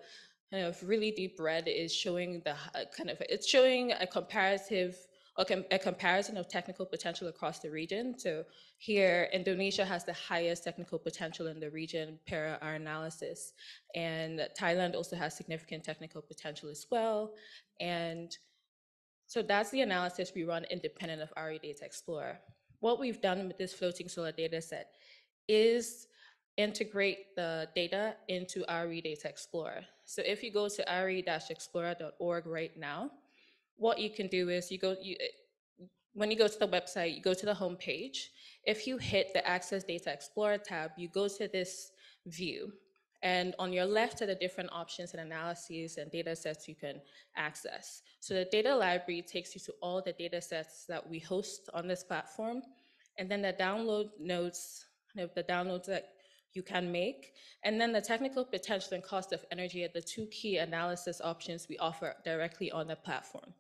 kind of really deep red is showing it's showing a comparative a comparison of technical potential across the region. So here, Indonesia has the highest technical potential in the region per our analysis. And Thailand also has significant technical potential as well. And so that's the analysis we run independent of RE Data Explorer. What we've done with this floating solar data set is integrate the data into RE Data Explorer. So if you go to re-explorer.org right now, what you can do is when you go to the website, you go to the home page. If you hit the Access Data Explorer tab, you go to this view. And on your left are the different options and analyses and data sets you can access. So the data library takes you to all the data sets that we host on this platform. And then the download nodes, the downloads that you can make. And then the technical potential and cost of energy are the two key analysis options we offer directly on the platform.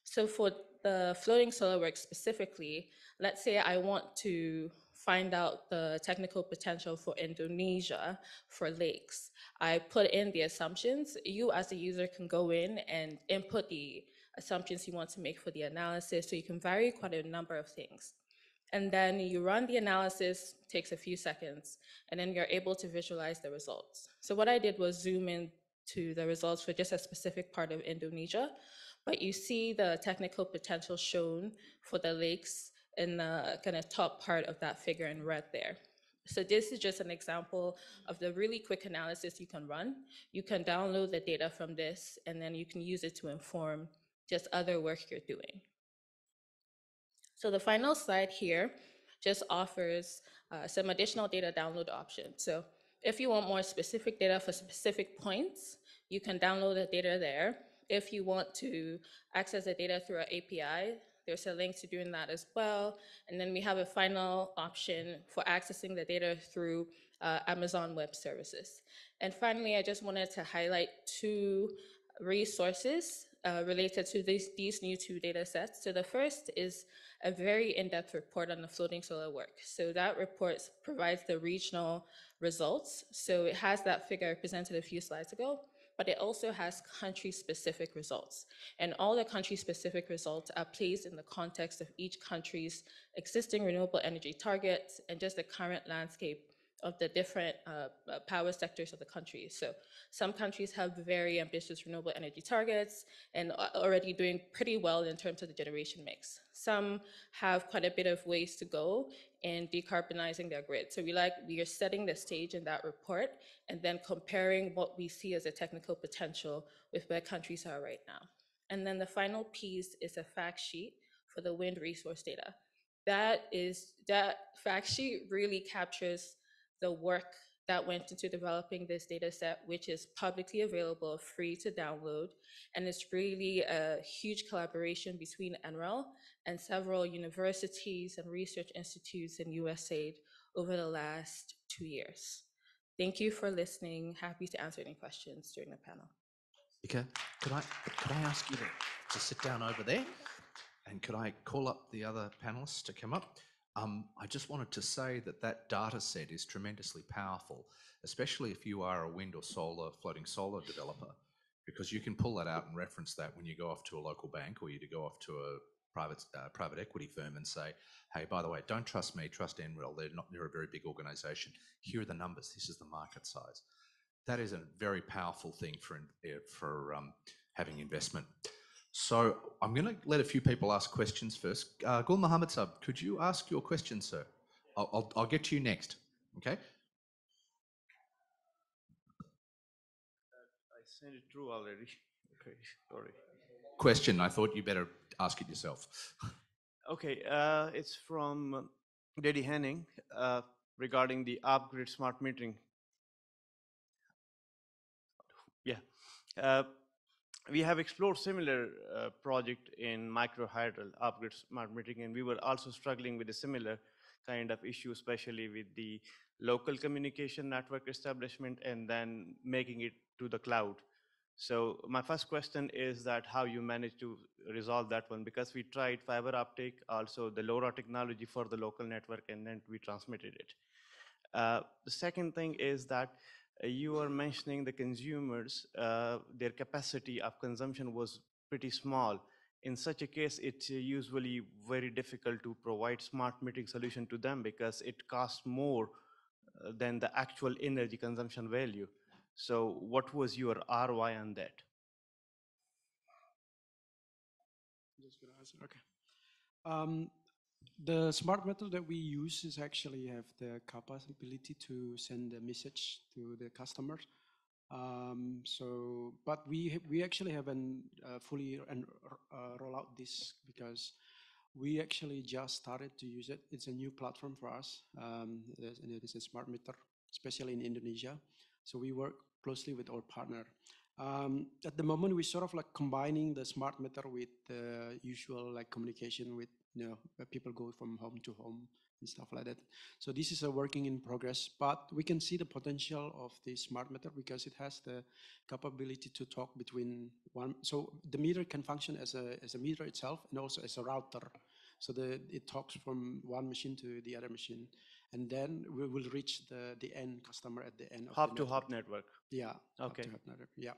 So for the floating solar work specifically, let's say I want to find out the technical potential for Indonesia for lakes. I put in the assumptions. You as a user can go in and input the assumptions you want to make for the analysis. So you can vary quite a number of things. And then you run the analysis, takes a few seconds, and then you're able to visualize the results. So what I did was zoom in to the results for just a specific part of Indonesia, but you see the technical potential shown for the lakes in the kind of top part of that figure in red there. So this is just an example of the really quick analysis you can run. You can download the data from this, and then you can use it to inform just other work you're doing. So the final slide here just offers some additional data download options. So if you want more specific data for specific points, you can download the data there. If you want to access the data through our API, there's a link to doing that as well. And then we have a final option for accessing the data through Amazon Web Services. And finally, I just wanted to highlight two resources related to these new two data sets. So the first is a very in-depth report on the floating solar work. So that report provides the regional results. So it has that figure I presented a few slides ago, but it also has country-specific results. And all the country-specific results are placed in the context of each country's existing renewable energy targets and just the current landscape of the different power sectors of the country. So some countries have very ambitious renewable energy targets and are already doing pretty well in terms of the generation mix. Some have quite a bit of ways to go in decarbonizing their grid. So we are setting the stage in that report and then comparing what we see as a technical potential with where countries are right now. And then the final piece is a fact sheet for the wind resource data. That fact sheet really captures the work that went into developing this data set, which is publicly available, free to download. And it's really a huge collaboration between NREL and several universities and research institutes in USAID over the last 2 years. Thank you for listening. Happy to answer any questions during the panel. Okay, could I ask you to sit down over there? And could I call up the other panelists to come up? I just wanted to say that data set is tremendously powerful, especially if you are a wind or solar, floating solar developer, because you can pull that out and reference that when you go off to a local bank or you go off to a private equity firm and say, hey, by the way, don't trust me, trust NREL. They're a very big organization. Here are the numbers. This is the market size. That is a very powerful thing for having investment. So I'm going to let a few people ask questions first. Gul Mohammed Sab, could you ask your question, sir? I'll get to you next. Okay. I sent it through already. Okay, sorry. Question. I thought you better ask it yourself. Okay, it's from Daddy Henning regarding the off-grid smart metering. Yeah. We have explored similar project in microhydral off-grid smart metering, and we were also struggling with a similar kind of issue, especially with the local communication network establishment and then making it to the cloud. So my first question is that how you managed to resolve that one, because we tried fiber optic, also the LoRa technology for the local network, and then we transmitted it. The second thing is that you were mentioning the consumers, their capacity of consumption was pretty small. In such a case, it's usually very difficult to provide smart metering solution to them because it costs more than the actual energy consumption value. So what was your ROI on that? Just gonna answer. Okay. The smart meter that we use is actually have the capability to send a message to the customer. But we actually haven't fully roll out this because we actually just started to use it. It's a new platform for us, and it is a smart meter, especially in Indonesia. So we work closely with our partner. At the moment, we're sort of like combining the smart meter with the usual like communication with, where people go from home to home and stuff like that. So this is a working in progress, but we can see the potential of the smart meter because it has the capability to talk between one. So the meter can function as a meter itself and also as a router. So it talks from one machine to the other machine, and then we will reach the end customer at the end of Hub to hub network. Yeah. Okay. Hub to hub network. Yeah.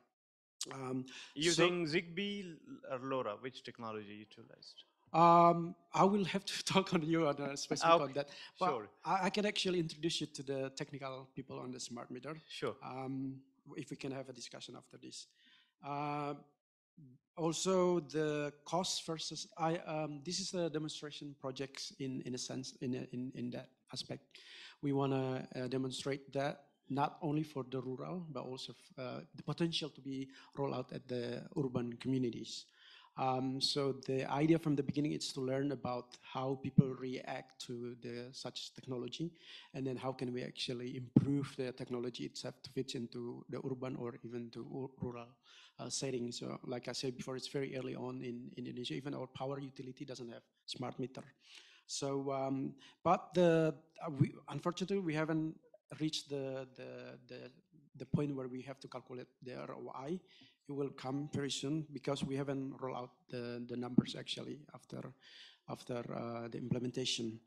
Using Zigbee or LoRa, which technology utilized? I will have to talk on you on a specific on that. But sure. I can actually introduce you to the technical people on the smart meter. Sure. If we can have a discussion after this. Also, the cost versus this is a demonstration project in a sense in that aspect. We want to demonstrate that not only for the rural but also the potential to be rolled out at the urban communities. So the idea from the beginning is to learn about how people react to such technology, and then how can we actually improve the technology itself to fit into the urban or even to rural setting. So like I said before, it's very early on in Indonesia. Even our power utility doesn't have smart meter. So, but unfortunately, we haven't reached the point where we have to calculate the ROI. It will come very soon because we haven't rolled out the numbers actually after the implementation.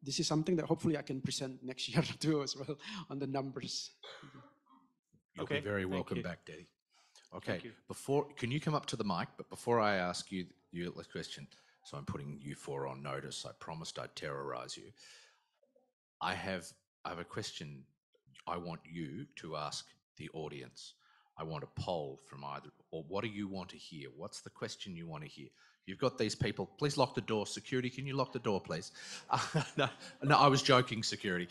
This is something that hopefully I can present next year too as well on the numbers. You'll be very welcome back, Daddy. Okay, can you come up to the mic? But before I ask you the question, so I'm putting you four on notice. I promised I'd terrorize you. I have a question I want you to ask the audience. I want a poll from either, or what do you want to hear? What's the question you want to hear? You've got these people. Please lock the door. Security, can you lock the door, please? No, I was joking, security.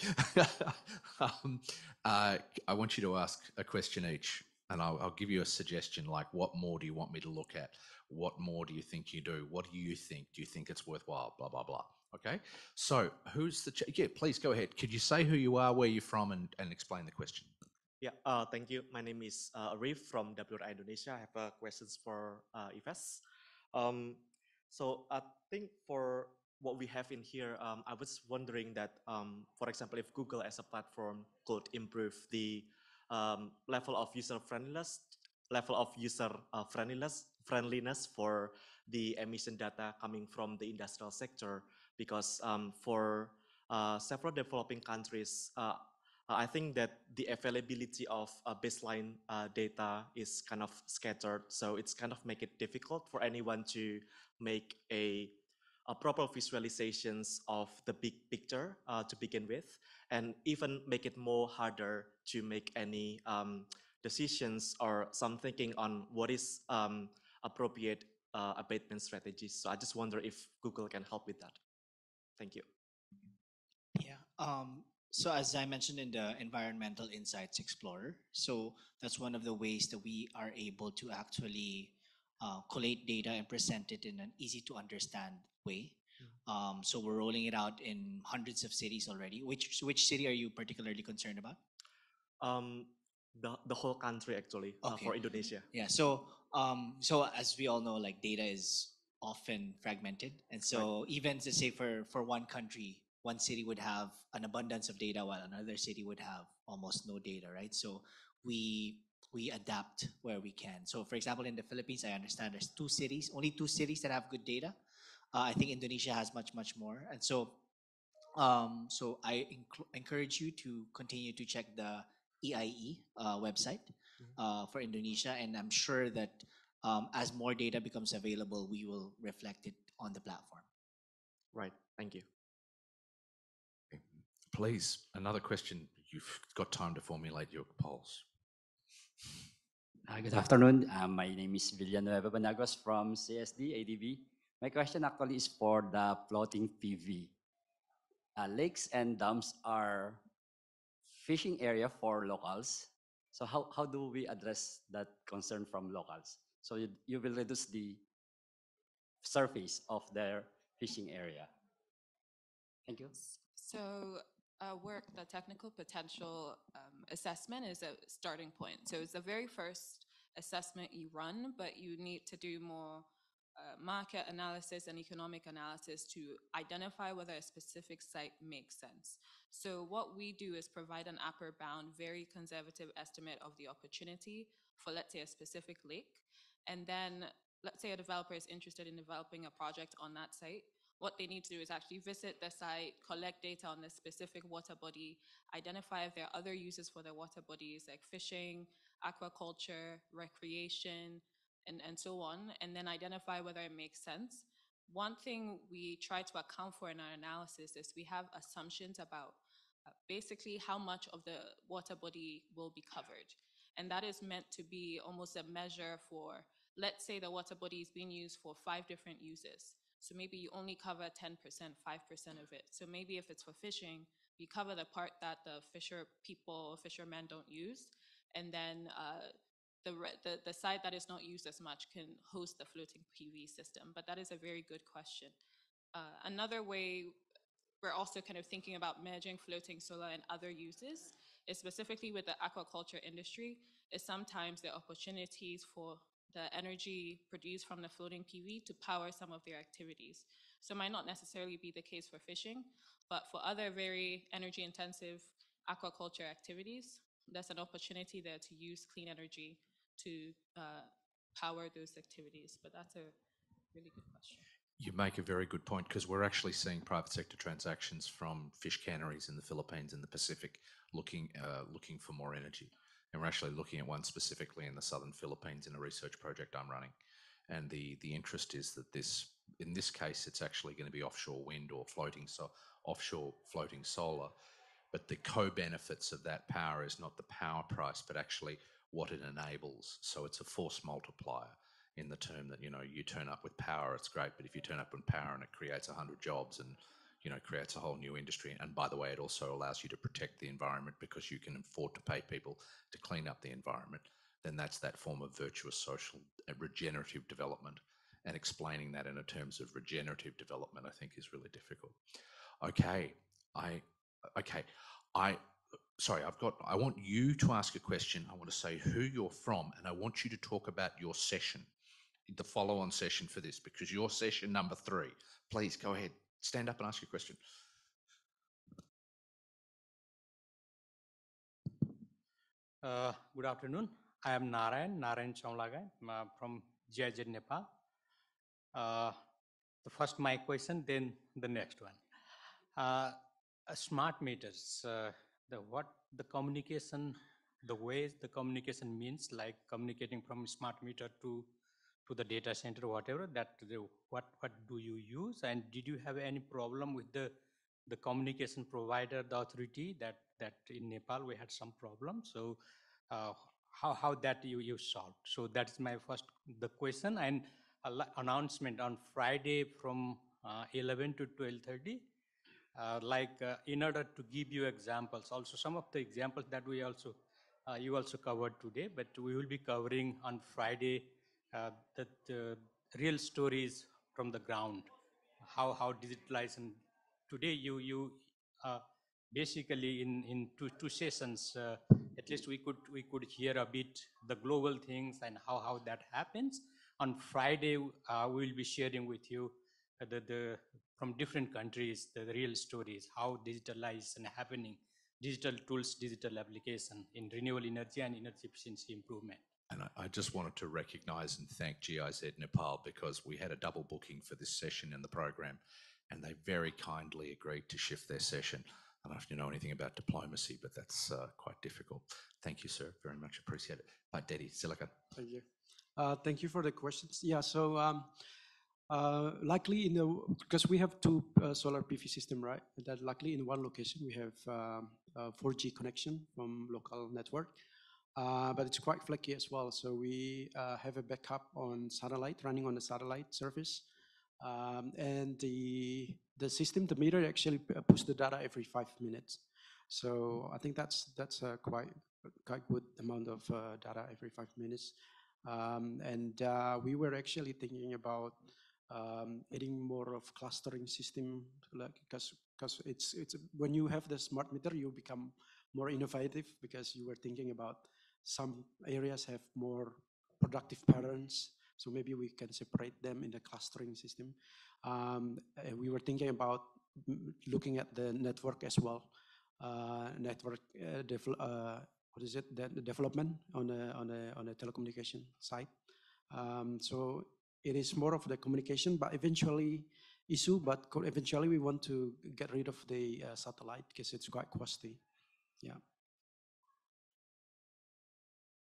I want you to ask a question each, and I'll give you a suggestion, like what more do you want me to look at? What more do you think you do? What do you think? Do you think it's worthwhile? Blah, blah, blah. Okay, so who's the... Yeah, please go ahead. Could you say who you are, where you're from, and explain the question? Yeah, thank you. My name is Arif from WRI Indonesia. I have questions for Yves. So I think for what we have in here, I was wondering that, for example, if Google as a platform could improve the level of user friendliness, friendliness for the emission data coming from the industrial sector, because for several developing countries, I think that the availability of baseline data is kind of scattered, so it's kind of make it difficult for anyone to make a proper visualizations of the big picture to begin with, and even make it more harder to make any decisions or some thinking on what is appropriate abatement strategies. So I just wonder if Google can help with that. Thank you. Yeah. So as I mentioned in the Environmental Insights Explorer, so that's one of the ways that we are able to actually collate data and present it in an easy to understand way. So we're rolling it out in hundreds of cities already. Which city are you particularly concerned about? The whole country actually, for Indonesia. Yeah. So as we all know, like data is often fragmented, and so even to say for one country, one city would have an abundance of data while another city would have almost no data, right? So we adapt where we can. So for example, in the Philippines, I understand there's only two cities that have good data. I think Indonesia has much more, and so I encourage you to continue to check the EIE website for Indonesia, and I'm sure that as more data becomes available, we will reflect it on the platform. Right. Thank you. Please, another question. You've got time to formulate your polls. Good afternoon. My name is Villanueva Banagos from CSD ADB. My question actually is for the floating PV. Lakes and dams are fishing area for locals. So how do we address that concern from locals? So you will reduce the surface of their fishing area. Thank you. So work, the technical potential assessment is a starting point. So it's the very first assessment you run, but you need to do more market analysis and economic analysis to identify whether a specific site makes sense. So what we do is provide an upper bound, very conservative estimate of the opportunity for, let's say, a specific lake. And then let's say a developer is interested in developing a project on that site. What they need to do is actually visit the site, collect data on the specific water body, identify if there are other uses for the water bodies like fishing, aquaculture, recreation, and so on, and then identify whether it makes sense. One thing we try to account for in our analysis is we have assumptions about basically how much of the water body will be covered. And that is meant to be almost a measure for, let's say the water body is being used for 5 different uses. So maybe you only cover 10%, 5% of it. So maybe if it's for fishing, you cover the part that the fishermen don't use. And then the side that is not used as much can host the floating PV system. But that is a very good question. Another way we're also kind of thinking about merging floating solar and other uses, is specifically with the aquaculture industry, is sometimes the opportunities for the energy produced from the floating PV to power some of their activities. So it might not necessarily be the case for fishing, but for other very energy intensive aquaculture activities, there's an opportunity there to use clean energy to power those activities. But that's a really good question. You make a very good point, because we're actually seeing private sector transactions from fish canneries in the Philippines and the Pacific looking for more energy. And we're actually looking at one specifically in the southern Philippines in a research project I'm running. And the interest is that in this case, it's actually going to be offshore wind or offshore floating solar. But the co-benefits of that power is not the power price, but actually what it enables. So it's a force multiplier, in the term that, you turn up with power, it's great, but if you turn up with power and it creates 100 jobs and, creates a whole new industry. And by the way, it also allows you to protect the environment because you can afford to pay people to clean up the environment, then that's that form of virtuous social regenerative development. And explaining that in terms of regenerative development, I think, is really difficult. I want you to ask a question. I want to say who you're from, and I want you to talk about your session, the follow-on session for this, because your session number 3. Please go ahead, stand up and ask your question. Good afternoon. I am Narayan Chaulagan from GIZ, Nepal. The first my question, then the next one. Smart meters, the communication, the ways the communication means, like communicating from smart meter to the data center, whatever, what do you use? And did you have any problem with the communication provider, the authority, that in Nepal we had some problem? So how that you solved? So that's my first the question. And announcement on Friday from 11 to 12:30. In order to give you examples, also some of the examples that we also you also covered today, but we will be covering on Friday the real stories from the ground, how digitalization. Today you basically in two sessions, at least we could hear a bit the global things and how that happens. On Friday, we will be sharing with you the from different countries, the real stories, how digitalization happening, digital tools, digital application in renewable energy and energy efficiency improvement. And I just wanted to recognise and thank GIZ Nepal, because we had a double booking for this session in the program, and they very kindly agreed to shift their session. I don't know if you know anything about diplomacy, but that's quite difficult. Thank you, sir. Very much appreciate it. Pak Dedi, silakan. Thank you. Thank you for the questions. Yeah, so luckily, because we have two solar PV system, right? That luckily in one location we have 4G connection from local network, but it's quite flaky as well. So we have a backup on satellite, running on the satellite service, and the system, the meter actually push the data every 5 minutes. So I think that's a quite good amount of data every 5 minutes. And we were actually thinking about adding more of clustering system, like because it's when you have the smart meter, you become more innovative because you were thinking about some areas have more productive patterns, so maybe we can separate them in the clustering system. And we were thinking about looking at the network as well, network what is it? The development on a telecommunication side. So it is more of the communication, but eventually issue. But eventually we want to get rid of the satellite because it's quite costly. Yeah.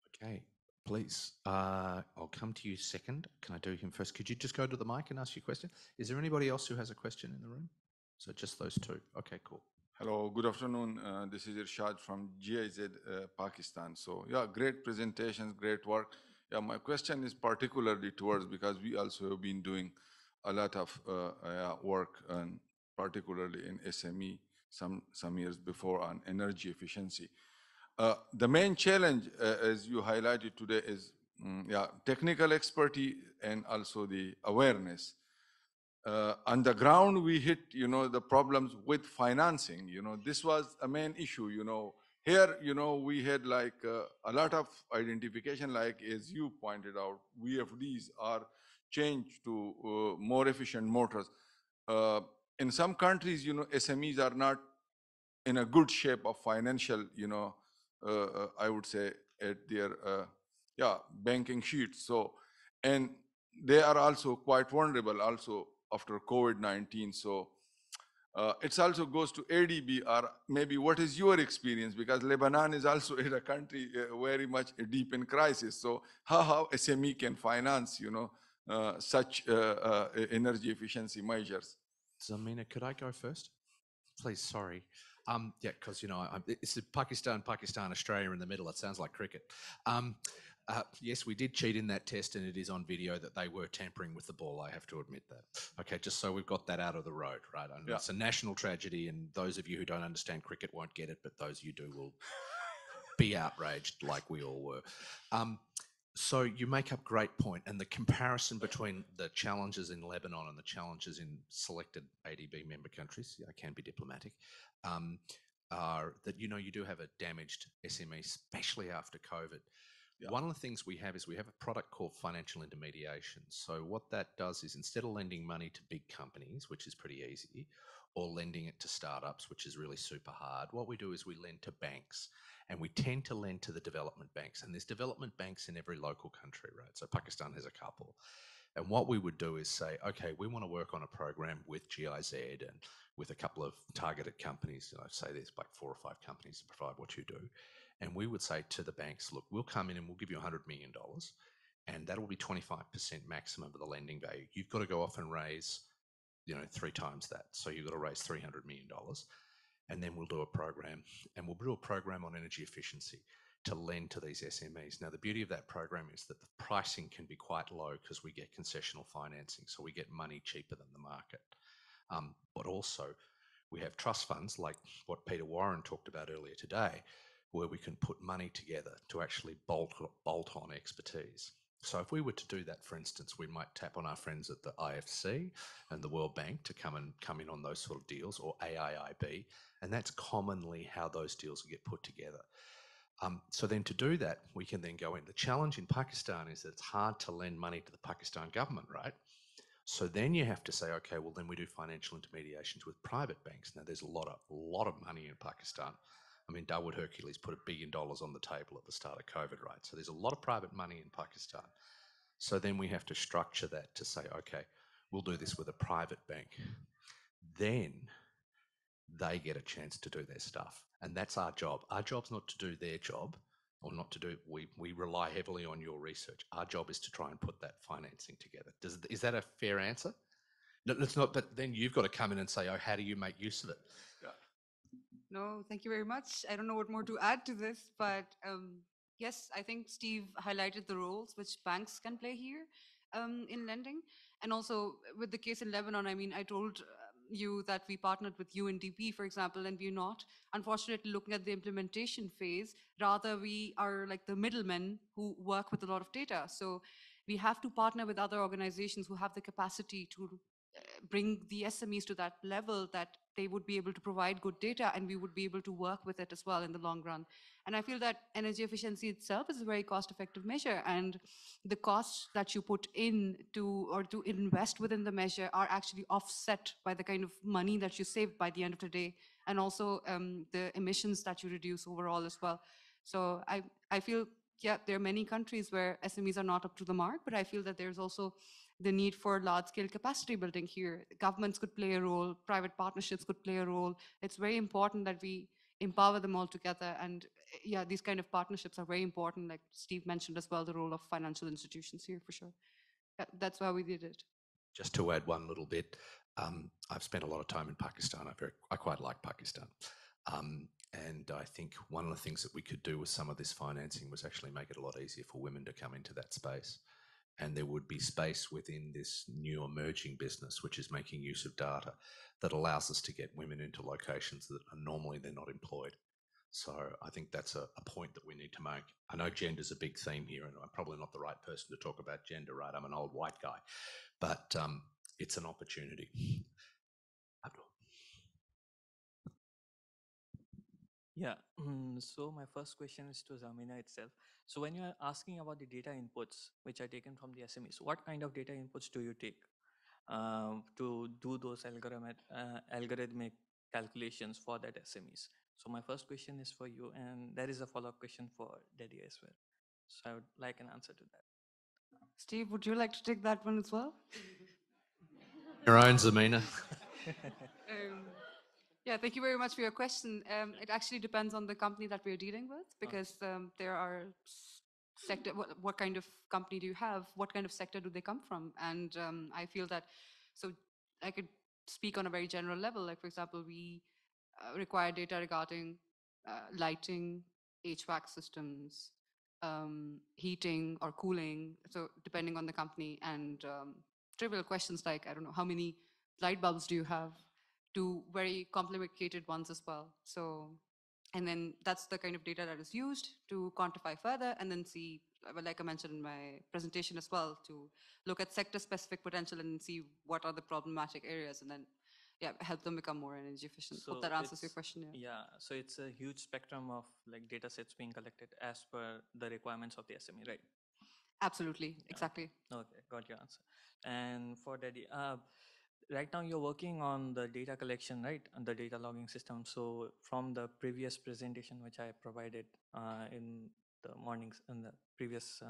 Okay, please. I'll come to you second. Can I do him first? Could you just go to the mic and ask your question? Is there anybody else who has a question in the room? So just those two. Okay, cool. Hello, good afternoon. This is Irshad from GIZ, Pakistan. So yeah, great presentations, great work. Yeah, my question is particularly towards, because we also have been doing a lot of work, and particularly in SME some years before on energy efficiency. The main challenge, as you highlighted today, is technical expertise and also the awareness. On the ground, we hit, the problems with financing. This was a main issue. Here, we had like a lot of identification, like as you pointed out, VFDs are changed to more efficient motors. In some countries, SMEs are not in a good shape of financial, I would say at their banking sheets. So, and they are also quite vulnerable also after COVID-19. So it also goes to ADB, or maybe what is your experience? Because Lebanon is also in a country very much deep in crisis. So how SME can finance, such energy efficiency measures? Zamina, could I go first? Please, sorry. Yeah, because, it's Pakistan, Australia in the middle. It sounds like cricket. Yes, we did cheat in that test, and it is on video that they were tampering with the ball. I have to admit that. Okay, just so we've got that out of the road, right? I know it's a national tragedy, and those of you who don't understand cricket won't get it, but those you do will be outraged like we all were. So you make up great point, and the comparison between the challenges in Lebanon and the challenges in selected ADB member countries, I can be diplomatic, are that you do have a damaged SME, especially after COVID. Yeah. One of the things we have is we have a product called financial intermediation. So what that does is instead of lending money to big companies, which is pretty easy, or lending it to startups, which is really super hard, what we do is we lend to banks. And we tend to lend to the development banks. And there's development banks in every local country, right? So Pakistan has a couple. And what we would do is say, okay, we want to work on a program with GIZ and with a couple of targeted companies. Say there's like 4 or 5 companies to provide what you do. And we would say to the banks, look, we'll come in and we'll give you $100 million. And that'll be 25% maximum of the lending value. You've got to go off and raise, 3 times that. So you've got to raise $300 million. And then we'll do a program, and we'll do a program on energy efficiency to lend to these SMEs. Now, the beauty of that program is that the pricing can be quite low because we get concessional financing, so we get money cheaper than the market. But also, we have trust funds like what Peter Warren talked about earlier today, where we can put money together to actually bolt on expertise. So if we were to do that, for instance, we might tap on our friends at the IFC and the World Bank to come in on those sort of deals, or AIIB, and that's commonly how those deals get put together. So then to do that, we can then go in. The challenge in Pakistan is that it's hard to lend money to the Pakistan government, right? So then you have to say, okay, well then we do financial intermediations with private banks. Now there's a lot of money in Pakistan. I mean, Dawood Hercules put $1 billion on the table at the start of COVID, right? So there's a lot of private money in Pakistan. So then we have to structure that to say, okay, we'll do this with a private bank. Then they get a chance to do their stuff. And that's our job. Our job's not to do their job. or not to do, we rely heavily on your research. Our job is to try and put that financing together. Is that a fair answer? No, it's not, but then you've got to come in and say, oh, how do you make use of it? No, thank you very much. I don't know what more to add to this, but yes, I think Steve highlighted the roles which banks can play here in lending. And also with the case in Lebanon, I mean, I told you that we partnered with UNDP, for example, and we're not, unfortunately, looking at the implementation phase. Rather, we are like the middlemen who work with a lot of data. So we have to partner with other organizations who have the capacity to bring the SMEs to that level that they would be able to provide good data and we would be able to work with it as well in the long run. And I feel that energy efficiency itself is a very cost-effective measure, and the costs that you put in to or to invest within the measure are actually offset by the kind of money that you save by the end of the day, and also the emissions that you reduce overall as well. So I feel, yeah, there are many countries where SMEs are not up to the mark, but I feel that there's also the need for large-scale capacity building here. Governments could play a role, private partnerships could play a role. It's very important that we empower them all together. And yeah, these kind of partnerships are very important, like Steve mentioned as well, the role of financial institutions here for sure. Yeah, that's why we did it. Just to add one little bit, I've spent a lot of time in Pakistan. I quite like Pakistan. And I think one of the things that we could do with some of this financing was actually make it a lot easier for women to come into that space. And there would be space within this new emerging business, which is making use of data, that allows us to get women into locations that are normally they're not employed. So I think that's a point that we need to make. I know gender's a big theme here, and I'm probably not the right person to talk about gender, right? I'm an old white guy. But it's an opportunity. Yeah, so my first question is to Zamina itself. So when you are asking about the data inputs which are taken from the SMEs, what kind of data inputs do you take to do those algorithmic calculations for that SMEs? So my first question is for you, and there is a follow-up question for Daddy as well. So I would like an answer to that. Steve, would you like to take that one as well? Your own, Zamina. Yeah, thank you very much for your question. It actually depends on the company that we're dealing with, because there are sector. What kind of company do you have? What kind of sector do they come from? And I feel that, so I could speak on a very general level. Like for example, we require data regarding lighting, HVAC systems, heating or cooling. So depending on the company, and trivial questions like, I don't know, how many light bulbs do you have, to very complicated ones as well. So, and then that's the kind of data that is used to quantify further, and then see, like I mentioned in my presentation as well, to look at sector specific potential and see what are the problematic areas, and then yeah, help them become more energy efficient. So hope that answers your question. Yeah, so it's a huge spectrum of like data sets being collected as per the requirements of the SME, right? Absolutely, exactly. Okay, got your answer. And for Daddy, right now you're working on the data collection, right? And the data logging system. So from the previous presentation, which I provided in the mornings, in the previous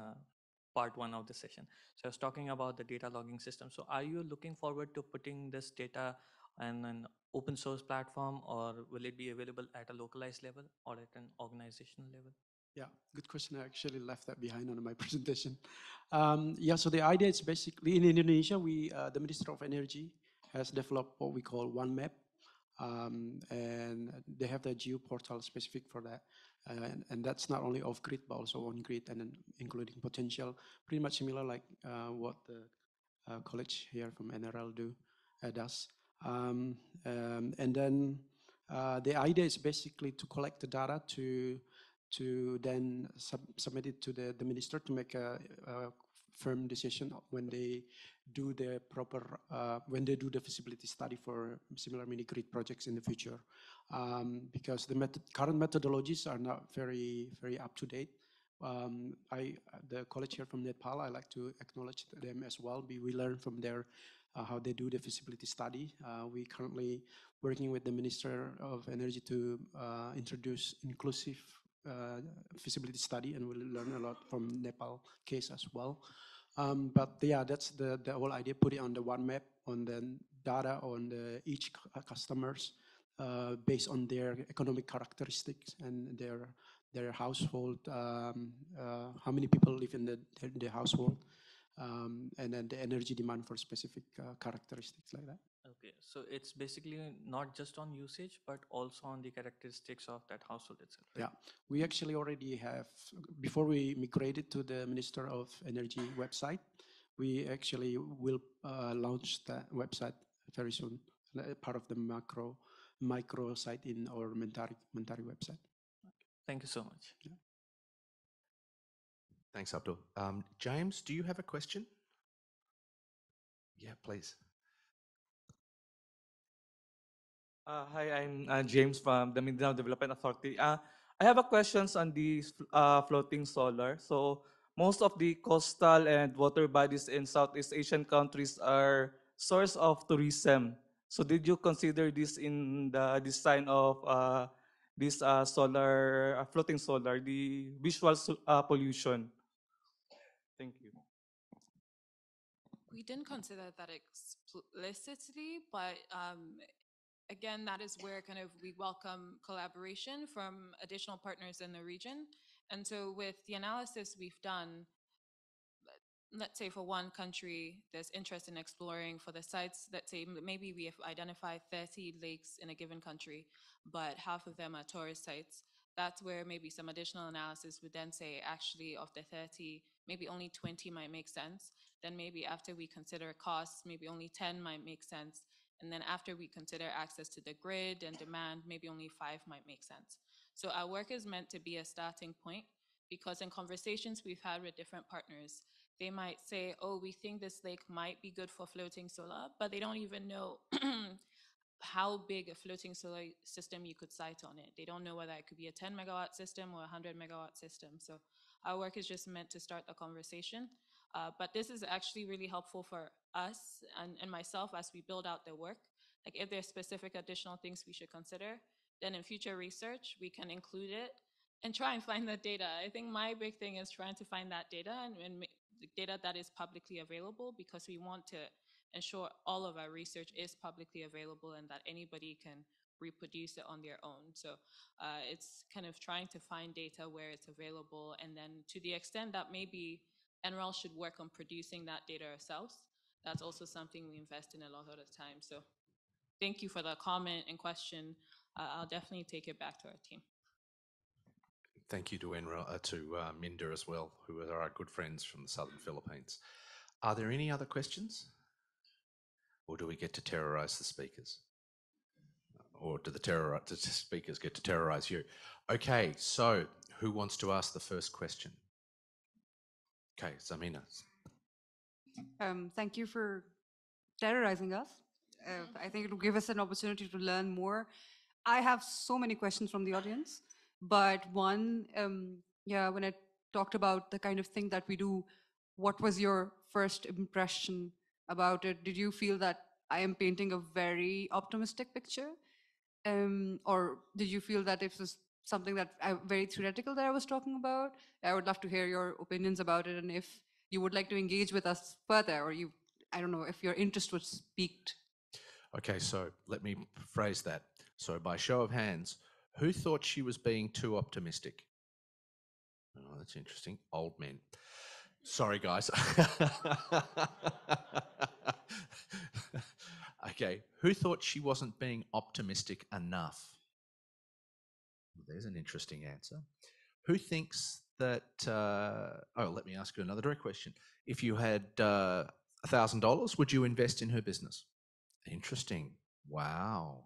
part one of the session. So I was talking about the data logging system. So are you looking forward to putting this data on an open source platform, or will it be available at a localized level or at an organizational level? Yeah, good question. I actually left that behind on my presentation. Yeah, so the idea is basically in Indonesia, the Minister of Energy has developed what we call One Map, and they have the geo portal specific for that. And that's not only off grid, but also on grid, and then including potential, pretty much similar like what the college here from NRL does. And then the idea is basically to collect the data to then submit it to the minister to make a firm decision when they do the proper when they do the feasibility study for similar mini grid projects in the future, because the current methodologies are not very up to date. The college here from Nepal, I like to acknowledge them as well. We learn from their how they do the feasibility study. We currently working with the Minister of Energy to introduce inclusive feasibility study, and we'll learn a lot from Nepal case as well. But yeah, that's the whole idea. Put it on the one map, on the data on each customers based on their economic characteristics and their their household, how many people live in the household, and then the energy demand for specific characteristics like that. Okay, so it's basically not just on usage, but also on the characteristics of that household itself, right? Yeah, we actually already have, before we migrated to the Minister of Energy website, we actually will launch that website very soon, part of the micro site in our Mentari website. Thank you so much. Yeah. Thanks, Abdul. James, do you have a question? Yeah, please. Hi, I'm James from the Mindanao Development Authority. I have a questions on the floating solar. So most of the coastal and water bodies in Southeast Asian countries are source of tourism. So did you consider this in the design of this solar floating solar, the visual pollution? Thank you. We didn't consider that explicitly, but again, that is where kind of we welcome collaboration from additional partners in the region. And so with the analysis we've done, let's say for one country, there's interest in exploring for the sites, let's say maybe we have identified 30 lakes in a given country, but half of them are tourist sites. That's where maybe some additional analysis would then say, actually, of the 30, maybe only 20 might make sense. Then maybe after we consider costs, maybe only 10 might make sense. And then after we consider access to the grid and demand, maybe only 5 might make sense. So our work is meant to be a starting point, because in conversations we've had with different partners, they might say, oh, we think this lake might be good for floating solar, but they don't even know how big a floating solar system you could site on it. They don't know whether it could be a 10 megawatt system or a 100 megawatt system. So our work is just meant to start a conversation. But this is actually really helpful for us and myself as we build out the work. Like if there's specific additional things we should consider, then in future research, we can include it and try and find that data. I think my big thing is trying to find that data and data that is publicly available, because we want to ensure all of our research is publicly available and that anybody can reproduce it on their own. So it's kind of trying to find data where it's available, and then to the extent that maybe NREL should work on producing that data ourselves, that's also something we invest in a lot of the time. So thank you for the comment and question. I'll definitely take it back to our team. Thank you to Minda as well, who are our good friends from the southern Philippines. Are there any other questions? Or do we get to terrorize the speakers? Or do the speakers get to terrorize you? Okay, so who wants to ask the first question? Okay, Zamina. Thank you for terrorizing us. I think it will give us an opportunity to learn more. I have so many questions from the audience, but one, when I talked about the kind of thing that we do, what was your first impression about it? Did you feel that I am painting a very optimistic picture? Or did you feel that it was something that very theoretical that I was talking about? I would love to hear your opinions about it, and if you would like to engage with us further, or I don't know, if your interest was piqued. Okay, so let me phrase that. So by show of hands, who thought she was being too optimistic? Oh, that's interesting. Old men. Sorry, guys. Okay, who thought she wasn't being optimistic enough? There's an interesting answer. Who thinks that, let me ask you another direct question. If you had $1,000, would you invest in her business? Interesting. Wow.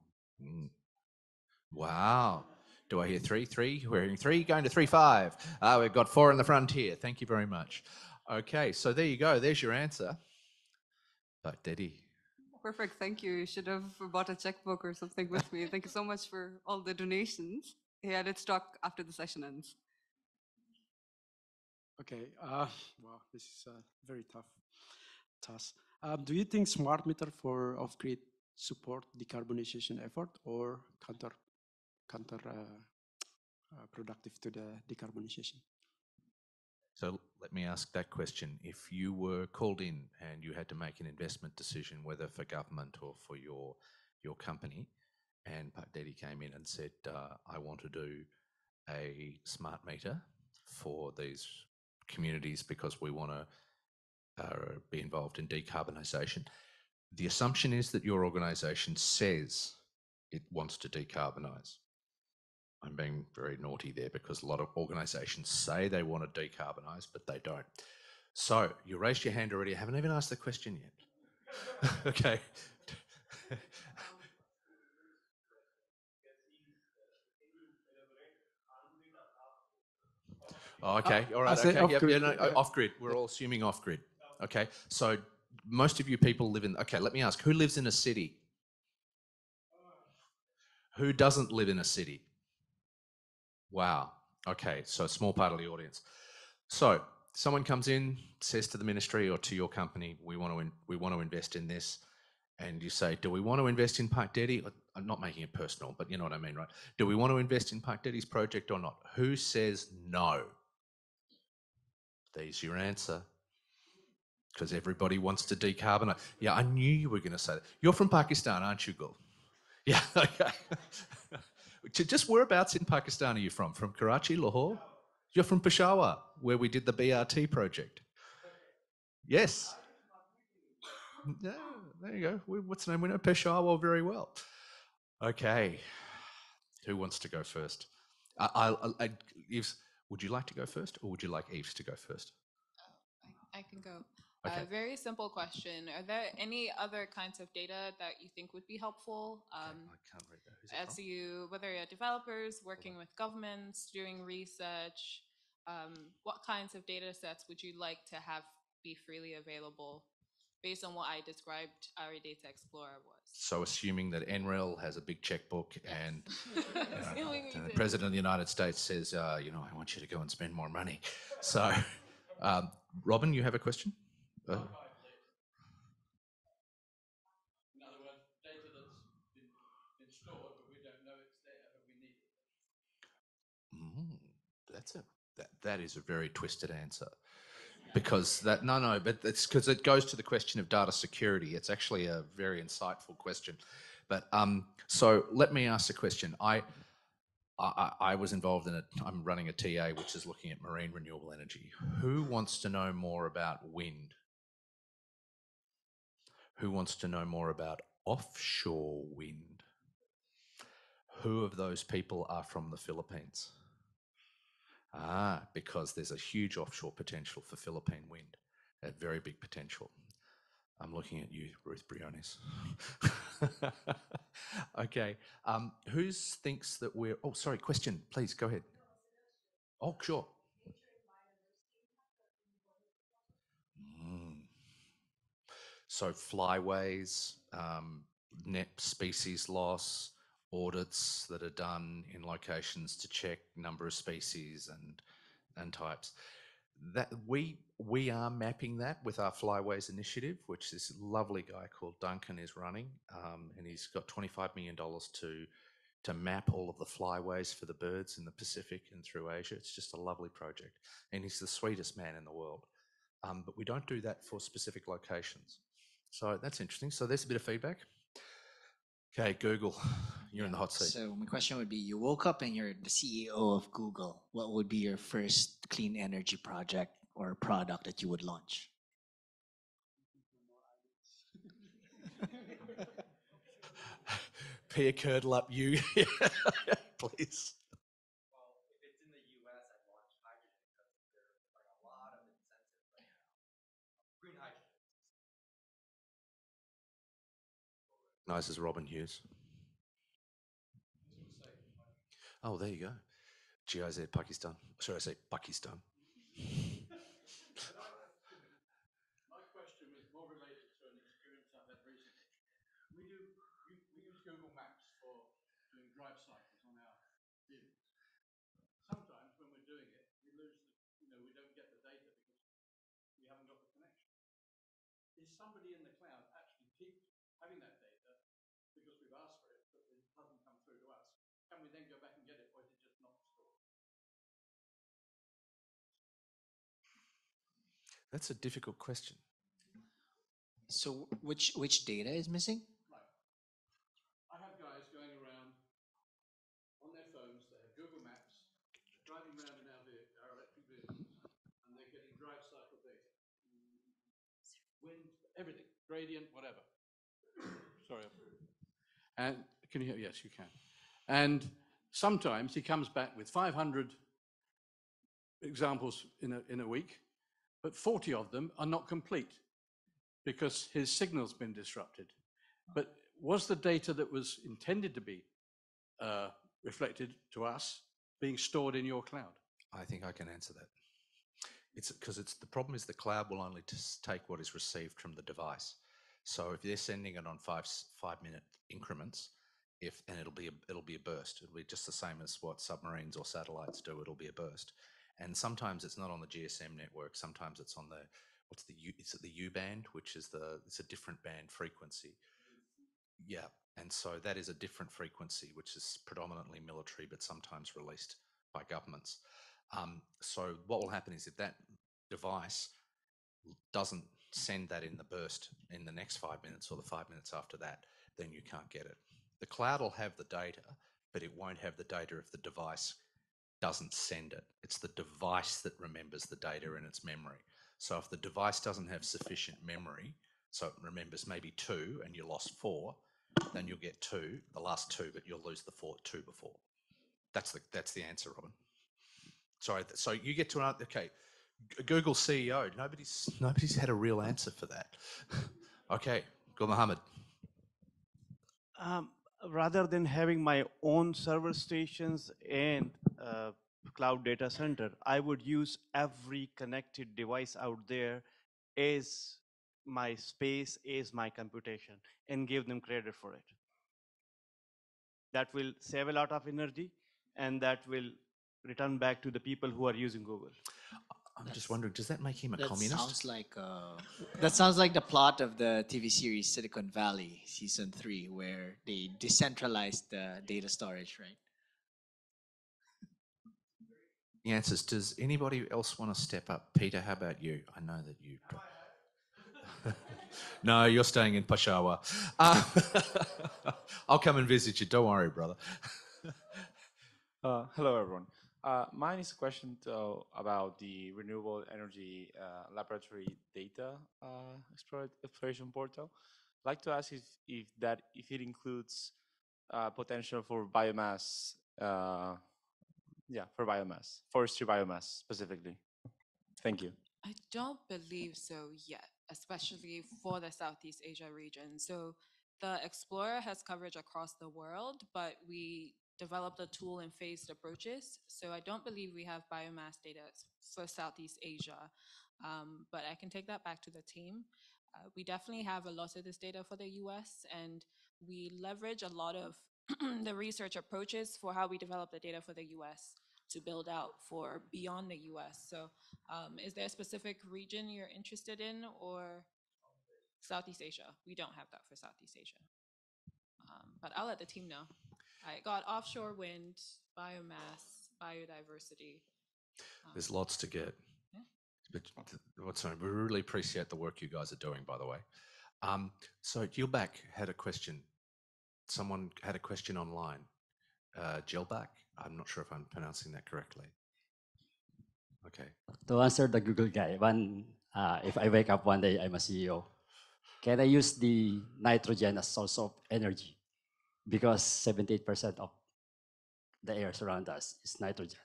Wow. Do I hear three? We're hearing three, going to 3-5. We've got 4 in the front here. Thank you very much. Okay, so there you go. There's your answer. But Daddy. Perfect, thank you. You should have bought a checkbook or something with me. Thank you so much for all the donations. Yeah, let's talk after the session ends. Okay, wow, this is a very tough task. Do you think smart meter for off-grid support decarbonization effort or counter productive to the decarbonization? So let me ask that question. If you were called in and you had to make an investment decision, whether for government or for your company, and Pak Dedi came in and said, I want to do a smart meter for these communities because we want to be involved in decarbonisation. The assumption is that your organisation says it wants to decarbonise. I'm being very naughty there because a lot of organisations say they want to decarbonise, but they don't. So you raised your hand already. I haven't even asked the question yet. Okay. Oh, okay. All right. Okay. Yep. Yeah, no, off grid. We're all assuming off grid. Okay. So most of you people live in. Okay. Let me ask: who lives in a city? Who doesn't live in a city? Wow. Okay. So a small part of the audience. So someone comes in, says to the ministry or to your company, we want to invest in this, and you say, do we want to invest in Park Deddy? I'm not making it personal, but you know what I mean, right? Do we want to invest in Park Deddy's project or not? Who says no? There's your answer. Because everybody wants to decarbonise. Yeah, I knew you were going to say that. You're from Pakistan, aren't you, Gul? Yeah, okay. Just whereabouts in Pakistan are you from? From Karachi, Lahore? You're from Peshawar, where we did the BRT project. Yes. Yeah, there you go. What's the name? We know Peshawar very well. Okay. Who wants to go first? Yves, would you like to go first, or would you like Yves to go first? I can go. Okay. Very simple question. Are there any other kinds of data that you think would be helpful? I can't read that. Who's it As from? you, whether you're developers, working with governments, doing research, what kinds of data sets would you like to have be freely available based on what I described our Data Explorer was? So assuming that NREL has a big checkbook and Assuming we the did. President of the United States says, I want you to go and spend more money. So, Robin, you have a question? In other words, data that's been stored, but we don't know it's there, but we need it. That is a very twisted answer. Because but it's because it goes to the question of data security. It's actually a very insightful question. But so let me ask the question. I was involved in it. I'm running a TA which is looking at marine renewable energy. Who wants to know more about wind? Who wants to know more about offshore wind? Who of those people are from the Philippines? Because there's a huge offshore potential for Philippine wind, a very big potential. I'm looking at you, Ruth Briones. Okay. Who thinks that we're... Oh, sorry, question. Please, go ahead. Oh, sure. So flyways, net species loss, audits that are done in locations to check number of species and types. That we are mapping that with our Flyways initiative, which this lovely guy called Duncan is running, and he's got $25 million to map all of the flyways for the birds in the Pacific and through Asia. It's just a lovely project, and he's the sweetest man in the world. But we don't do that for specific locations. So that's interesting. So there's a bit of feedback. Okay, Google, you're in the hot seat. So my question would be, you woke up and you're the CEO of Google. What would be your first clean energy project or product that you would launch? Peer curdle up you, please. Well, if it's in the US, I'd launch hydrogen because there's like a lot of incentives right now. Green hydrogen. Nice as Robin Hughes. Oh, there you go. GIZ Pakistan. Should I say Pakistan? My question was more related to an experience I've had recently. We use Google Maps for doing drive cycles on our vehicles. Sometimes when we're doing it, we lose we don't get the data because we haven't got the connection. Is somebody in the cloud actually keep having that data because we've asked for it, but it doesn't come through to us? Can we then go back and get it, or is it just not stored? That's a difficult question. So which data is missing? Right. I have guys going around on their phones, they have Google Maps, wind, everything, gradient, whatever. Sorry. And can you hear? Yes, you can. And sometimes he comes back with 500 examples in a week, but 40 of them are not complete because his signal's been disrupted. But was the data that was intended to be reflected to us being stored in your cloud? I think I can answer that. It's because the problem is the cloud will only take what is received from the device. So if they're sending it on 5-minute increments, and it'll be a burst. It'll be just the same as what submarines or satellites do. It'll be a burst, and sometimes it's not on the GSM network. Sometimes it's on it's at the U band, which is it's a different band frequency. Yeah, and so that is a different frequency, which is predominantly military, but sometimes released by governments. So what will happen is if that device doesn't send that in the burst in the next 5 minutes or the 5 minutes after that, then you can't get it. The cloud will have the data, but it won't have the data if the device doesn't send it. It's the device that remembers the data in its memory. So if the device doesn't have sufficient memory, so it remembers maybe 2 and you lost 4, then you'll get 2, the last 2, but you'll lose the 2 before. That's the answer, Robin. Sorry, so you get to another, okay, Google CEO, nobody's had a real answer for that. Okay, Gul Mohammed. Rather than having my own server stations and cloud data center, I would use every connected device out there as my space, as my computation, and give them credit for it. That will save a lot of energy, and that will return back to the people who are using Google. I'm just wondering, does that make him a That communist? sounds like the plot of the TV series Silicon Valley season 3, where they decentralized the data storage, right? The answer is, does anybody else want to step up? Peter, how about you? I know that you... No, you're staying in Peshawar. I'll come and visit you. Don't worry, brother. Hello, everyone. Mine is a question about the renewable energy laboratory data exploration portal. I'd like to ask if it includes potential for biomass. For biomass, forestry biomass specifically. Thank you. I don't believe so yet, especially for the Southeast Asia region. So the Explorer has coverage across the world, but we developed a tool in phased approaches. So I don't believe we have biomass data for Southeast Asia, but I can take that back to the team. We definitely have a lot of this data for the US, and we leverage a lot of the research approaches for how we develop the data for the US to build out for beyond the US. So is there a specific region you're interested in, or Southeast Asia? We don't have that for Southeast Asia. But I'll let the team know. I got offshore wind, biomass, biodiversity. There's lots to get. Yeah. But we really appreciate the work you guys are doing, by the way. So Gilbak had a question. Someone had a question online. Gilbak, I'm not sure if I'm pronouncing that correctly. Okay. To answer the Google guy, if I wake up one day, I'm a CEO, can I use the nitrogen as source of energy? Because 78% of the air around us is nitrogen.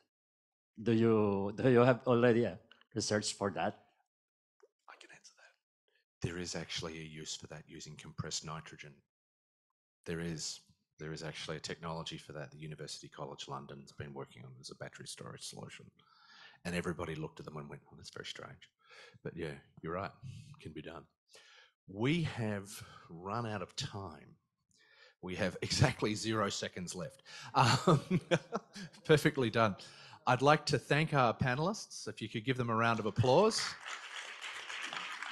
Do you have already a research for that? I can answer that. There is actually a use for that using compressed nitrogen. There is actually a technology for that. The University College London's been working on it as a battery storage solution. And everybody looked at them and went, oh, that's very strange. But yeah, you're right. It can be done. We have run out of time. We have exactly 0 seconds left. Perfectly done. I'd like to thank our panelists. If you could give them a round of applause.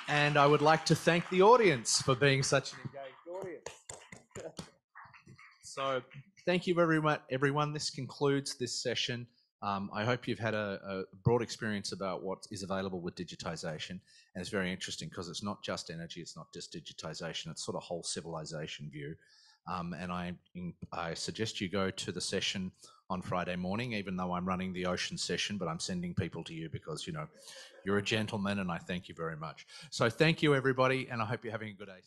And I would like to thank the audience for being such an engaged audience. So thank you, everyone. This concludes this session. I hope you've had a broad experience about what is available with digitisation. And it's very interesting because it's not just energy, it's not just digitisation, it's sort of whole civilization view. And I suggest you go to the session on Friday morning, even though I'm running the ocean session, but I'm sending people to you because, you're a gentleman and I thank you very much. So thank you, everybody, and I hope you're having a good day.